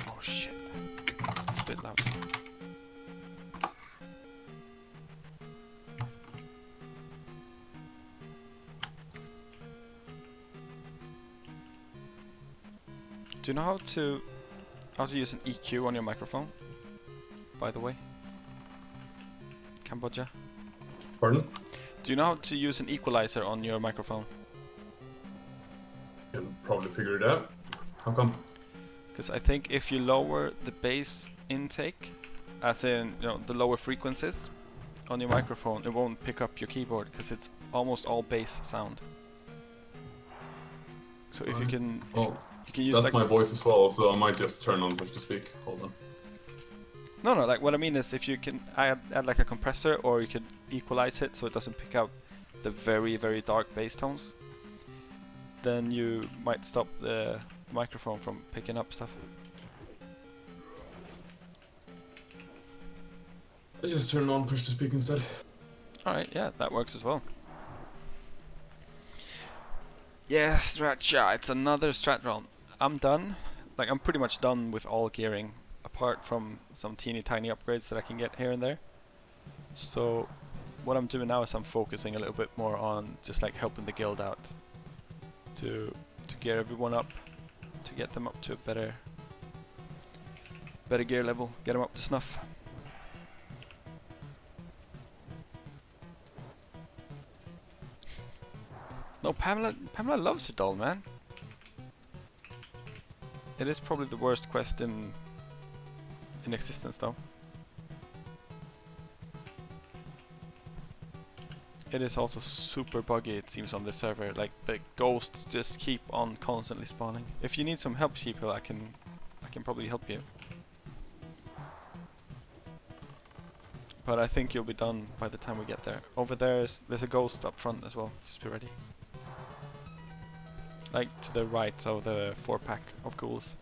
Oh shit. It's a bit loud. Do you know how to use an EQ on your microphone? By the way, Cambodia. Pardon? Do you know how to use an equalizer on your microphone? Can probably figure it out. How come? Because I think if you lower the bass intake, as in the lower frequencies on your microphone, it won't pick up your keyboard because it's almost all bass sound. So if you can, you can use that's like my voice as well, so I might just turn on push to speak. Hold on. No, like what I mean is if you can add like a compressor, or you could equalize it so it doesn't pick out the very dark bass tones, then you might stop the microphone from picking up stuff. I just turned on push to speak instead. Alright, yeah, that works as well. Yeah, Stratcha, it's another strat realm. I'm done. Like, I'm pretty much done with all gearing, apart from some teeny tiny upgrades that I can get here and there. So, what I'm doing now is I'm focusing a little bit more on just like helping the guild out. To gear everyone up, to get them up to a better gear level, get them up to snuff. No, Pamela loves her doll, man. It is probably the worst quest in existence, though. It is also super buggy, it seems, on the server. Like, the ghosts just keep on constantly spawning. If you need some help, Sheeple, I can probably help you. But I think you'll be done by the time we get there. Over there's a ghost up front as well. Just be ready. Like to the right of the 4-pack of ghouls.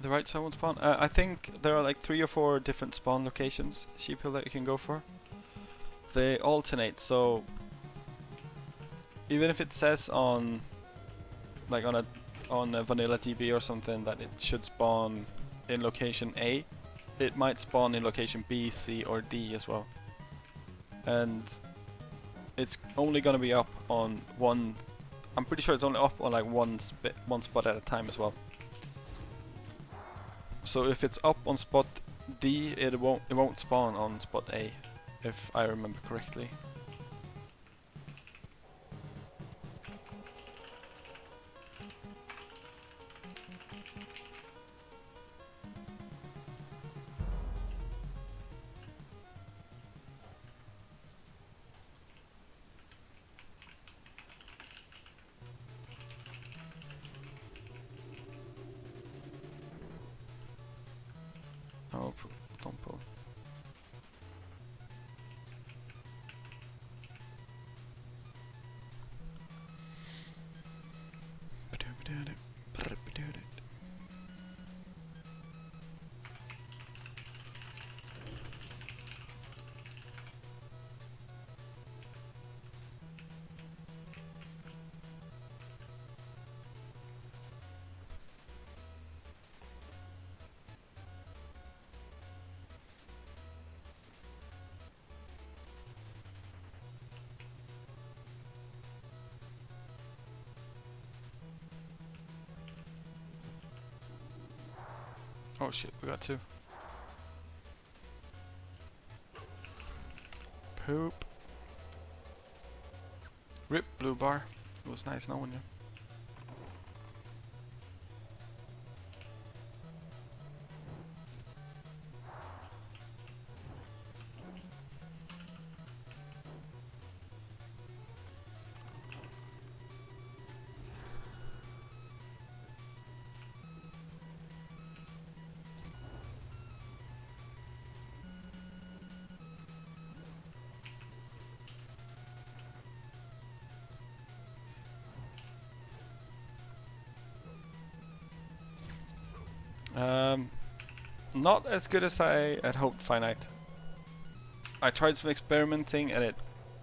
The right side won't spawn? I think there are like 3 or 4 different spawn locations, Sheeple, that you can go for. They alternate, so even if it says on like on a vanilla TB or something that it should spawn in location A, it might spawn in location B, C or D as well. And it's only gonna be up on one, I'm pretty sure it's only up on like one spot at a time as well. So if it's up on spot D, it won't spawn on spot A, if I remember correctly. Oh, don't pull. Oh shit, we got 2. Poop. Rip blue bar. It was nice knowing you. Not as good as I had hoped, Finite. I tried some experimenting and it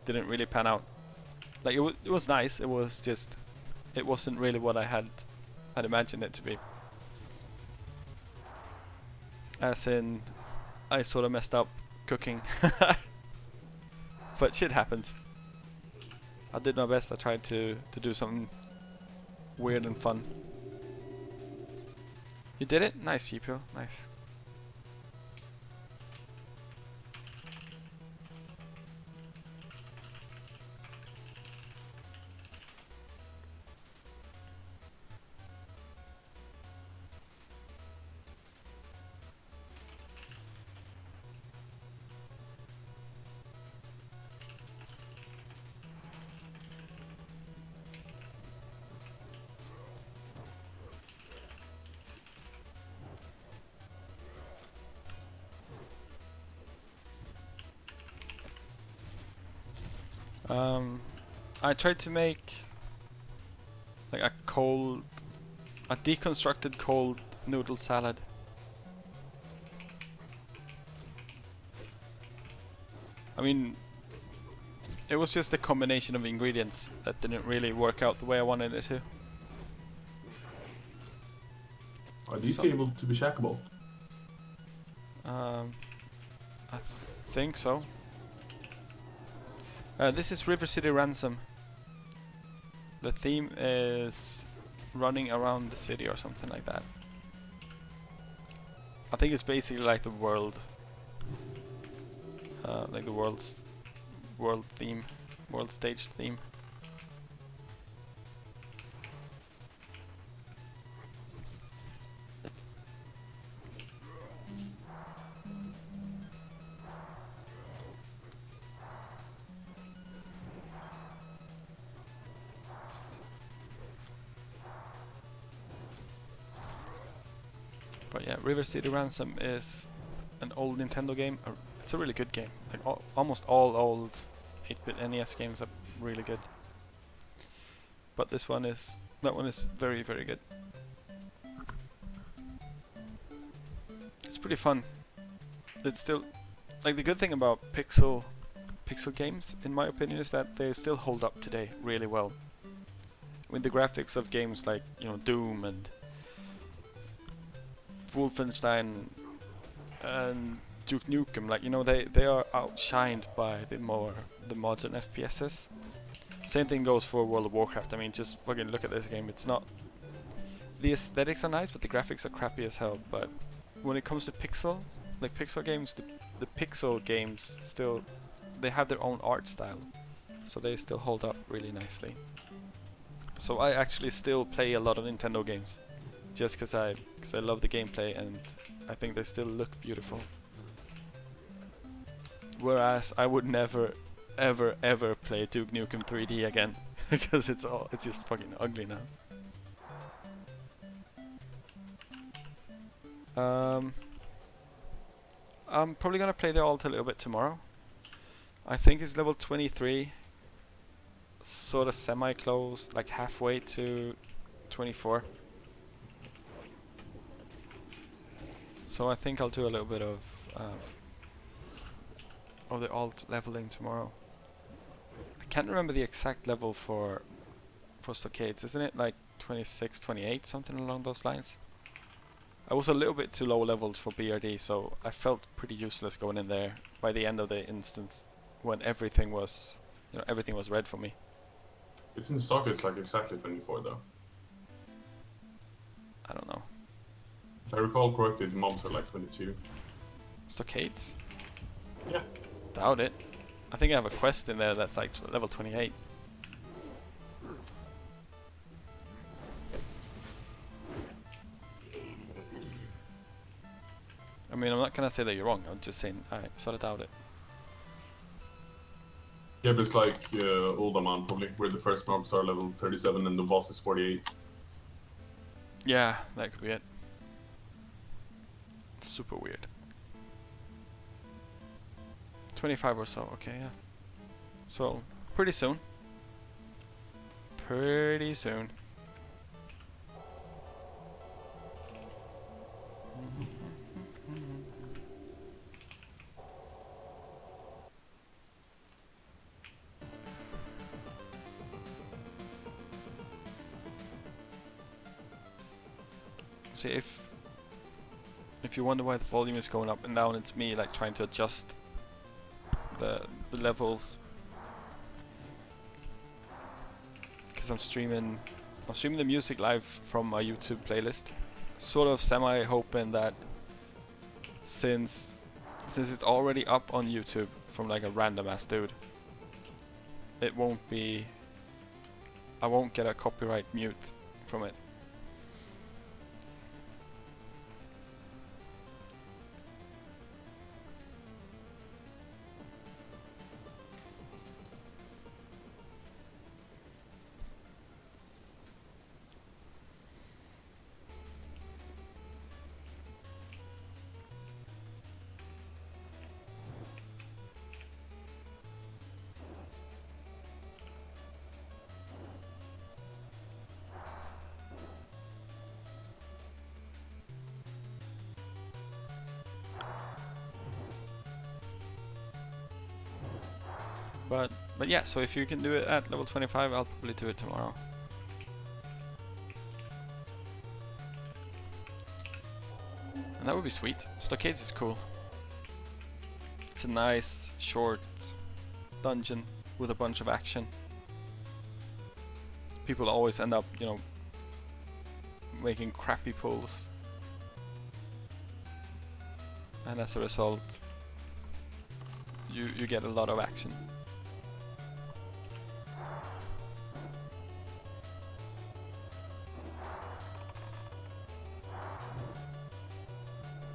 didn't really pan out. Like it was nice. It was just, it wasn't really what I had imagined it to be. As in, I sort of messed up cooking. But shit happens. I did my best. I tried to do something weird and fun. You did it? Nice, Sheeple. Nice. I tried to make like a deconstructed cold noodle salad. I mean, it was just a combination of ingredients that didn't really work out the way I wanted it to. Are these So- able to be shackable? I think so. This is River City Ransom. The theme is running around the city or something like that. I think it's basically like the world, like the world stage theme. But yeah, River City Ransom is an old Nintendo game. It's a really good game. Like almost all old 8-bit NES games are really good. But that one is very, very good. It's pretty fun. It's still like the good thing about pixel games, in my opinion, is that they still hold up today really well. With the graphics of games like, you know, Doom and Wolfenstein and Duke Nukem, like, you know, they are outshined by the modern FPSs. Same thing goes for World of Warcraft. I mean, just fucking look at this game. It's not, the aesthetics are nice, but the graphics are crappy as hell. But when it comes to pixel games, the pixel games still, they have their own art style, so they still hold up really nicely. So I actually still play a lot of Nintendo games, just because I love the gameplay and I think they still look beautiful. Whereas I would never, ever play Duke Nukem 3D again, because it's just fucking ugly now. I'm probably gonna play the alt a little bit tomorrow. I think it's level 23, sort of semi-close, like halfway to 24. So I think I'll do a little bit of the alt leveling tomorrow. I can't remember the exact level for Stockades, isn't it like 26, 28, something along those lines? I was a little bit too low leveled for BRD, so I felt pretty useless going in there by the end of the instance, when everything was red for me. It's in stock, it's like exactly 24 though. I don't know. If I recall correctly, the mobs are like 22. Stockades? Yeah. Doubt it. I think I have a quest in there that's like level 28. I mean, I'm not gonna say that you're wrong, I'm just saying I sort of doubt it. Yeah, but it's like Uldaman probably, where the first mobs are level 37 and the boss is 48. Yeah, that could be it. It's super weird. 25 or so, okay, yeah. So, pretty soon. Pretty soon. See, if you wonder why the volume is going up and down, it's me like trying to adjust the levels, because I'm streaming the music live from my YouTube playlist, sort of semi hoping that since it's already up on YouTube from like a random ass dude, I won't get a copyright mute from it. But yeah, so if you can do it at level 25, I'll probably do it tomorrow. And that would be sweet. Stockades is cool. It's a nice, short dungeon with a bunch of action. People always end up, you know, making crappy pulls. And as a result, you get a lot of action.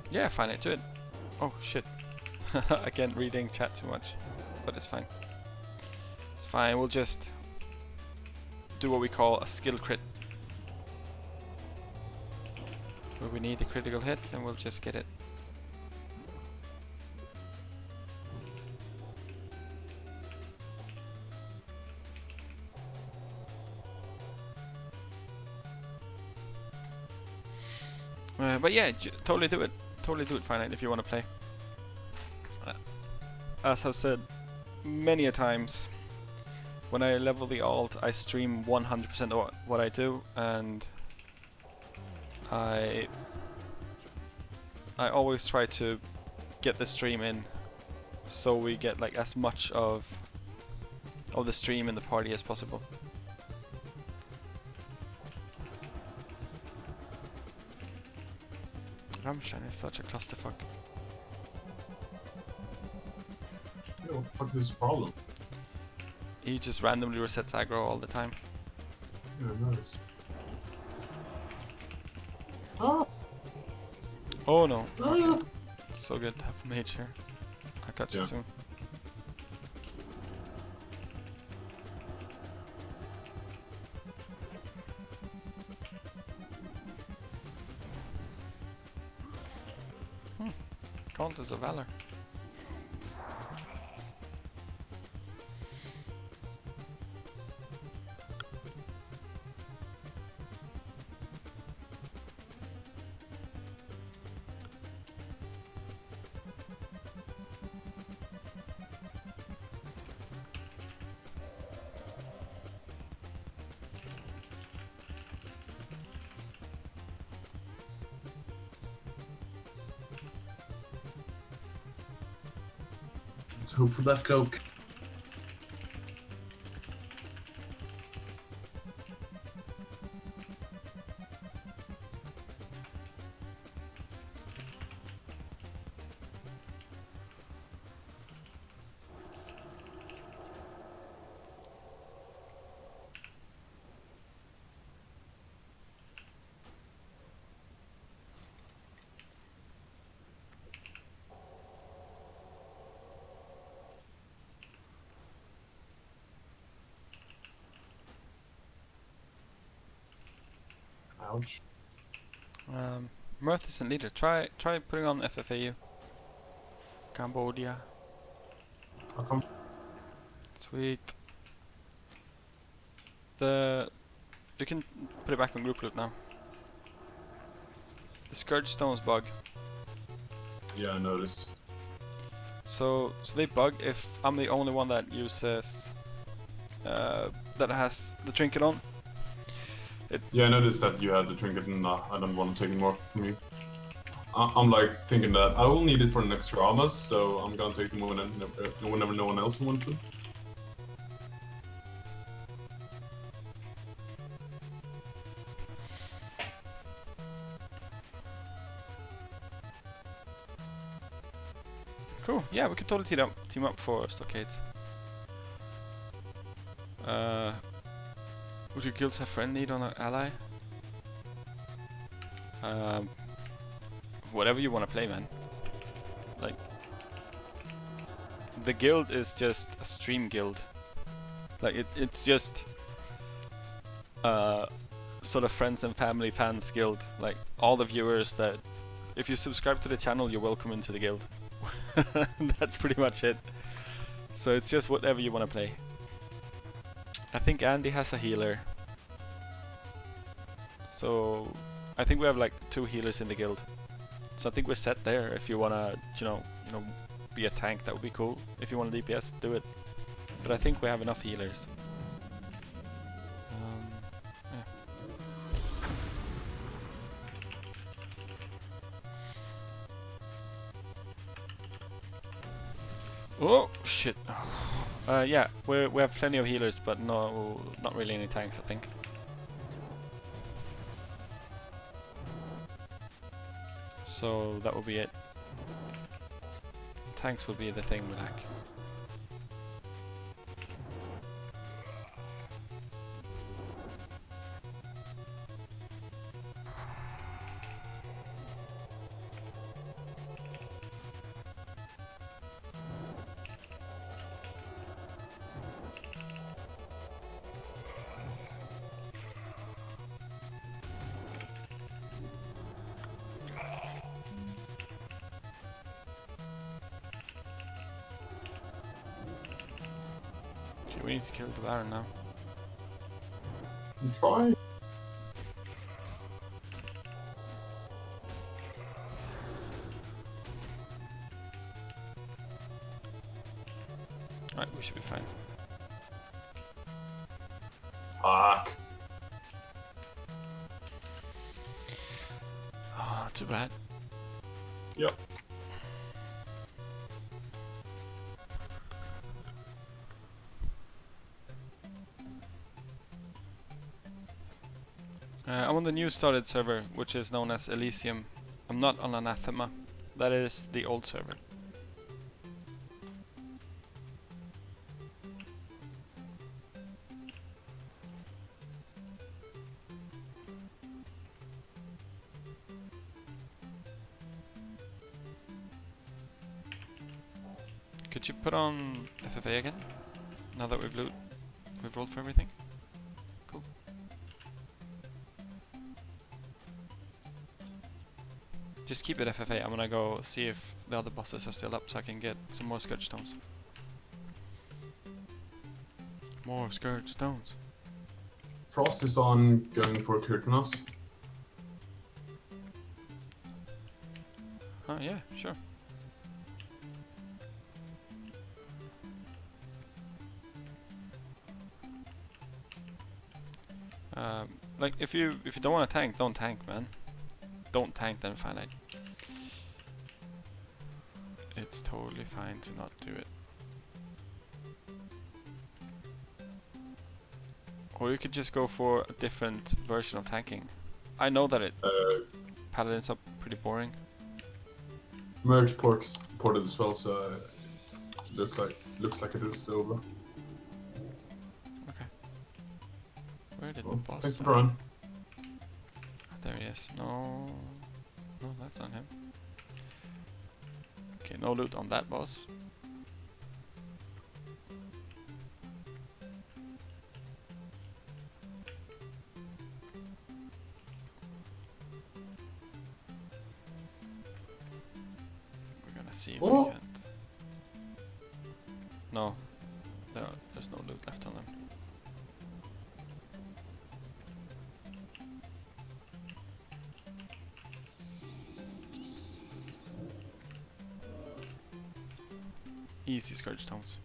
Yeah, fine, do it. Oh shit. Again, reading chat too much. But it's fine. It's fine, we'll just do what we call a skill crit. Where we need a critical hit and we'll just get it. But yeah, totally do it. Totally do it, Finite, if you want to play. As I've said many a times, when I level the alt, I stream 100% of what I do, and I always try to get the stream in, so we get like as much of the stream in the party as possible. Rammstein is such a clusterfuck. Yeah, what the fuck is his problem? He just randomly resets aggro all the time. Yeah, I noticed. Oh! Oh no. Oh, Okay. yeah. It's so good to have a mage here. I'll catch you Yeah. soon. Countess of Valor. Let's hope for that coke. Ouch. Mirth isn't leader. Try putting on FFAU. Cambodia. How come? Sweet. You can put it back on group loot now. The Scourge Stones bug. Yeah, I noticed. So they bug if I'm the only one that uses that has the trinket on. Yeah, I noticed that you had the trinket and I don't want to take it more from you. I'm like thinking that I will need it for the next dramas, so I'm gonna take them whenever no one else wants it. Cool. Yeah, we could totally team up for Stockades. Would your guilds have friend need on an ally? Whatever you want to play, man. Like, the guild is just a stream guild. Like, it's just sort of friends and family fans guild. Like, all the viewers that, if you subscribe to the channel, you're welcome into the guild. That's pretty much it. So it's just whatever you want to play. I think Andy has a healer. So I think we have like 2 healers in the guild. So I think we're set there. If you wanna, you know, be a tank, that would be cool. If you want DPS, do it. but I think we have enough healers. Yeah. Oh shit! Yeah, we have plenty of healers, but no, not really any tanks, I think. So that will be it. Tanks will be the thing we lack. Okay, we need to kill the Baron now. Try. Alright, we should be fine. Fuck. Ah, too bad. Yep. I'm on the new started server, which is known as Elysium. I'm not on Anathema. That is the old server. Could you put on FFA again? Now that we've rolled for everything? Cool. Just keep it FFA. I'm gonna go see if the other bosses are still up so I can get some more Scourge Stones. More Scourge Stones. Frost is on going for Kurtanos. Oh yeah, sure. Like if you don't want to tank, don't tank, man. Don't tank, then finite. It's totally fine to not do it. Or you could just go for a different version of tanking. I know that Paladins are pretty boring. Merge ported as well, so it looks like it is over. Okay. Where did the Well, boss? thanks for the run. There he is. No, that's on him. Okay, no loot on that boss. We're gonna see if we Oh. can't. No, there's no loot left on them. Easy Scourge Stones.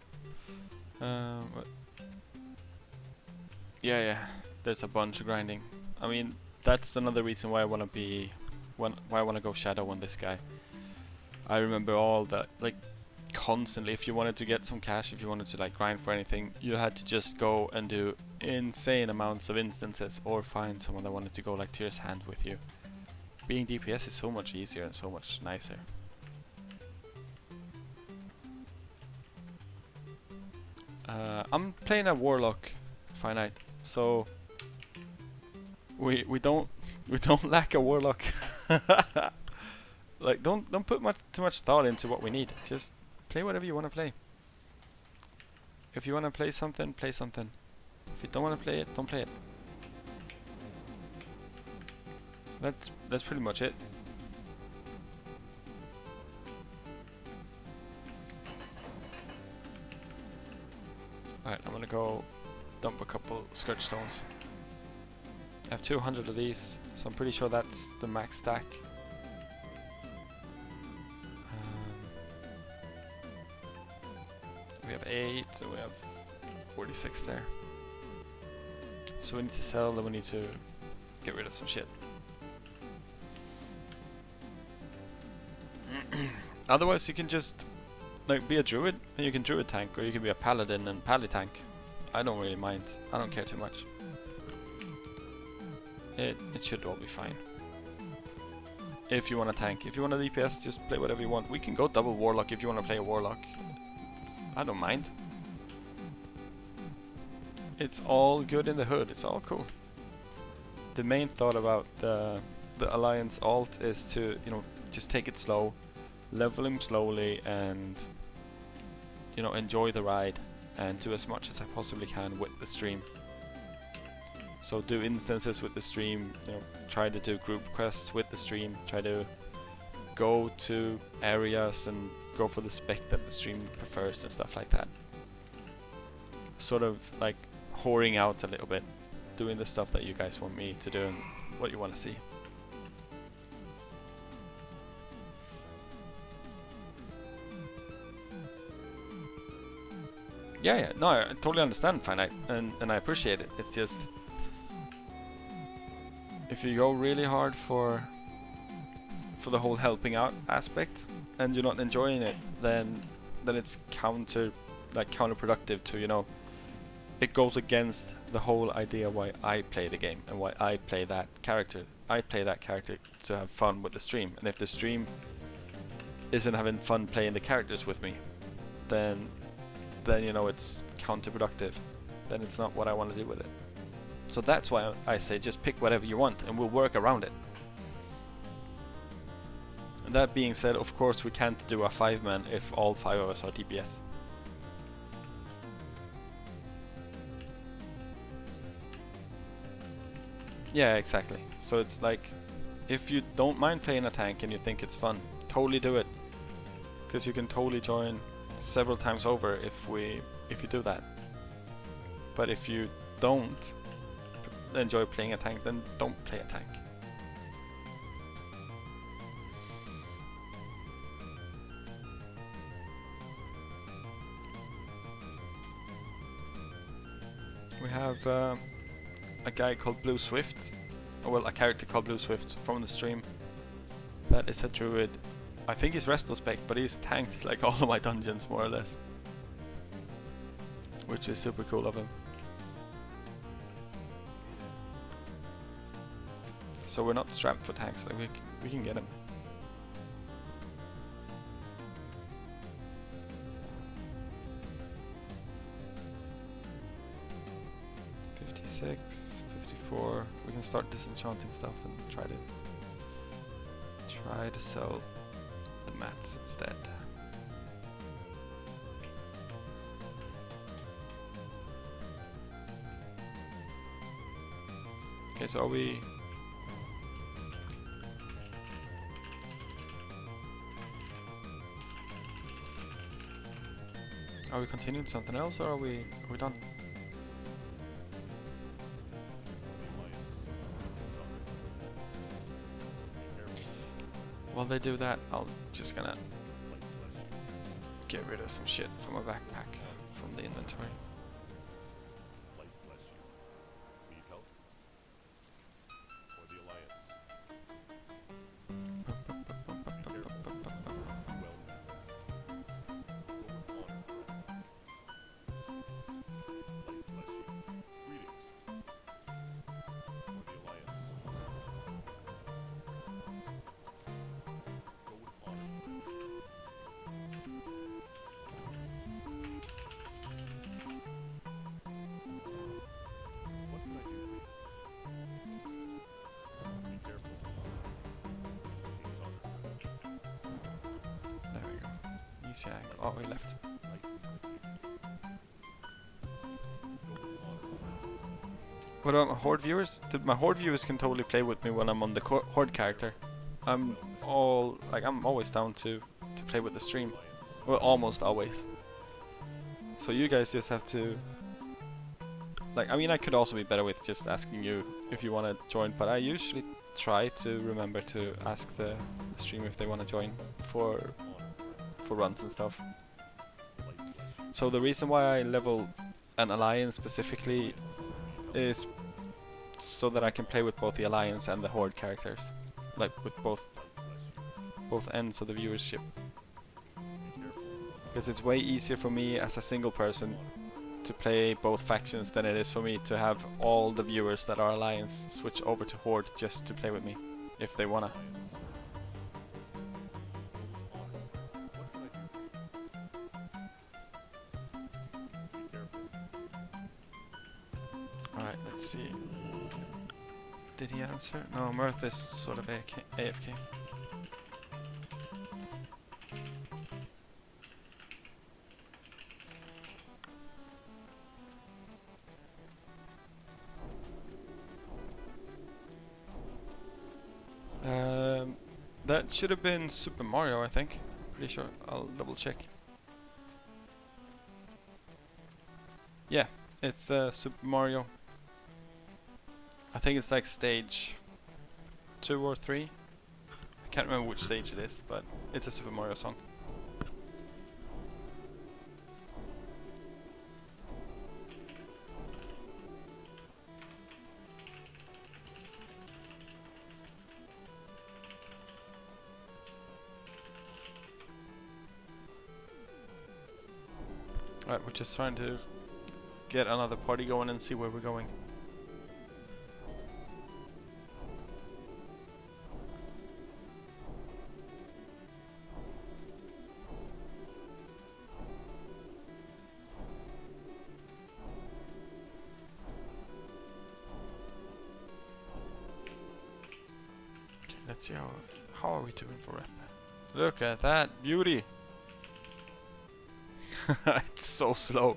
What? Yeah, there's a bunch of grinding. I mean, that's another reason why I want to be, why I want to go Shadow on this guy. I remember all that, like, constantly, if you wanted to get some cash, if you wanted to like grind for anything, you had to just go and do insane amounts of instances or find someone that wanted to go like Tears Hand with you. Being DPS is so much easier and so much nicer. I'm playing a Warlock finite, so we don't lack a Warlock. Like don't put too much thought into what we need. Just play whatever you want to play. If you want to play something, play something. If you don't want to play it, don't play it. That's pretty much it. Alright, I'm gonna go dump a couple Scourge Stones. I have 200 of these, so I'm pretty sure that's the max stack. We have 8, so we have 46 there. So we need to sell, then we need to get rid of some shit. Otherwise you can just like be a druid and you can druid tank, or you can be a paladin and pally tank. I don't really mind. I don't care too much. It should all be fine. If you want to tank, if you want to DPS, just play whatever you want. We can go double warlock if you want to play a warlock. I don't mind. It's all good in the hood. It's all cool. The main thought about the Alliance alt is to, you know, just take it slow, level him slowly, and you know, enjoy the ride and do as much as I possibly can with the stream. So do instances with the stream, you know, try to do group quests with the stream, try to go to areas and go for the spec that the stream prefers and stuff like that. Sort of like whoring out a little bit, doing the stuff that you guys want me to do and what you want to see. Yeah, no, I totally understand Finite, and I appreciate it. It's just, if you go really hard for the whole helping out aspect and you're not enjoying it, then it's counterproductive to, you know, it goes against the whole idea why I play the game and why I play that character. I play that character to have fun with the stream, and if the stream isn't having fun playing the characters with me, then you know, it's counterproductive. Then it's not what I want to do with it. So that's why I say just pick whatever you want and we'll work around it. And that being said, of course we can't do a 5-man if all 5 of us are DPS. Yeah, exactly. So it's like, if you don't mind playing a tank and you think it's fun, totally do it. Because you can totally join several times over if you do that. But if you don't enjoy playing a tank, then don't play a tank. We have a guy called Blue Swift, or well, a character called Blue Swift from the stream. That is a druid. I think he's resto spec, but he's tanked like all of my dungeons more or less, which is super cool of him. So we're not strapped for tanks, like we can get him. .56, 54. We can start disenchanting stuff and try to sell the mats instead. Okay, so are we continuing something else, or are we done? While they do that, I'm just gonna get rid of some shit from my backpack from the inventory. Easy angle. Oh, we left. What about my Horde viewers? My Horde viewers can totally play with me when I'm on the Horde character. I'm always down to play with the stream. Well, almost always. So you guys just have to, like, I mean, I could also be better with just asking you if you want to join, but I usually try to remember to ask the stream if they want to join for runs and stuff. So the reason why I level an alliance specifically is so that I can play with both the alliance and the horde characters, like with both ends of the viewership. Because it's way easier for me as a single person to play both factions than it is for me to have all the viewers that are alliance switch over to horde just to play with me, if they wanna. Alright, let's see. Did he answer? No, Mirth is sort of AFK. That should have been Super Mario, I think. Pretty sure. I'll double check. Yeah, it's Super Mario. I think it's like stage 2 or 3. I can't remember which stage it is, but it's a Super Mario song. Alright, we're just trying to get another party going and see where we're going. Okay, let's see how are we doing for rep. Look at that beauty! It's so slow.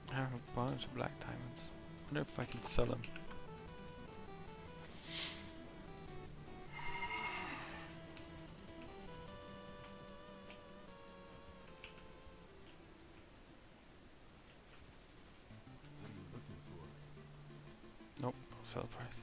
I have a bunch of black diamonds. I wonder if I can sell them. Nope, no sell price.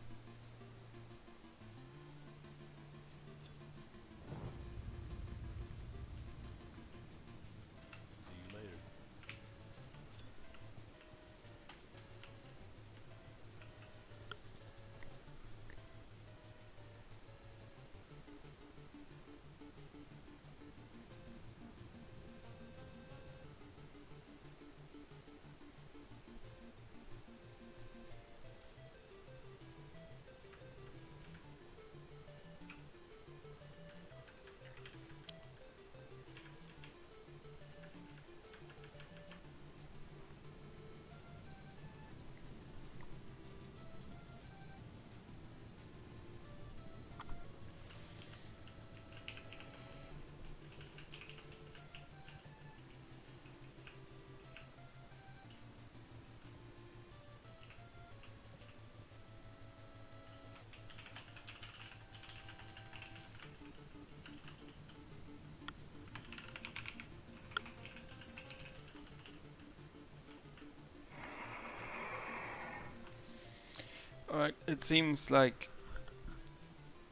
Alright, it seems like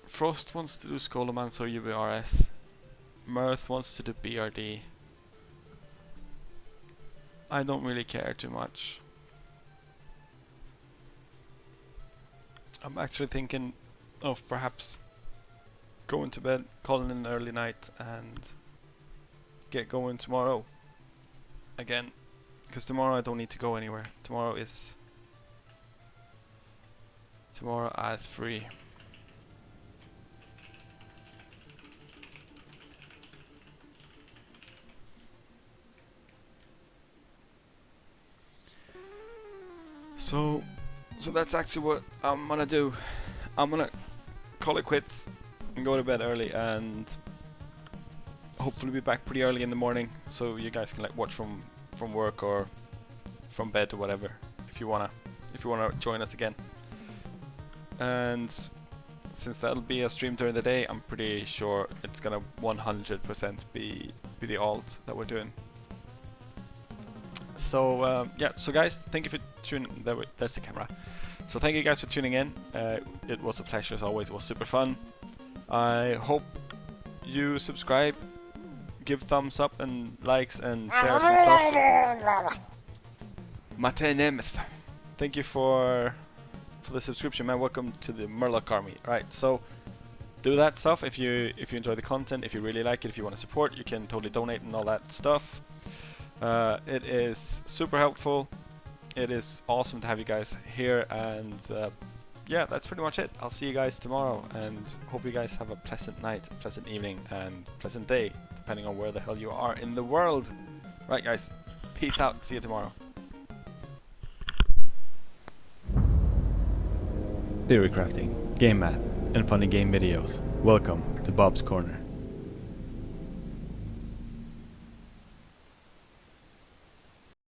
Frost wants to do Scholomance or UBRS. Mirth wants to do BRD. I don't really care too much. I'm actually thinking of perhaps going to bed, calling an early night and get going tomorrow again. Because tomorrow I don't need to go anywhere. Tomorrow is free. So that's actually what I'm gonna do. I'm gonna call it quits and go to bed early and hopefully be back pretty early in the morning so you guys can like watch from from work or from bed or whatever, if you wanna join us again. And since that'll be a stream during the day, I'm pretty sure it's gonna 100% be the alt that we're doing. So yeah, so guys, thank you for tuning. There's the camera. So thank you guys for tuning in. It was a pleasure as always. It was super fun. I hope you subscribe, give thumbs up and likes and shares and stuff. Mate Nemeth. Thank you for the subscription, man. Welcome to the Murloc army. Alright, so do that stuff if you enjoy the content, if you really like it, if you want to support, you can totally donate and all that stuff. It is super helpful. It is awesome to have you guys here, and yeah, that's pretty much it. I'll see you guys tomorrow, and hope you guys have a pleasant night, pleasant evening, and pleasant day, depending on where the hell you are in the world. Right, guys, peace out. See you tomorrow. Theory crafting, game math, and funny game videos. Welcome to Bob's Corner.